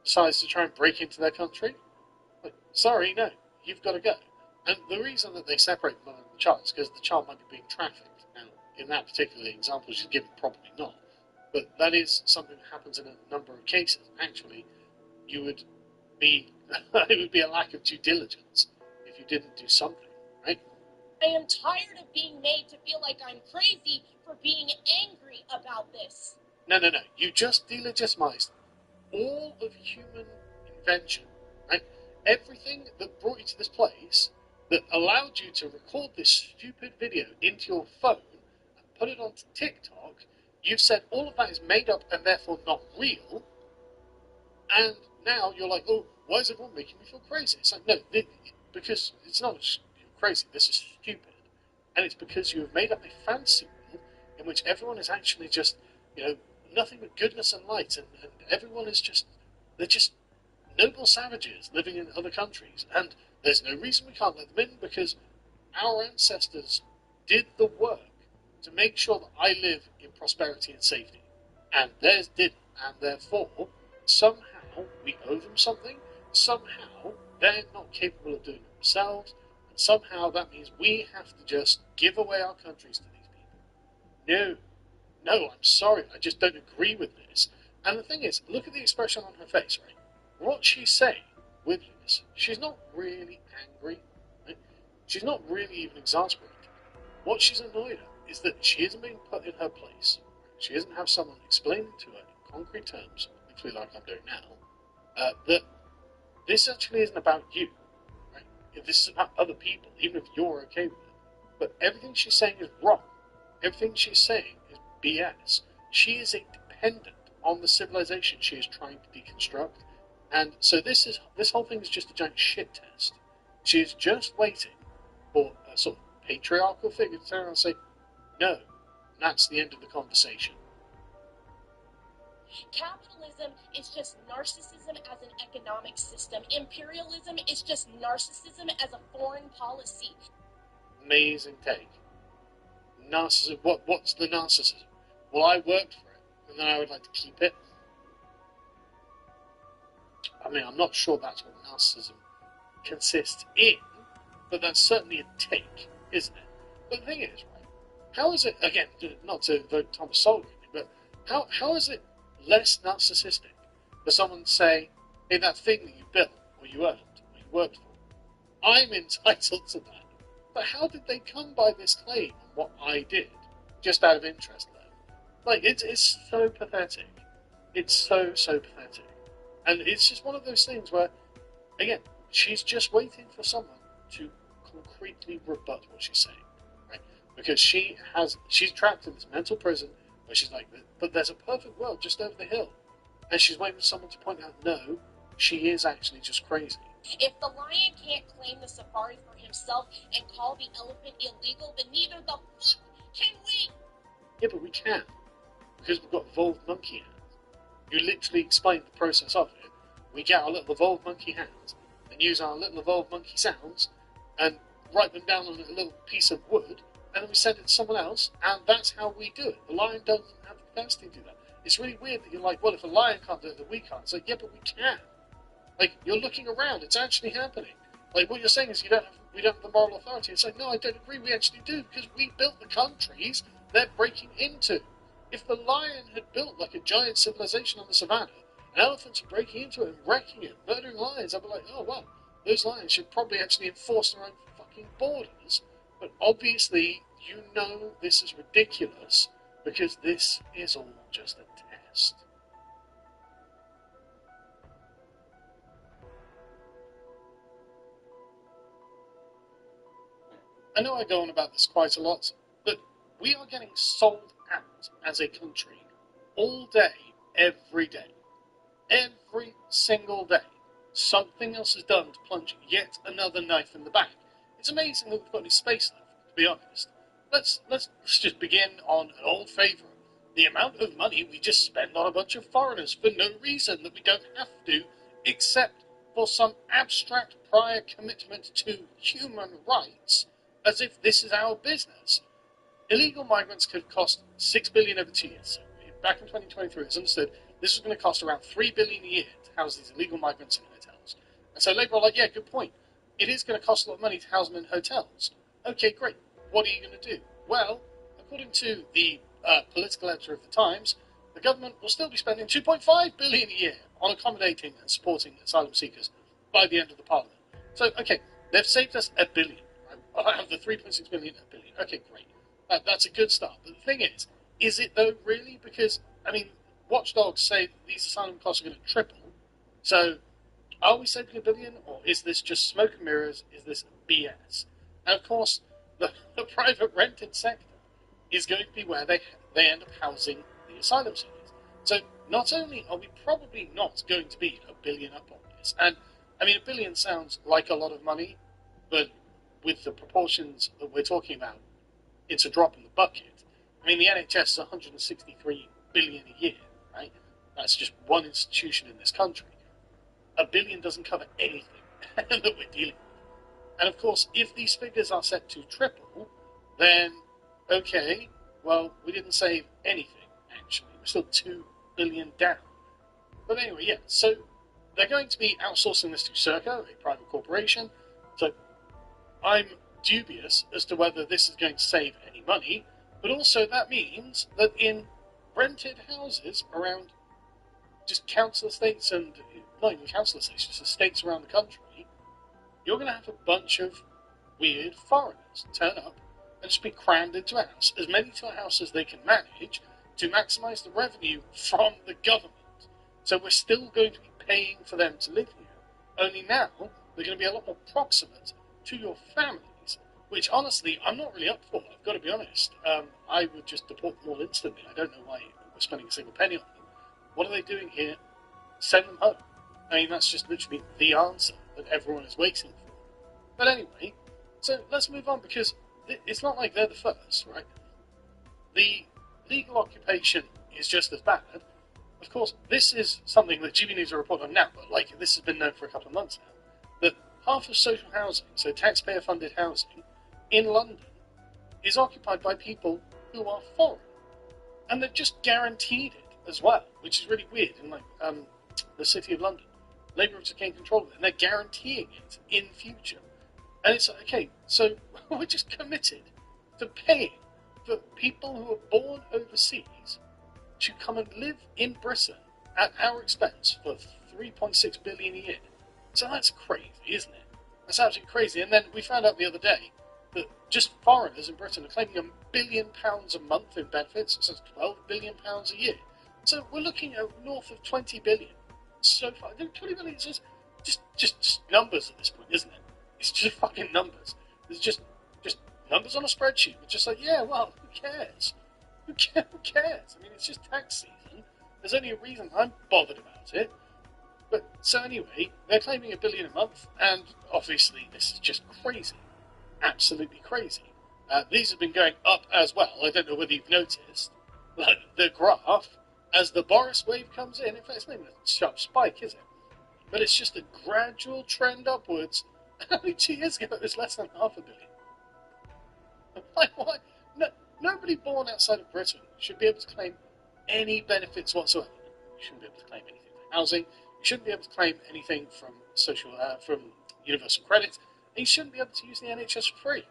[SPEAKER 21] decides to try and break into their country. Like, sorry, no, you've got to go. And the reason that they separate the mother and the child is because the child might be being trafficked. Now, in that particular example she's given, probably not. But that is something that happens in a number of cases. Actually, it would be a lack of due diligence if you didn't do something, right?
[SPEAKER 6] I am tired of being made to feel like I'm crazy for being angry about this.
[SPEAKER 21] No. You just delegitimized all of human invention, right? Everything that brought you to this place, that allowed you to record this stupid video into your phone and put it onto TikTok, you've said all of that is made up and therefore not real, and now you're like, oh, why is everyone making me feel crazy? It's like, no, because it's not just crazy, this is stupid. And it's because you have made up a fantasy world in which everyone is actually just, nothing but goodness and light, and everyone is they're just noble savages living in other countries. And there's no reason we can't let them in because our ancestors did the work to make sure that I live in prosperity and safety. And theirs didn't. And therefore, somehow we owe them something. Somehow they're not capable of doing it themselves. And somehow that means we have to just give away our countries to these people. No, I'm sorry. I just don't agree with this. And the thing is, look at the expression on her face, right? What she's saying with this, she's not really angry. Right? She's not really even exasperated. What she's annoyed at is that she isn't being put in her place. She doesn't have someone explaining to her in concrete terms, hopefully like I'm doing now, that this actually isn't about you. Right?
[SPEAKER 19] if this is about other people, even if you're okay with it. But everything she's saying is wrong. Everything she's saying is BS. She is a dependent on the civilization she is trying to deconstruct. And so this whole thing is just a giant shit test. She is just waiting for a sort of patriarchal figure to turn around and say, no, and that's the end of the conversation.
[SPEAKER 6] Capitalism is just narcissism as an economic system. Imperialism is just narcissism as a foreign policy.
[SPEAKER 19] Amazing take. Narcissism. What's the narcissism? Well, I worked for it, and then I would like to keep it. I mean, I'm not sure that's what narcissism consists in, but that's certainly a take, isn't it? But the thing is, right, how is it, again, not to vote Thomas Sowell, but how is it less narcissistic for someone to say, hey, that thing that you built, or you earned, or you worked for, I'm entitled to that. But how did they come by this claim on what I did? Just out of interest, though. Like, it's so pathetic. It's so pathetic. And it's just one of those things where, again, she's just waiting for someone to concretely rebut what she's saying, right? Because she's trapped in this mental prison where she's like, but there's a perfect world just over the hill. And she's waiting for someone to point out, no, she is actually just crazy.
[SPEAKER 6] If the lion can't claim the safari for himself and call the elephant illegal, then neither the fuck can we!
[SPEAKER 19] Yeah, but we can. Because we've got evolved monkey hands. You literally explained the process of it. We get our little evolved monkey hands and use our little evolved monkey sounds and write them down on a little piece of wood, and then we send it to someone else, and that's how we do it. The lion doesn't have the capacity to do that. It's really weird that you're like, well, if a lion can't do it, then we can't. It's like, yeah, but we can. Like, you're looking around, it's actually happening. Like, what you're saying is we don't have the moral authority. It's like, no, I don't agree, we actually do, because we built the countries they're breaking into. If the lion had built like a giant civilization on the savannah, and elephants are breaking into it and wrecking it, murdering lions, I'd be like, oh, well, those lions should probably actually enforce their own fucking borders. But obviously, you know this is ridiculous, because this is all just a test. I know I go on about this quite a lot, but we are getting sold out as a country all day, every day. Every single day. Something else is done to plunge yet another knife in the back. It's amazing that we've got any space left, to be honest. Let's just begin on an old favourite. The amount of money we just spend on a bunch of foreigners for no reason that we don't have to, except for some abstract prior commitment to human rights, as if this is our business. Illegal migrants could cost $6 billion over 2 years. So back in 2023, it's understood this was going to cost around $3 billion a year to house these illegal migrants in hotels. And so Labour are like, yeah, good point. It is going to cost a lot of money to house them in hotels. Okay, great. What are you going to do? Well, according to the political editor of the Times, the government will still be spending $2.5 billion a year on accommodating and supporting asylum seekers by the end of the Parliament. So, okay, they've saved us $1 billion. Right? Out of the $3.6 billion, $1 billion. Okay, great. That's a good start. But the thing is it though really? Because, I mean, watchdogs say that these asylum costs are going to triple. So, are we saving $1 billion, or is this just smoke and mirrors? Is this BS? And of course, the private rented sector is going to be where they end up housing the asylum seekers. So, not only are we probably not going to be $1 billion up on this, and I mean, $1 billion sounds like a lot of money, but with the proportions that we're talking about, it's a drop in the bucket. I mean, the NHS is $163 billion a year, right? That's just one institution in this country. $1 billion doesn't cover anything that we're dealing with. And of course, if these figures are set to triple, then, okay, well, we didn't save anything, actually. We're still $2 billion down. But anyway, yeah, so they're going to be outsourcing this to Serco, a private corporation. So I'm dubious as to whether this is going to save any money, but also that means that in rented houses around just council estates and not even council estates, just estates around the country, you're going to have a bunch of weird foreigners turn up and just be crammed into a house, as many to a house as they can manage to maximise the revenue from the government. So we're still going to be paying for them to live here, only now they're going to be a lot more proximate to your families, which honestly I'm not really up for, I've got to be honest. I would just deport them all instantly. I don't know why we're spending a single penny on them. What are they doing here? Send them home. I mean, that's just literally the answer that everyone is waiting for. But anyway, so let's move on, because it's not like they're the first, right? The legal occupation is just as bad. Of course, this is something that GB News are reporting on now, but like this has been known for a couple of months now, that half of social housing, so taxpayer-funded housing, in London is occupied by people who are foreign. And they've just guaranteed it as well, which is really weird. In like the City of London, Labour have gained control of it, and they're guaranteeing it in future. And it's like, okay, so we're just committed to paying for people who are born overseas to come and live in Britain at our expense for 3.6 billion a year. So that's crazy, isn't it? That's absolutely crazy. And then we found out the other day that just foreigners in Britain are claiming £1 billion a month in benefits, so it's £12 billion a year. So we're looking at north of 20 billion. So far, 20 billion is just numbers at this point, isn't it? It's just fucking numbers. It's just numbers on a spreadsheet. We're just like, yeah, well, who cares? Who cares? I mean, it's just tax season. There's only a reason I'm bothered about it. But so anyway, they're claiming £1 billion a month, and obviously this is just crazy. Absolutely crazy. These have been going up as well. I don't know whether you've noticed the graph as the Boris wave comes in. In fact, it's not even a sharp spike, is it? But it's just a gradual trend upwards. Only 2 years ago it was less than £500 million. Like, why? No, nobody born outside of Britain should be able to claim any benefits whatsoever. You shouldn't be able to claim anything from housing. You shouldn't be able to claim anything from from universal credit. And you shouldn't be able to use the NHS for free.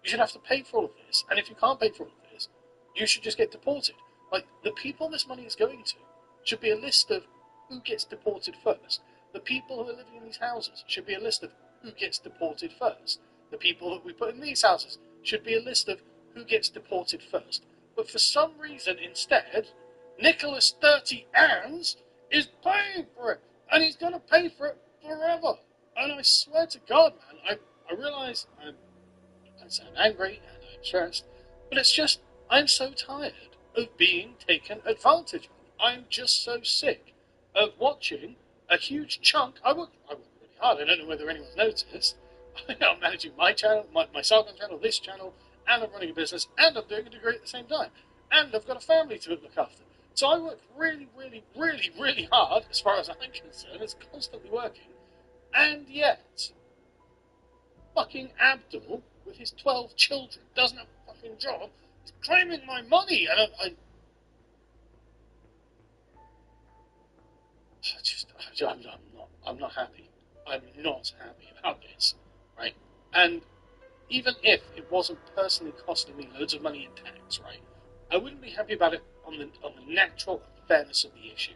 [SPEAKER 19] You should have to pay for all of this. And if you can't pay for all of this, you should just get deported. Like, the people this money is going to should be a list of who gets deported first. The people who are living in these houses should be a list of who gets deported first. The people that we put in these houses should be a list of who gets deported first. But for some reason, instead, Nicholas 30 Anns is paying for it. And he's going to pay for it forever. And I swear to God, man, I realise I sound angry and I'm stressed, but it's just, I'm so tired of being taken advantage of. I'm just so sick of watching a huge chunk. I work really hard. I don't know whether anyone's noticed. I'm managing my channel, my Sargon channel, this channel, and I'm running a business, and I'm doing a degree at the same time. And I've got a family to look after. So I work really, really, really, really hard, as far as I'm concerned. It's constantly working. And yet, fucking Abdul, with his 12 children, doesn't have a fucking job, is claiming my money. And I'm not happy. I'm not happy about this, right? And even if it wasn't personally costing me loads of money in tax, right, I wouldn't be happy about it on the natural fairness of the issue.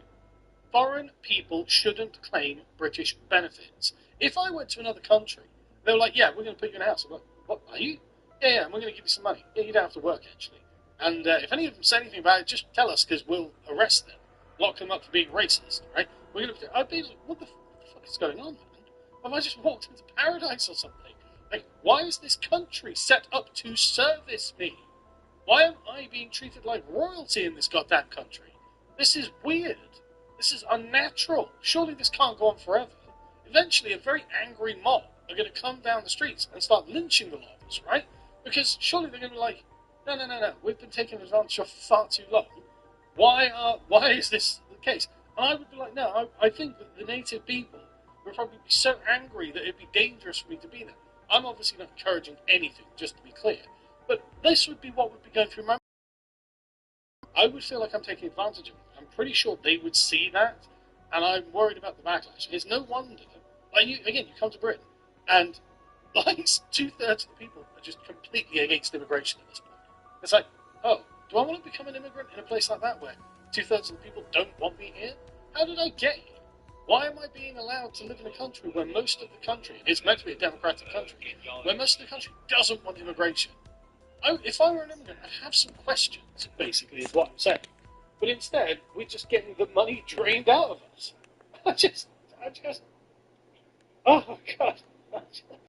[SPEAKER 19] Foreign people shouldn't claim British benefits. If I went to another country, they were like, yeah, we're going to put you in a house. I'm like, what, are you? Yeah, and we're going to give you some money. Yeah, you don't have to work, actually. And if any of them say anything about it, just tell us, because we'll arrest them. Lock them up for being racist, right? I'd be like, what the fuck is going on, man? Have I just walked into paradise or something? Like, why is this country set up to service me? Why am I being treated like royalty in this goddamn country? This is weird. This is unnatural. Surely this can't go on forever. Eventually, a very angry mob are going to come down the streets and start lynching the lot of us, right? Because surely they're going to be like, no, we've been taken advantage of for far too long. Why is this the case? And I would be like, no, I think that the native people would probably be so angry that it'd be dangerous for me to be there. I'm obviously not encouraging anything, just to be clear. But this would be what would be going through my mind. I would feel like I'm taking advantage of it. I'm pretty sure they would see that, and I'm worried about the backlash. It's no wonder. Like, you come to Britain, and like 2/3 of the people are just completely against immigration at this point. It's like, oh, do I want to become an immigrant in a place like that where 2/3 of the people don't want me here? How did I get here? Why am I being allowed to live in a country where most of the country, it's meant to be a democratic country, where most of the country doesn't want immigration? If I were an immigrant, I'd have some questions, basically, is what I'm saying. But instead, we're just getting the money drained out of us. Oh, God.